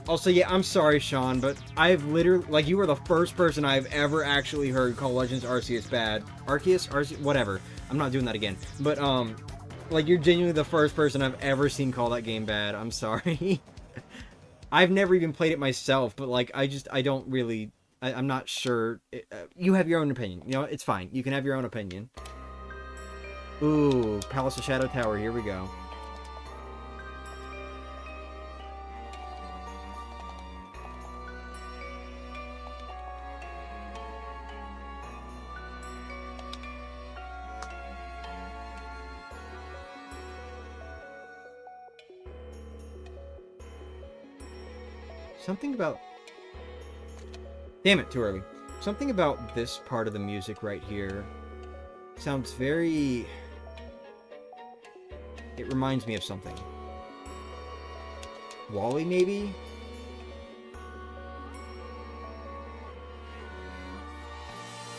Also, yeah, I'm sorry, Sean, but I've literally, like, you were the first person I've ever actually heard call Legends Arceus bad. Arceus? Arceus? Whatever. I'm not doing that again. But, like, you're genuinely the first person I've ever seen call that game bad. I'm sorry. I've never even played it myself, but, like, I don't really... I'm not sure. You have your own opinion. You know, it's fine. You can have your own opinion. Ooh, Palace of Shadow Tower. Here we go. Something about... Damn it, too early. Something about this part of the music right here sounds very... It reminds me of something. Wall-E, maybe?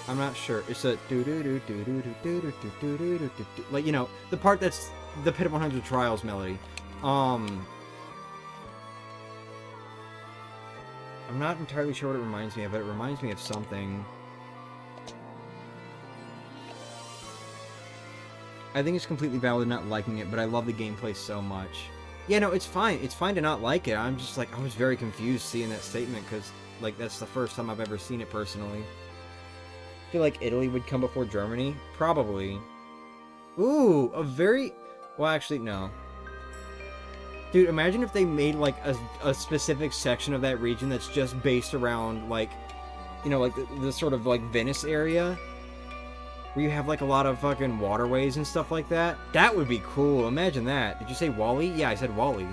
I'm not sure. It's a like, you know, the part that's the Pit of 100 Trials melody. I'm not entirely sure what it reminds me of, but it reminds me of something. I think it's completely valid not liking it, but I love the gameplay so much. Yeah, no, it's fine. It's fine to not like it. I'm just like, I was very confused seeing that statement, because, like, that's the first time I've ever seen it personally. feel like Italy would come before Germany. Probably. Ooh, a very... Well, actually, no. Dude, imagine if they made, like, a specific section of that region that's just based around, like, you know, like, the sort of, like, Venice area. Where you have, like, a lot of fucking waterways and stuff like that. That would be cool. Imagine that. Did you say Wally? Yeah, I said Wally.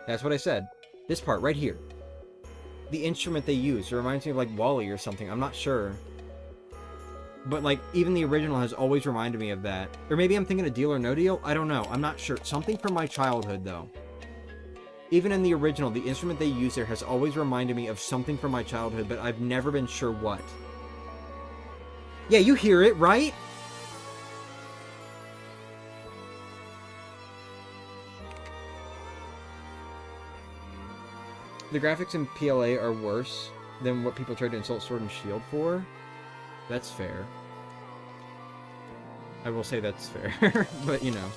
That's what I said. This part, right here. The instrument they use. It reminds me of, like, Wally or something. I'm not sure. But, like, even the original has always reminded me of that. Or maybe I'm thinking of Deal or No Deal? I don't know. I'm not sure. Something from my childhood, though. Even in the original, the instrument they use there has always reminded me of something from my childhood, but I've never been sure what. Yeah, you hear it, right? The graphics in PLA are worse than what people tried to insult Sword and Shield for. That's fair. I will say that's fair, but you know.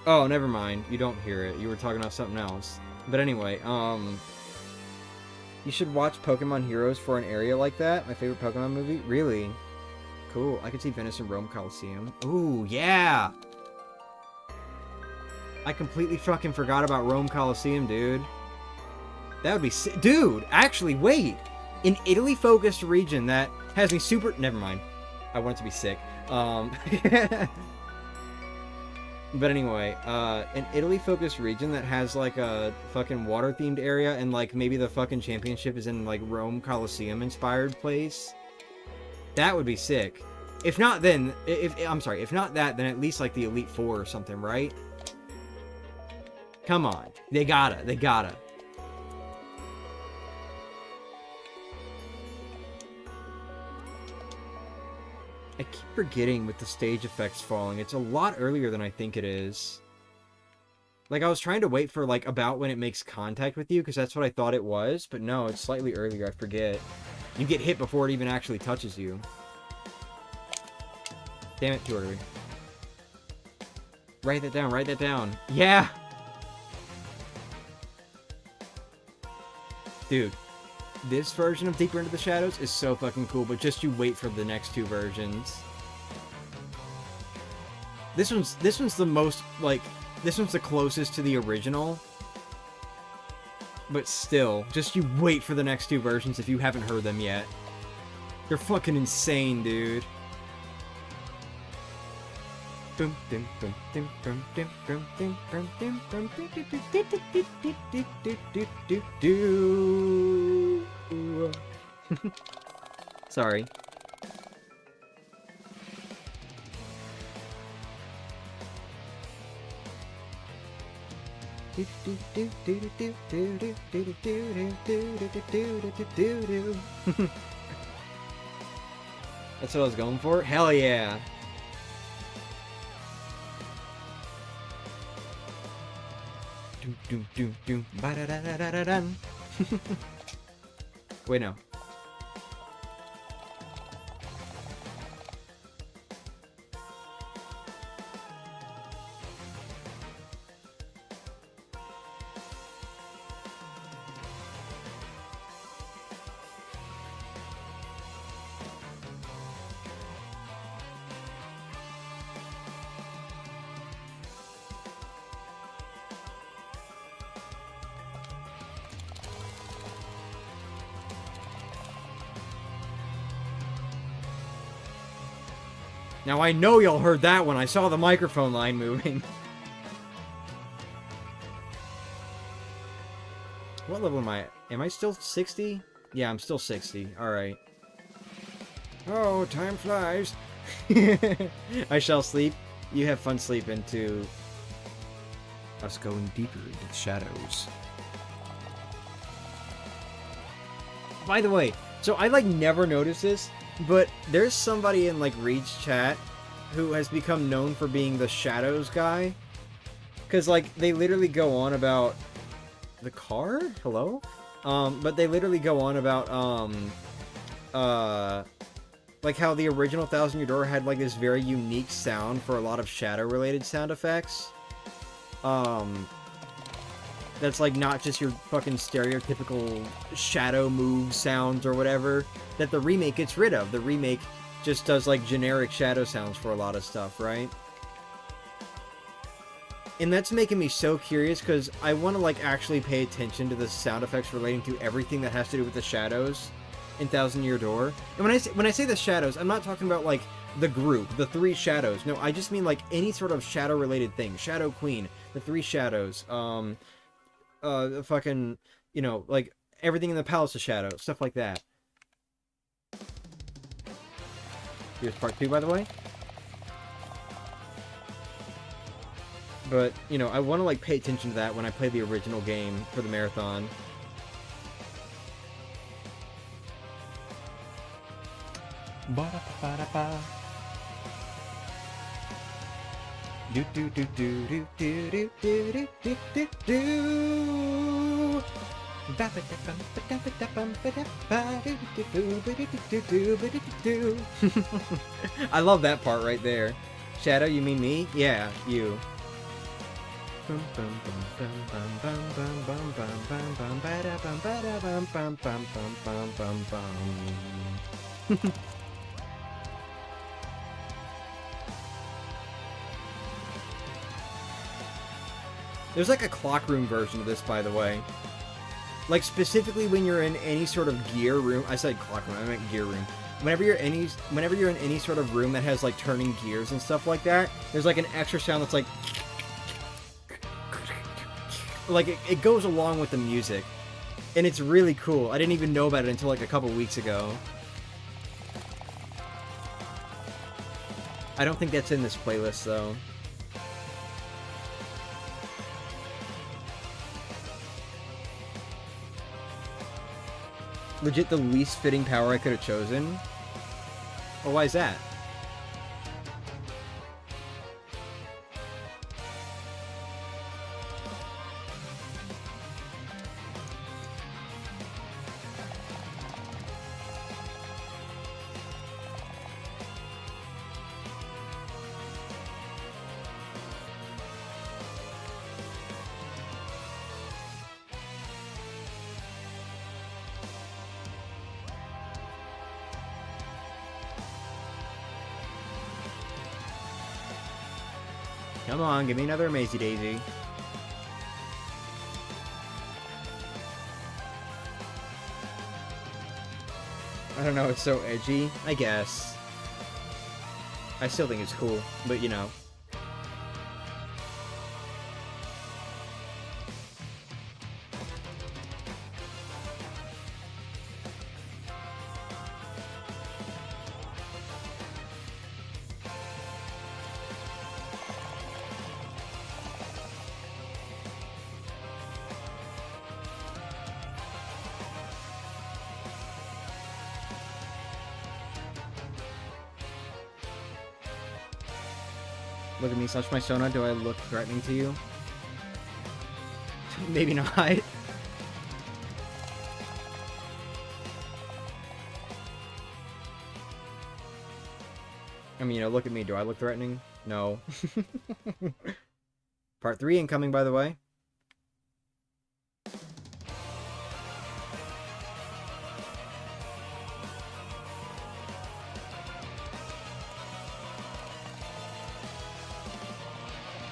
Oh, never mind. You don't hear it. You were talking about something else. But anyway, you should watch Pokemon Heroes for an area like that. My favorite Pokemon movie. Really? Cool. I could see Venice and Rome Coliseum. Ooh, yeah! I completely fucking forgot about Rome Coliseum, dude. That would be sick. Dude, actually, wait! An Italy-focused region that has me super... Never mind. I want it to be sick. But anyway, an Italy-focused region that has, like, a fucking water-themed area, and, like, maybe the fucking championship is in, like, Rome Coliseum-inspired place. That would be sick. If not, then... I'm sorry, if not that, then at least, like, the Elite Four or something, right? Come on. They gotta. I keep forgetting with the stage effects falling. It's a lot earlier than I think it is. Like, I was trying to wait for, like, about when it makes contact with you, because that's what I thought it was, but no, it's slightly earlier, I forget. You get hit before it even actually touches you. Damn it, too early. Write that down. Yeah! Dude. This version of Deeper Into the Shadows is so fucking cool, but just you wait for the next two versions. This one's the most, like, this one's the closest to the original. But still, just you wait for the next two versions if you haven't heard them yet. They're fucking insane, dude. Sorry. That's what I was going for? Hell yeah! Wait, no. Now I know y'all heard that when I saw the microphone line moving. What level am I at? Am I still 60? Yeah, I'm still 60. Alright. Oh, time flies. I shall sleep. You have fun sleeping to us going deeper into the shadows. By the way, so I like never noticed this, but there's somebody in like Reed's chat who has become known for being the shadows guy. Cause like they literally go on about the car? Hello? But they literally go on about like how the original Thousand Year Door had like this very unique sound for a lot of shadow related sound effects. that's like not just your fucking stereotypical shadow move sounds or whatever, that the remake gets rid of. The remake just does like generic shadow sounds for a lot of stuff, right? And that's making me so curious, because I want to like actually pay attention to the sound effects relating to everything that has to do with the shadows in Thousand Year Door. And when I say the shadows, I'm not talking about like the group, the 3 shadows. No, I just mean like any sort of shadow related thing. Shadow Queen, the 3 shadows, fucking, you know, like everything in the Palace of Shadow, stuff like that. Here's part 2, by the way. But, you know, I want to, like, pay attention to that when I play the original game for the marathon. Ba-da-ba-da-ba. Do-do-do-do-do-do-do-do-do-do-do. I love that part right there. Shadow, you mean me? Yeah, you. There's like a clock room version of this, by the way. Like specifically when you're in any sort of gear room. I said clock room, I meant gear room. Whenever you're in any sort of room that has like turning gears and stuff like that, there's like an extra sound that's like it goes along with the music, and it's really cool. I didn't even know about it until like a couple weeks ago. I don't think that's in this playlist though. Legit the least fitting power I could have chosen. Well, why is that? Come on, give me another Mazy Daisy. I don't know, it's so edgy, I guess. I still think it's cool, but you know. Look at me, slash my Sona. Do I look threatening to you? Maybe not. I mean, you know, look at me. Do I look threatening? No. Part 3 incoming, by the way.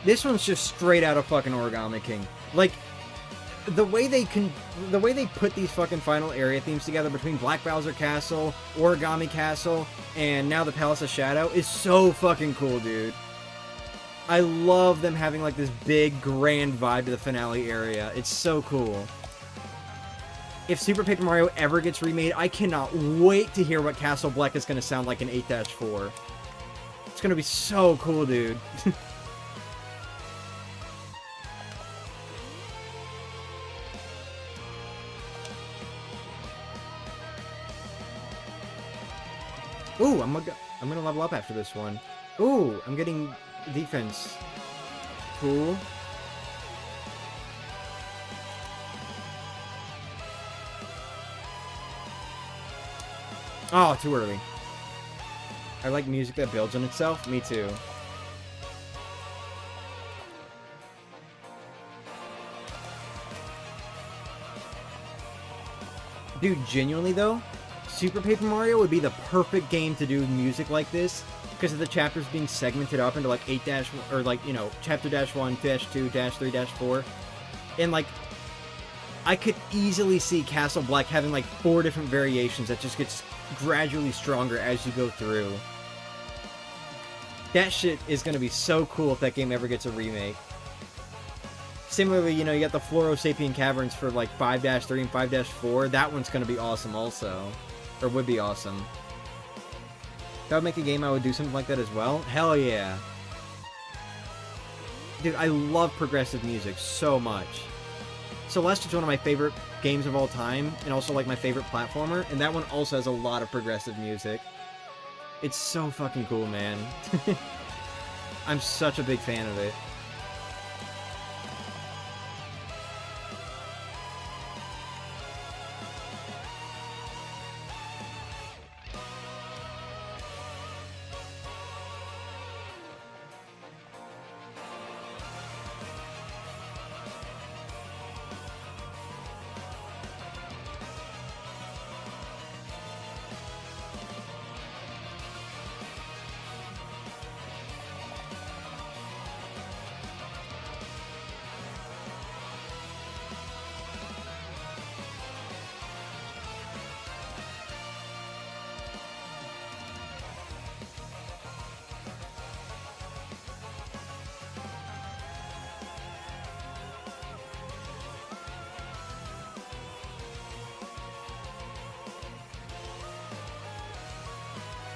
This one's just straight out of fucking Origami King. Like, the way they put these fucking final area themes together between Black Bowser Castle, Origami Castle, and now the Palace of Shadow is so fucking cool, dude. I love them having like this big, grand vibe to the finale area. It's so cool. If Super Paper Mario ever gets remade, I cannot wait to hear what Castle Black is going to sound like in 8-4. It's going to be so cool, dude. Ooh, I'm gonna level up after this one. Ooh, I'm getting defense. Cool. Oh, too early. I like music that builds on itself. Me too. Dude, genuinely though, Super Paper Mario would be the perfect game to do music like this, because of the chapters being segmented up into like 8 or like, you know, chapter -1, -2, -3, -4. And like, I could easily see Castle Black having like 4 different variations that just gets gradually stronger as you go through. That shit is gonna be so cool if that game ever gets a remake. Similarly, you know, you got the Floro-Sapien Caverns for like 5-3 and 5-4. That one's gonna be awesome also. Or would be awesome. If I would make a game, I would do something like that as well. Hell yeah. Dude, I love progressive music so much. Celeste is one of my favorite games of all time, and also like my favorite platformer, and that one also has a lot of progressive music. It's so fucking cool, man. I'm such a big fan of it.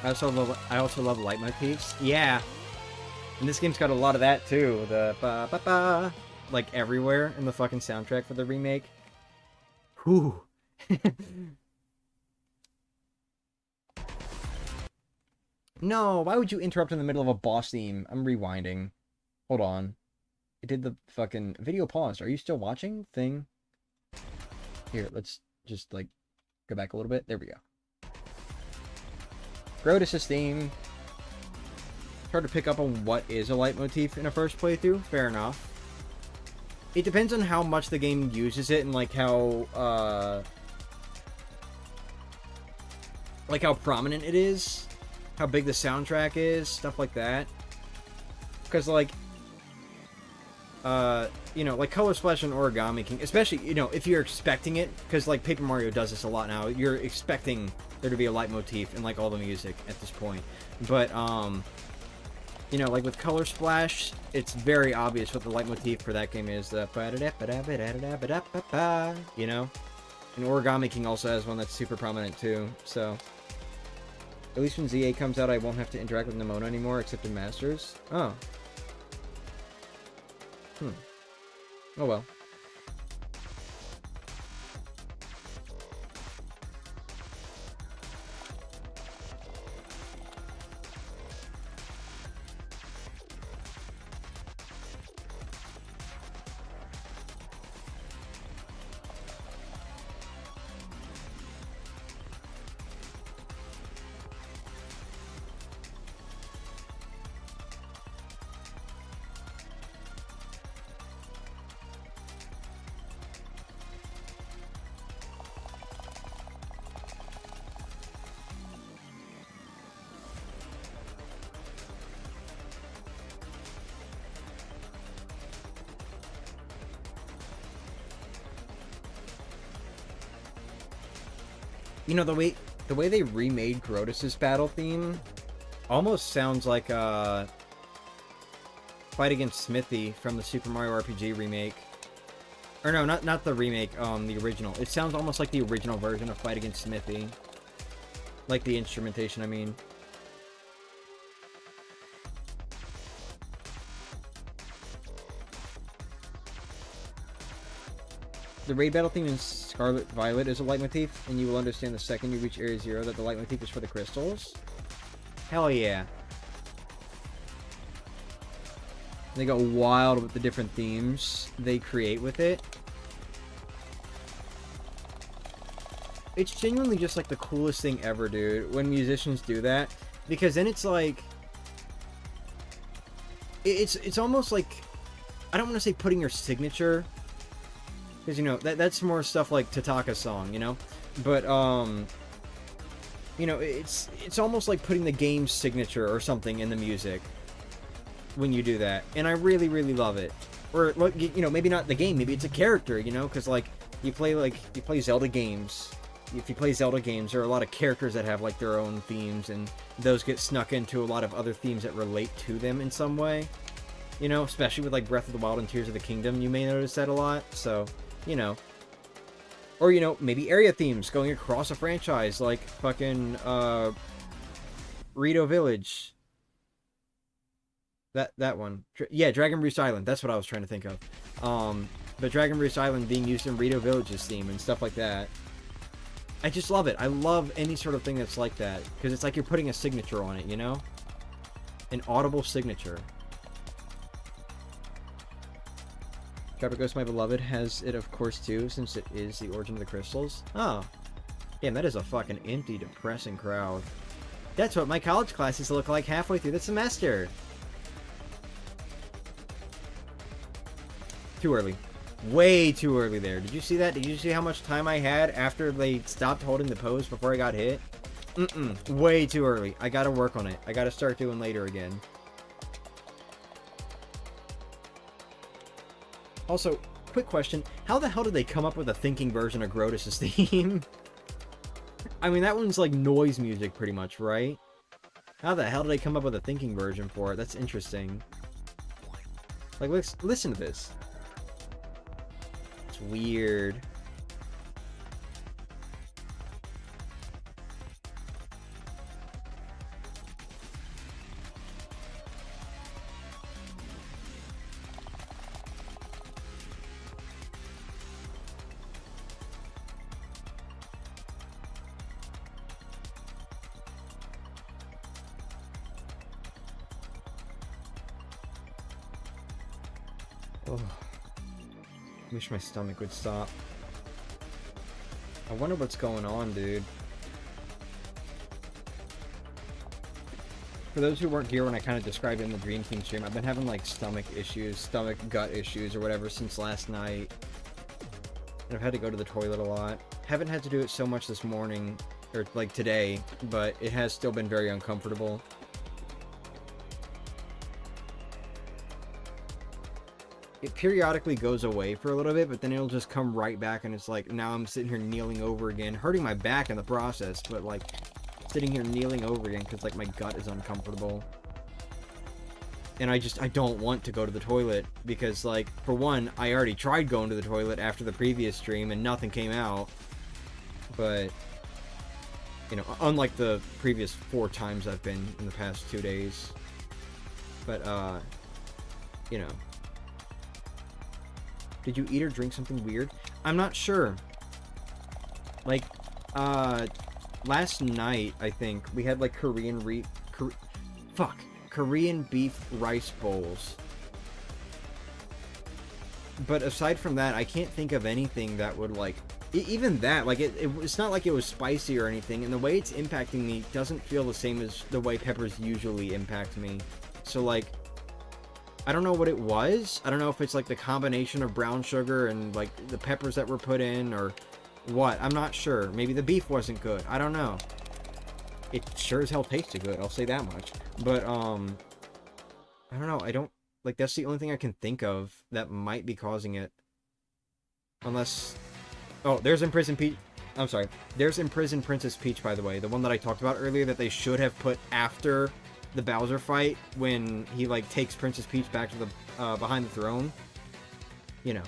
I also love leitmotifs. Yeah. And this game's got a lot of that too. The ba ba ba, like everywhere in the fucking soundtrack for the remake. Whew. No, why would you interrupt in the middle of a boss theme? I'm rewinding. Hold on. It did the fucking video paused. Are you still watching? Thing. Here, let's just like go back a little bit. There we go. Grotus' theme. It's hard to pick up on what is a leitmotif in a first playthrough. Fair enough. It depends on how much the game uses it and like how prominent it is, how big the soundtrack is, stuff like that. Because like, you know, like Color Splash and Origami King, especially, you know, if you're expecting it, because like Paper Mario does this a lot now. You're expecting there to be a leitmotif in like all the music at this point, but you know, like with Color Splash, it's very obvious what the leitmotif for that game is. The you know, and Origami King also has one that's super prominent too. So at least when ZA comes out, I won't have to interact with Nimona anymore, except in Masters. Oh. Oh well. You know, the way they remade Grotus' battle theme almost sounds like Fight Against Smithy from the Super Mario RPG remake. Or no, not the remake, the original. It sounds almost like the original version of Fight Against Smithy. Like the instrumentation, I mean. The raid battle theme in Scarlet Violet is a leitmotif, and you will understand the second you reach Area 0 that the leitmotif is for the crystals. Hell yeah. They go wild with the different themes they create with it. It's genuinely just like the coolest thing ever, dude, when musicians do that. Because then it's like... It's almost like... I don't want to say putting your signature Because, you know, that's more stuff like Tataka's song, you know? But, you know, it's almost like putting the game's signature or something in the music when you do that. And I really, really love it. Or, you know, maybe not the game, maybe it's a character, you know? Because, like, you play Zelda games. If you play Zelda games, there are a lot of characters that have, like, their own themes, and those get snuck into a lot of other themes that relate to them in some way. You know, especially with, like, Breath of the Wild and Tears of the Kingdom, you may notice that a lot, so, you know. Or, you know, maybe area themes going across a franchise, like fucking, Rito Village. That one. Yeah, Dragon Roost Island, that's what I was trying to think of. But Dragon Roost Island being used in Rito Village's theme and stuff like that. I just love it. I love any sort of thing that's like that, because it's like you're putting a signature on it, you know? An audible signature. Trapper Ghost My Beloved has it, of course, too, since it is the origin of the crystals. Oh. Damn, that is a fucking empty, depressing crowd. That's what my college classes look like halfway through the semester. Too early. Way too early there. Did you see that? Did you see how much time I had after they stopped holding the pose before I got hit? Way too early. I gotta work on it. I gotta start doing later again. Also, quick question. How the hell did they come up with a thinking version of Grotus' theme? I mean, that one's like noise music pretty much, right? How the hell did they come up with a thinking version for it? That's interesting. Like, listen to this. It's weird. Oh. Wish my stomach would stop. I wonder what's going on, dude. For those who weren't here when I kind of described it in the Dream Team stream, I've been having like stomach issues, stomach gut issues or whatever since last night. And I've had to go to the toilet a lot. Haven't had to do it so much this morning, or like today, but it has still been very uncomfortable. It periodically goes away for a little bit, but then it'll just come right back, and it's like, now I'm sitting here kneeling over again, hurting my back in the process, but like, sitting here kneeling over again, because like, my gut is uncomfortable. And I don't want to go to the toilet, because like, for one, I already tried going to the toilet after the previous stream, and nothing came out. But, you know, unlike the previous 4 times I've been in the past 2 days. But, you know. Did you eat or drink something weird? I'm not sure. Like, last night, I think, we had, like, Korean beef rice bowls. But aside from that, I can't think of anything that would, like... Even that, like, it's not like it was spicy or anything, and the way it's impacting me doesn't feel the same as the way peppers usually impact me. So, like... I don't know what it was. I don't know if it's like the combination of brown sugar and like the peppers that were put in or what. I'm not sure. Maybe the beef wasn't good. I don't know. It sure as hell tasted good. I'll say that much. But, I don't know. I don't, like, that's the only thing I can think of that might be causing it. Unless, oh, there's Imprisoned Peach. I'm sorry. There's Imprisoned Princess Peach, by the way. The one that I talked about earlier that they should have put after the Bowser fight when he like takes Princess Peach back to the behind the throne, you know.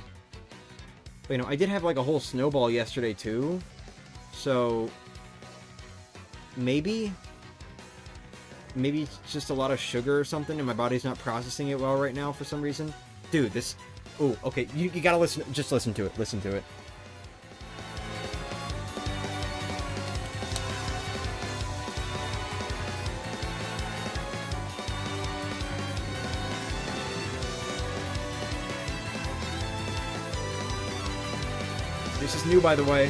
But, you know, I did have like a whole snowball yesterday too, so maybe it's just a lot of sugar or something, and my body's not processing it well right now for some reason. Dude, this. Oh, okay. You gotta listen. Just listen to it. Listen to it. This is new, by the way.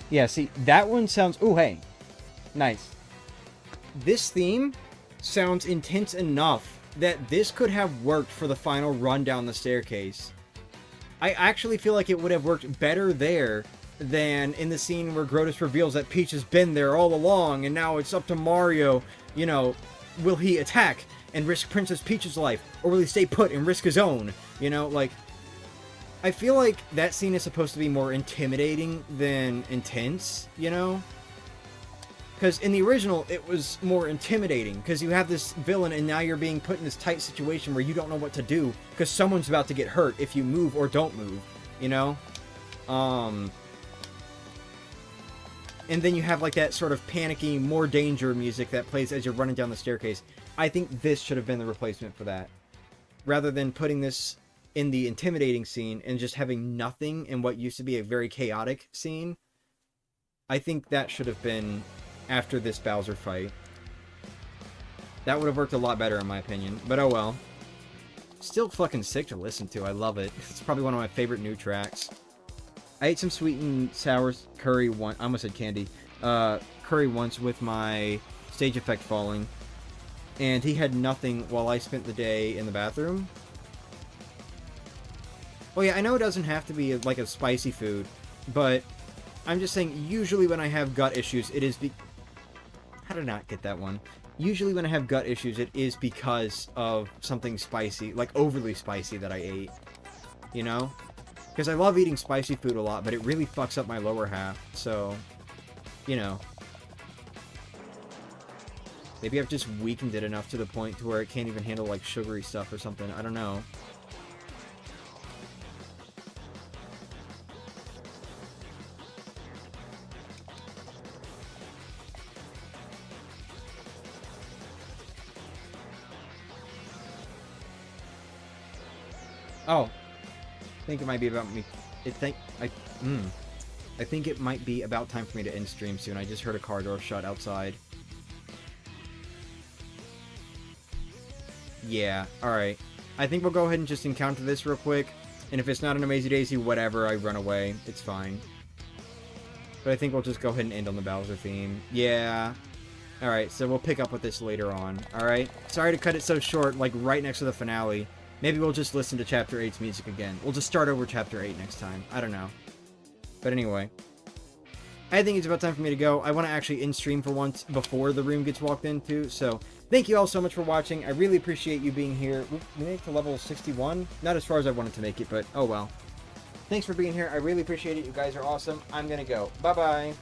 Yeah, see, that one sounds... Ooh, hey. Nice. This theme sounds intense enough that this could have worked for the final run down the staircase. I actually feel like it would have worked better there than in the scene where Grottus reveals that Peach has been there all along, and now it's up to Mario, you know, will he attack and risk Princess Peach's life, or will he stay put and risk his own? You know, like, I feel like that scene is supposed to be more intimidating than intense, you know? Because in the original, it was more intimidating, because you have this villain and now you're being put in this tight situation where you don't know what to do, because someone's about to get hurt if you move or don't move, you know? And then you have like that sort of panicky, more danger music that plays as you're running down the staircase. I think this should have been the replacement for that. Rather than putting this in the intimidating scene and just having nothing in what used to be a very chaotic scene, I think that should have been after this Bowser fight. That would have worked a lot better in my opinion, but oh well. Still fucking sick to listen to, I love it. It's probably one of my favorite new tracks. I ate some sweet and sour curry once. I almost said candy. Curry once with my stage effect falling. And he had nothing while I spent the day in the bathroom. Well, yeah, I know it doesn't have to be like a spicy food. But I'm just saying, usually when I have gut issues, it is How did I not get that one? Usually when I have gut issues, it is because of something spicy. Like overly spicy that I ate. You know? Because I love eating spicy food a lot, but it really fucks up my lower half, so, you know. Maybe I've just weakened it enough to the point to where it can't even handle, like, sugary stuff or something. I don't know. Oh. I think it might be about me. I think it might be about time for me to end stream soon. I just heard a car door shut outside. Yeah, alright. I think we'll go ahead and just encounter this real quick. And if it's not an Amazing Daisy, whatever, I run away. It's fine. But I think we'll just go ahead and end on the Bowser theme. Yeah. Alright, so we'll pick up with this later on. Alright? Sorry to cut it so short, like right next to the finale. Maybe we'll just listen to Chapter 8's music again. We'll just start over Chapter 8 next time. I don't know. But anyway. I think it's about time for me to go. I want to actually end stream for once before the room gets walked into. So, thank you all so much for watching. I really appreciate you being here. We made it to level 61. Not as far as I wanted to make it, but oh well. Thanks for being here. I really appreciate it. You guys are awesome. I'm going to go. Bye-bye.